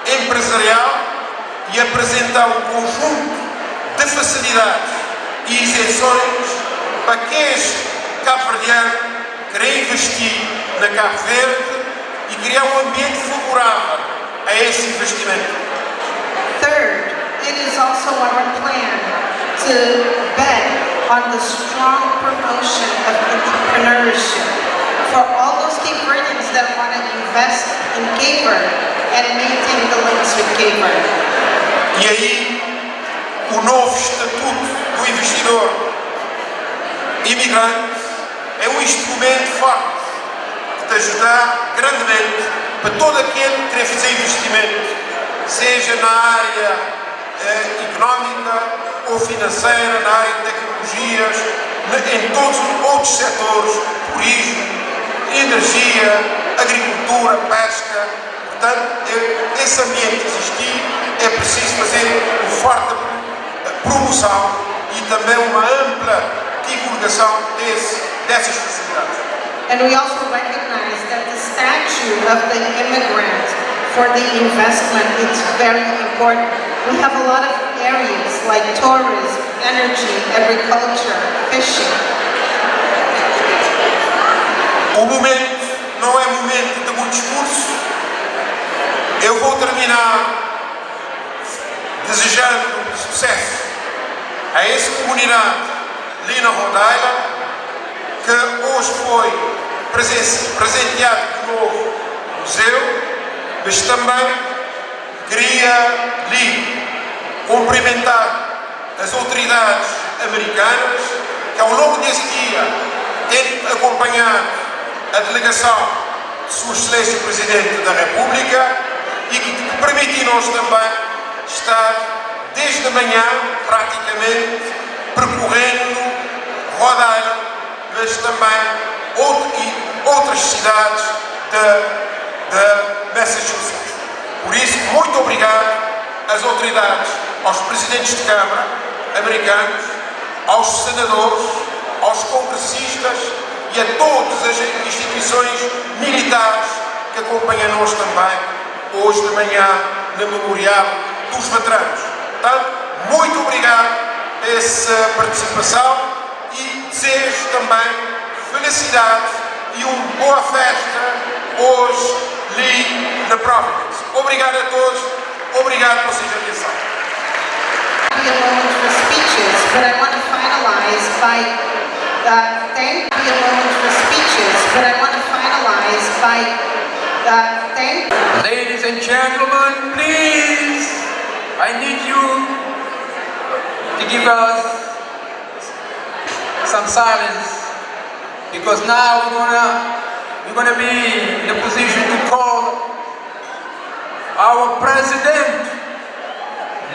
empresarial e apresentar um conjunto de facilidades e isenções para aqueles cabo-verdianos que querem investir na Cabo Verde e criar um ambiente favorável a esse investimento.
Third, it is also our plan to bet on the strong promotion of entrepreneurship for all those Cape Verdeans that want to invest in Cape Verde and maintain the links with Cape Verde.
E aí, o novo Estatuto do Investidor Imigrante é um instrumento forte que te ajudar grandemente para todo aquele que quer fazer investimento, seja na área económica ou financeira, na área de tecnologias, em todos os outros setores, turismo, energia, agricultura, pesca. Portanto, esse ambiente existir, é preciso fazer uma forte promoção e também uma ampla divulgação dessas facilidades.
And we also recognize that the statute of the immigrant for the investment is very important. We have a lot of areas like tourism, energy, agriculture, fishing.
O momento não é momento de muito discurso. Eu vou terminar desejando sucesso a essa comunidade ali na Rhode Island, que hoje foi presenteado com um novo museu, mas também queria lhe cumprimentar as autoridades americanas que ao longo deste dia têm acompanhado a delegação de Sua Excelência o Presidente da República e que permitiram-nos também estar desde a manhã, praticamente, percorrendo Rhode Island, mas também outras cidades de Massachusetts. Por isso, muito obrigado às autoridades, aos presidentes de Câmara americanos, aos senadores, aos congressistas e a todas as instituições militares que acompanham-nos também hoje de manhã no Memorial dos Veteranos. Portanto, muito obrigado por essa participação e desejo também felicidade e uma boa festa hoje ali na Providence. Obrigado a todos, obrigado pela sua atenção.
Be alone for speeches, but I want to finalize by thank be alone for speeches, but I want to finalize by thank.
Ladies and gentlemen, please, I need you to give us some silence, because now we're gonna be in a position to call our president,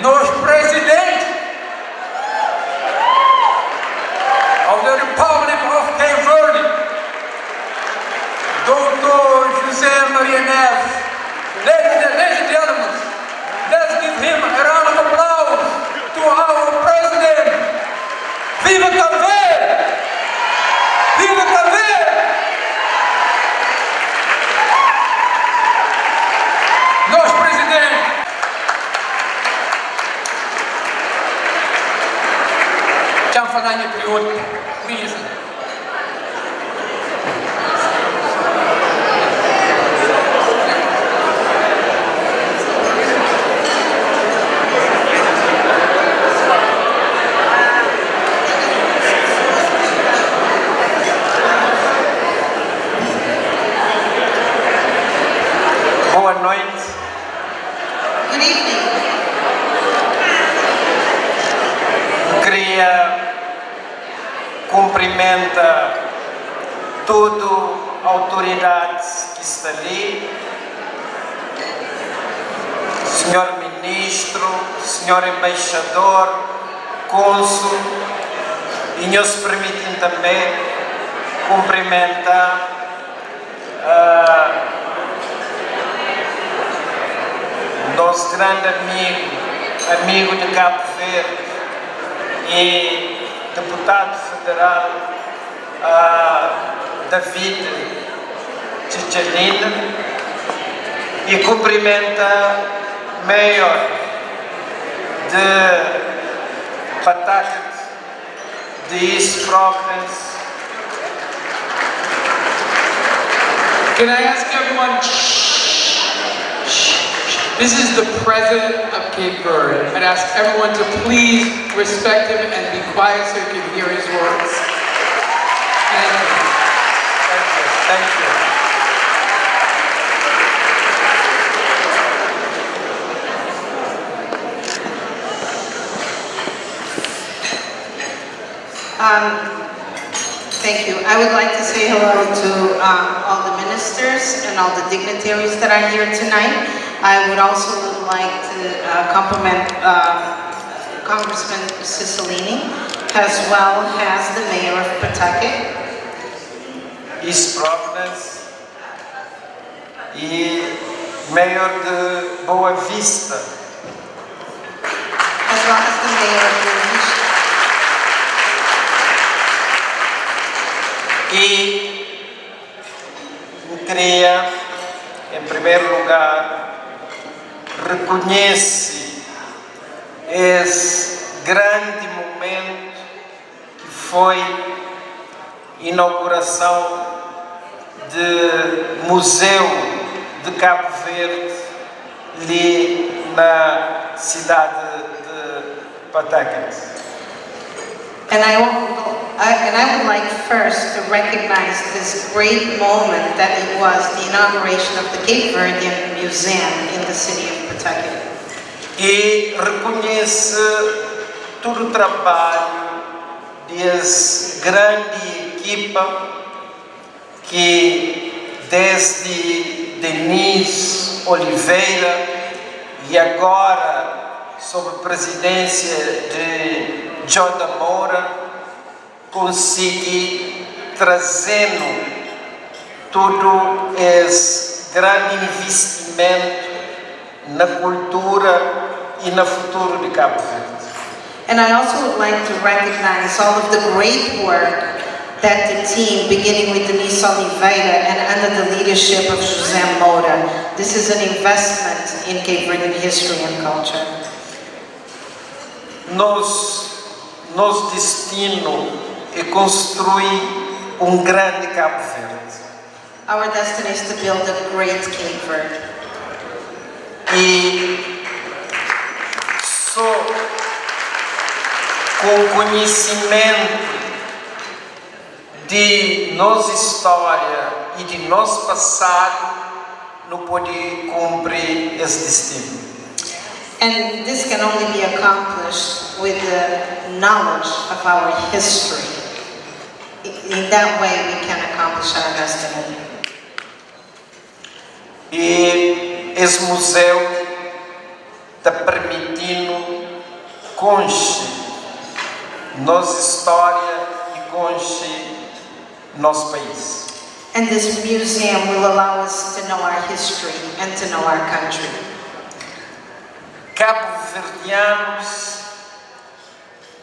nosso president of the Republic of Cape Verde, Dr. José Maria Neves. Ladies and gentlemen, let's give him a round of applause to our president. Viva Cape Verde! Viva Cape Verde! Nosso presidente. Chanfananya Priot, please.
Boa noite.
Good evening.
Queria cumprimentar toda a autoridade que está ali, senhor ministro, senhor embaixador, cônsul, e nos permitem também cumprimentar nosso grande amigo de Cabo Verde e deputado federal David Chichalina, e cumprimenta Mayor de Pawtucket, de East Providence.
Can I ask everyone, this is the President of Cape Verde. I'd ask everyone to please respect him and be quiet so you can hear his words. Thank you.
Thank you.
Thank you. I would like to say hello to all the ministers and all the dignitaries that are here tonight. I would also like to compliment Congressman Cicilline, as well as the Mayor of Pawtucket.
East Providence e Mayor de Boa Vista.
As well as the Mayor of Boa Vista.
E queria, em primeiro lugar, reconhecer esse grande momento que foi a inauguração do Museu de Cabo Verde ali na cidade de Pawtucket.
And I would like first to recognize this great moment that it was the inauguration of the Cape Verdean Museum in the city of Pawtucket.
E reconhece todo o trabalho dessa grande equipa que desde Denise Oliveira e agora sob a presidência de Jordan Moura consegui trazendo todo esse grande investimento na cultura e no futuro de Cabo Verde.
And I also would like to recognize all of the great work that the team, beginning with Denise Oliveira and under the leadership of José Moura, this is an investment in Cape Verdean history and culture.
Nosso destino é construir grande Cabo Verde.
Our destiny is to build a great Cape Verde.
E só com conhecimento de nossa história e de nosso passado não pode cumprir esse destino.
And this can only be accomplished with the knowledge of our history. In that way we can accomplish our destiny.
E esse museu está permitindo conhecer nossa história e conhecer nosso país.
And this museum will allow us to know our history and to know our country.
Cabo-verdianos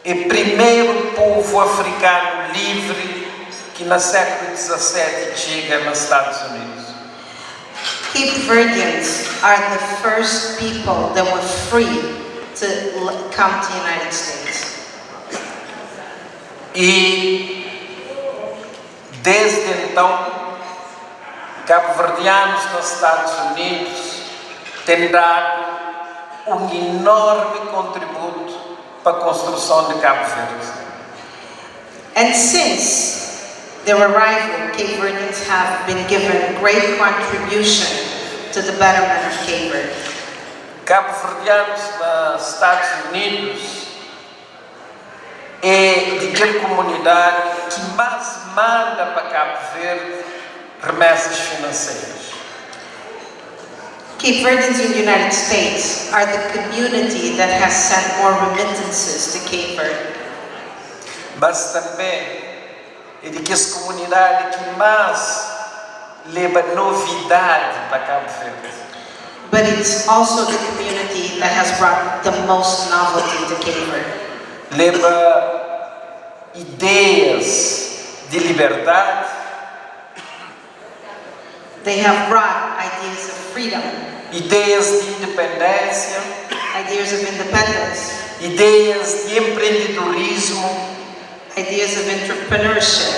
é o primeiro povo africano livre que no século XVII chega nos Estados Unidos.
Cape Verdeans are the first people that were free to come to the United States.
E desde então, cabo-verdianos nos Estados Unidos têm dado enorme contributo para a construção de Cabo Verde.
And since their arrival, Cape Verdeans have been given great contribution to the betterment of Cape Verde.
Cabo-verdianos nos Estados Unidos é de aquela comunidade que mais manda para Cabo Verde remessas financeiras.
Cape Verdeans in the United States are the community that has sent more remittances to Cape Verde.
Mas também é de que essa comunidade que mais leva novidade para Cabo Verde.
But it's also the community that has brought the most novelty to Cape Verde.
Leva ideias de liberdade.
They have brought ideas of freedom.
Ideias de independência.
Ideas of independence.
Ideias de empreendedorismo.
Ideas of entrepreneurship.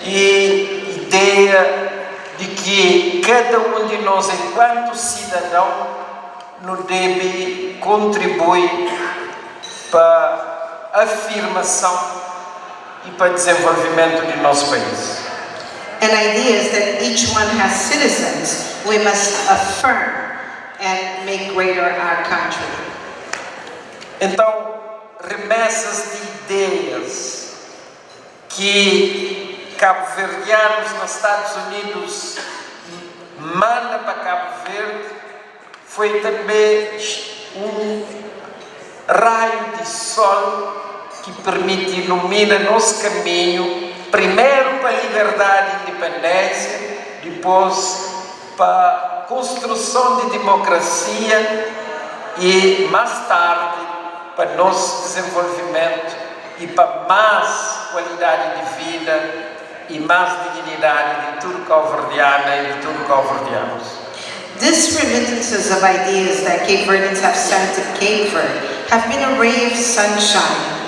E ideia de que cada de nós, enquanto cidadão, nos deve contribuir para a afirmação e para o desenvolvimento do nosso país.
And ideas that each one has citizens, we must affirm and make greater our country.
Então, remessas de ideias que cabo-verdianos nos Estados Unidos mandam para Cabo Verde foi também raio de sol que permite iluminar nosso caminho, primeiro para a liberdade e independência, depois para a construção de democracia e mais tarde para nosso desenvolvimento e para mais qualidade de vida e mais dignidade de tudo cabo-verdiana e de tudo cabo-verdianos.
These remittances of ideas that Cape Verdeans have sent to Cape Verde have been a ray of sunshine.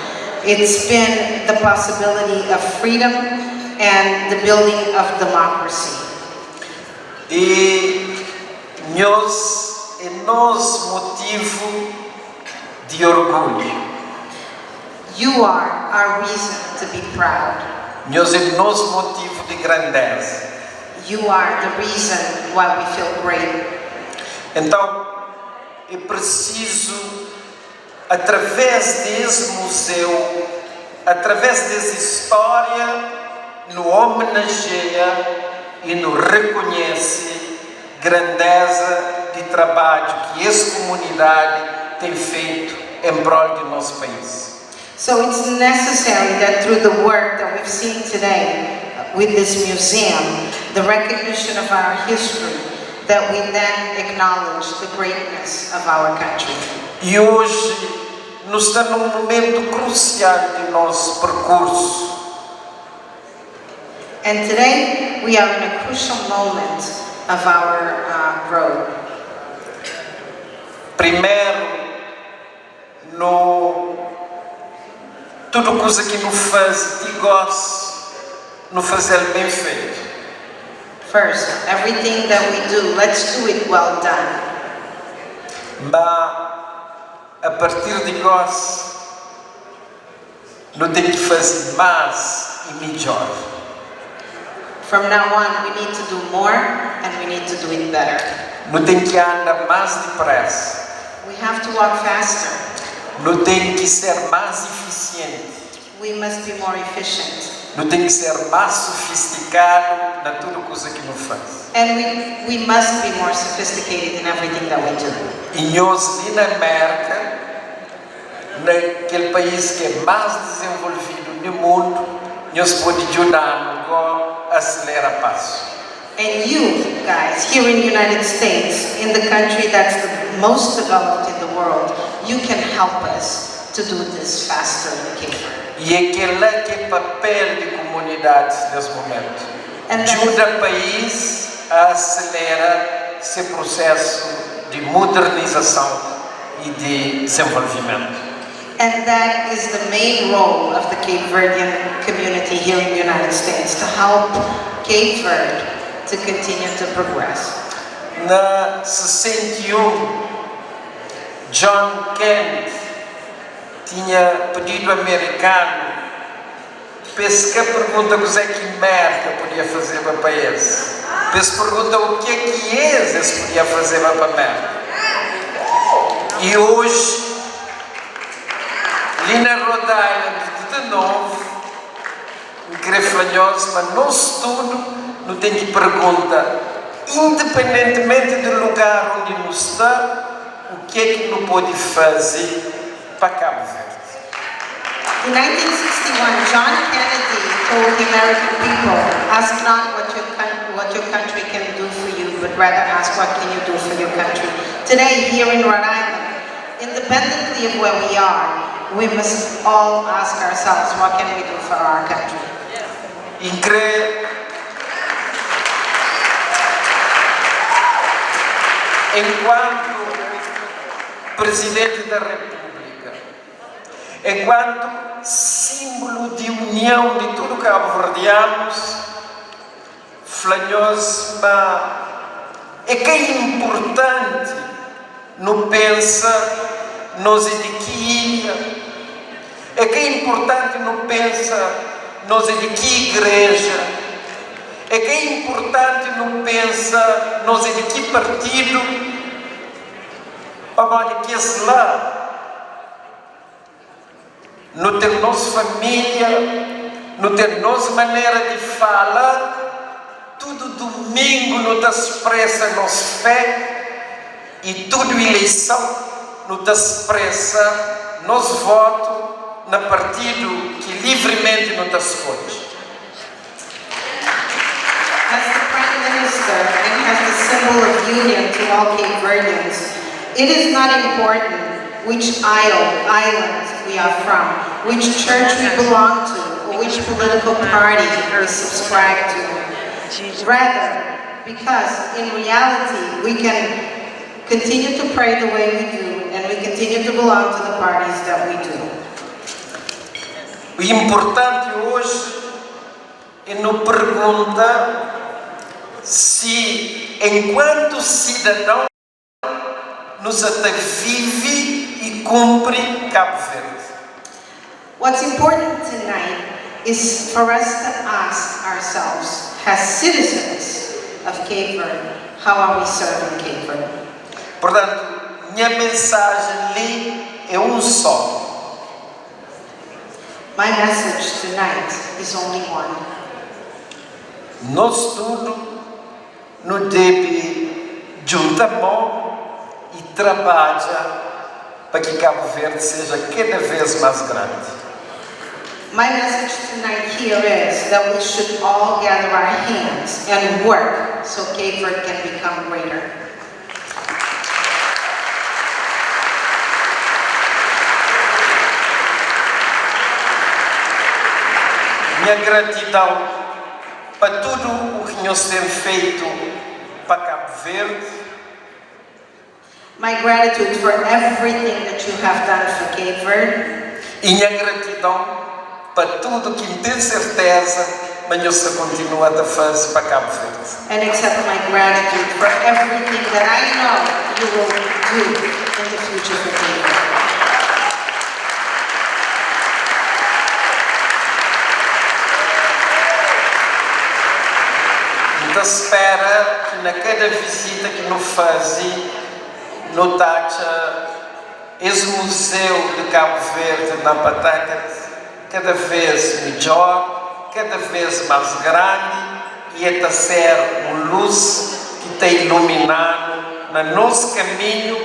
It's been the possibility of freedom and the building of democracy.
E é nosso motivo de orgulho.
You are our reason to be proud.
Nós é nosso motivo de grandeza.
You are the reason why we feel great.
Então, é preciso, através desse museu, através dessa história, nos homenageia e nos reconhece grandeza de trabalho que essa comunidade tem feito em prol do nosso país.
So it's necessary that through the work that we've seen today with this museum, the recognition of our history, that we then acknowledge the greatness of our country.
E hoje nos está num momento crucial de nosso percurso.
And today we are in a crucial moment of our road.
Primeiro, tudo coisa que nos faz de gosto, nos fazer bem feito.
First, everything that we do, let's do it well done.
Mas a partir de gosto, não tem que fazer mais e melhor.
From now on, we need to do more and we need to do it better.
Não tem que andar mais depressa.
We have to walk faster.
Não tem que ser mais eficiente.
We must be more efficient.
Não tem que ser mais sofisticado na tudo coisa que nos faz.
And we must be more sophisticated in everything that we do.
E nós, Dinamarca, naquele país que é mais desenvolvido no mundo, nós podemos ajudar a acelerar passo.
And you guys, here in the United States, in the country that's the most developed in the world, you can help us to do this faster in the Cape Verde.
E aquele que é papel de comunidades nesse momento. Ajuda o país a acelerar esse processo de modernização e de desenvolvimento.
And that is the main role of the Cape Verdean community here in the United States, to help Cape Verde to continue to progress.
Na 61, John Kennedy tinha pedido americano, penso que a pergunta que é que América podia fazer para o país. Penso pergunta o que eles podia fazer para a América. E hoje, ali na Rhode Island, de novo, grafalhoso, mas nosso tudo não tem que perguntar, independentemente do lugar onde nos está, o que não pode fazer para Cabo Verde.
In 1961, John Kennedy told the American people, ask not what your country can do for you, but rather ask what can you do for your country. Today, here in Rhode Island, independently of where we are, we must all ask ourselves, what can we do for our country?
Enquanto Presidente da República, enquanto símbolo de união de todo cabo-verdianos, flanhoso, mas é que é importante não pensa nos de que ilha, é que é importante não pensa nos de que igreja, é que é importante não pensa nos de que partido, para que esse lá não tem nossa família, não tem nossa maneira de falar, tudo domingo não está expressa nossa fé e tudo eleição não está expressa nosso voto na partido que livremente não está escolhe.
As the Prime Minister and as the symbol of union to all Cape Verdeans, it is not important which island we are from, which church we belong to, or which political party we subscribe to. Rather, because in reality we can continue to pray the way we do, and we continue to belong to the parties that we do.
O importante hoje é não perguntar se, enquanto cidadão, nos até vive e cumpre Cabo Verde.
What's important tonight is for us to ask ourselves, as citizens of Cape Verde, how are we serving Cape Verde?
Portanto, minha mensagem ali é só.
My message tonight is only one.
Nós tudo nos deve juntar mão e trabalhar para que Cabo Verde seja cada vez mais grande.
My message tonight here is that we should all gather our hands and work so Cape Verde can become greater.
Minha gratidão para tudo o que nós temos feito para Cabo Verde.
My gratitude for everything that you have done for Cape Verde.
E minha gratidão para tudo que me tem certeza, mas nós continua a fazer para Cabo Verde.
And accept my gratitude for everything that I know you will do in the future for Cape Verde.
Então espera que na cada visita que nos fazem, no taxa esse museu de Cabo Verde na Pawtucket cada vez melhor, cada vez mais grande e até ser uma luz que tem iluminado no nosso caminho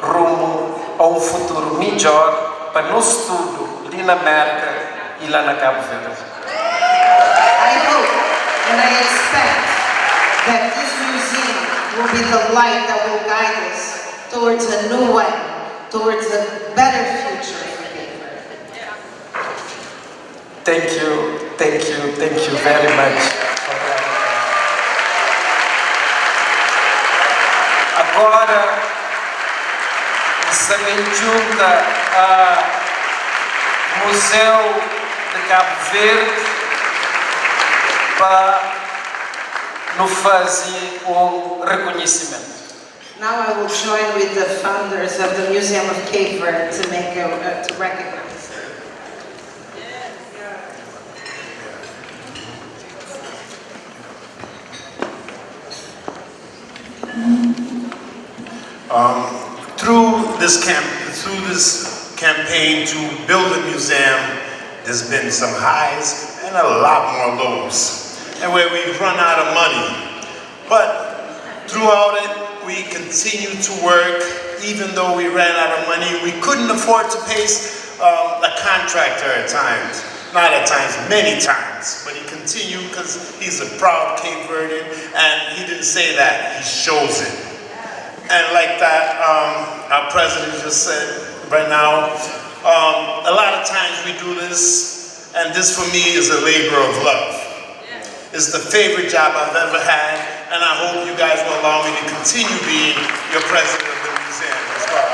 rumo a futuro melhor para nós tudo ali na América e lá na Cabo Verde.
I hope and I expect that this museum will be the light that will guide us towards a new way, towards a better future for Cape Verde.
Thank you very much. Agora, se me junta ao Museu de Cabo Verde para nos fazer reconhecimento.
Now I will join with the founders of the Museum of Cape Verde to recognize.
Through this campaign to build a museum, there's been some highs and a lot more lows, and where we've run out of money. But throughout it, we continue to work, even though we ran out of money. We couldn't afford to pay a contractor at times. Not at times, many times. But he continued because he's a proud Cape Verdean, and he didn't say that, he shows it. And like that, our president just said right now, a lot of times we do this, and this for me is a labor of love. It's the favorite job I've ever had, and I hope you guys will allow me to continue being your president of the museum as well.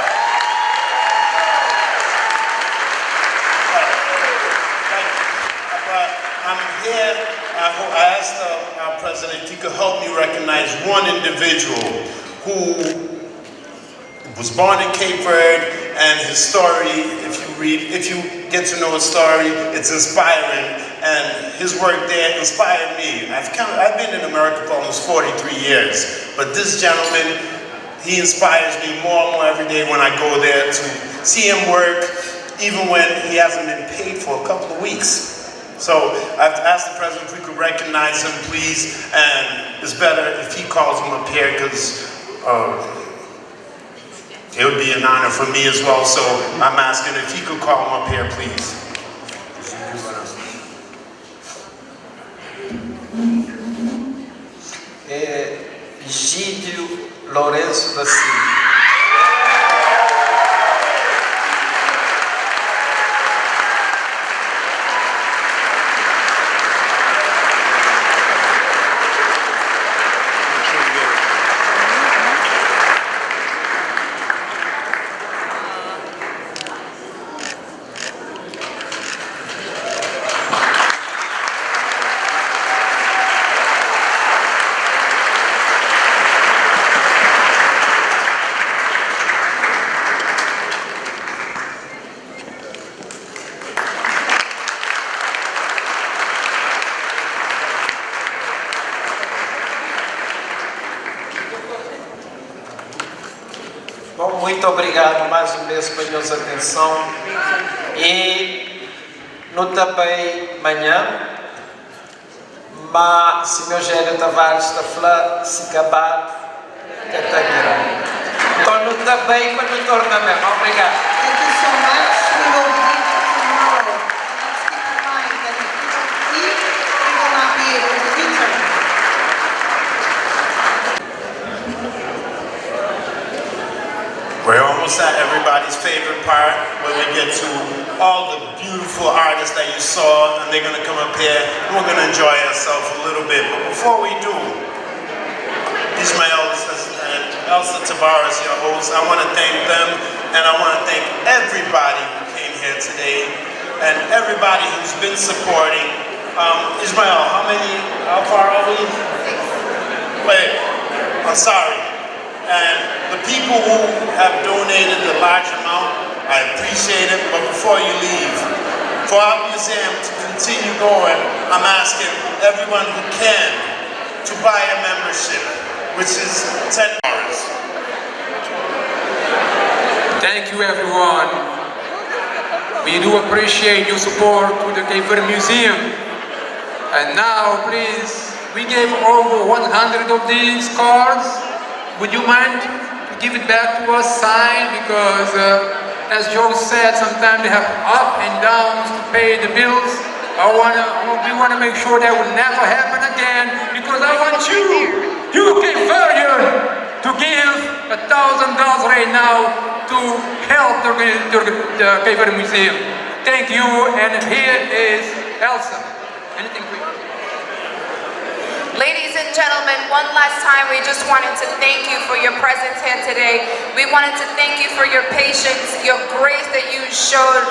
But I'm here, I asked our president if he could help me recognize one individual who was born in Cape Verde, and his story, if you get to know his story, it's inspiring, and his work there inspired me. I've been in America for almost 43 years, but this gentleman, he inspires me more and more every day when I go there to see him work, even when he hasn't been paid for a couple of weeks. So I've asked the president if we could recognize him, please, and it's better if he calls him up here, because it would be an honor for me as well, so I'm asking if he could call him up here, please.
Egídio Lourenço da Silva.
muito obrigado mais uma vez pela vossa atenção e no também amanhã, mas se meu Gênio Tavares está falando, se acabar, que está virando. Então no também, mas no torna mesmo. Obrigado.
Thank you so much. We will begin tomorrow. Let's keep in mind that if we eat, we will not be able to return.
We're almost at everybody's favorite part when we get to all the beautiful artists that you saw, and they're going to come up here and we're going to enjoy ourselves a little bit. But before we do, Ismael and Elsa Tavares, your hosts, I want to thank them, and I want to thank everybody who came here today and everybody who's been supporting. Ismael, how far are we? Wait, I'm sorry. And the people who have donated the large amount, I appreciate it, but before you leave, for our museum to continue going, I'm asking everyone who can to buy a membership, which is $10.
Thank you, everyone. We do appreciate your support to the Cape Verde Museum. And now, please, we gave over 100 of these cards. Would you mind to give it back to us signed? Because as Joe said, sometimes they have up and downs to pay the bills. We want to make sure that will never happen again, because I want you Cape Verdean, to give $1,000 right now to help the Cape Verde Museum. Thank you, and here is Elsa. Anything quick?
Ladies and gentlemen, one last time, we just wanted to thank you for your presence here today. We wanted to thank you for your patience, your grace that you showed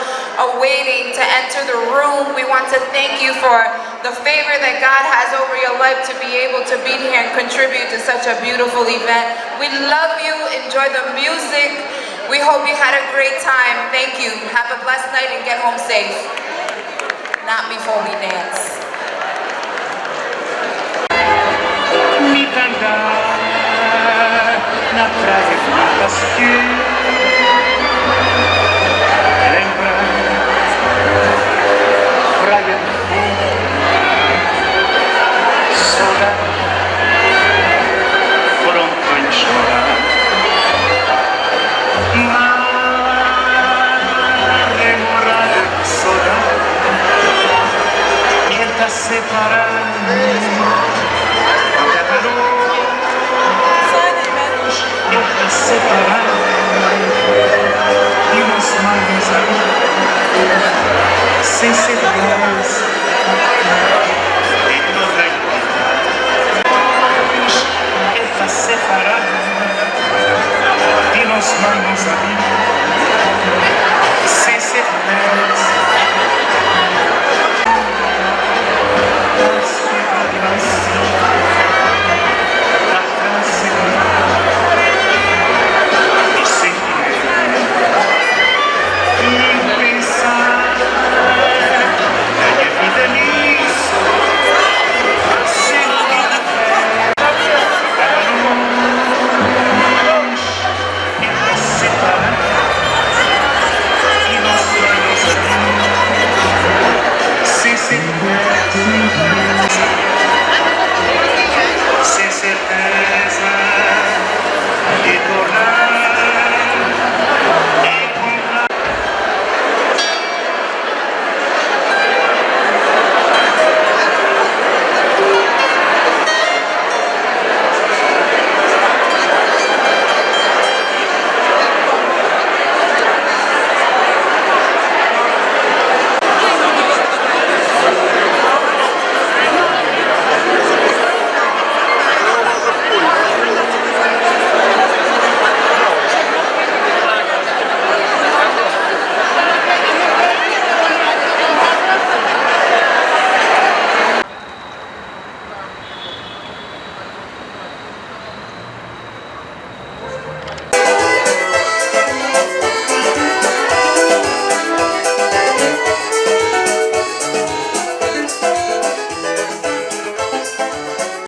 awaiting to enter the room. We want to thank you for the favor that God has over your life to be able to be here and contribute to such a beautiful event. We love you. Enjoy the music. We hope you had a great time. Thank you. Have a blessed night and get home safe. Not before we dance.
Na praia que passeei, lembrar praia do fundo, saudade, pronto em chorar, mas lembrar saudade, tenta separar-me. Separar e umas mágoas sem ser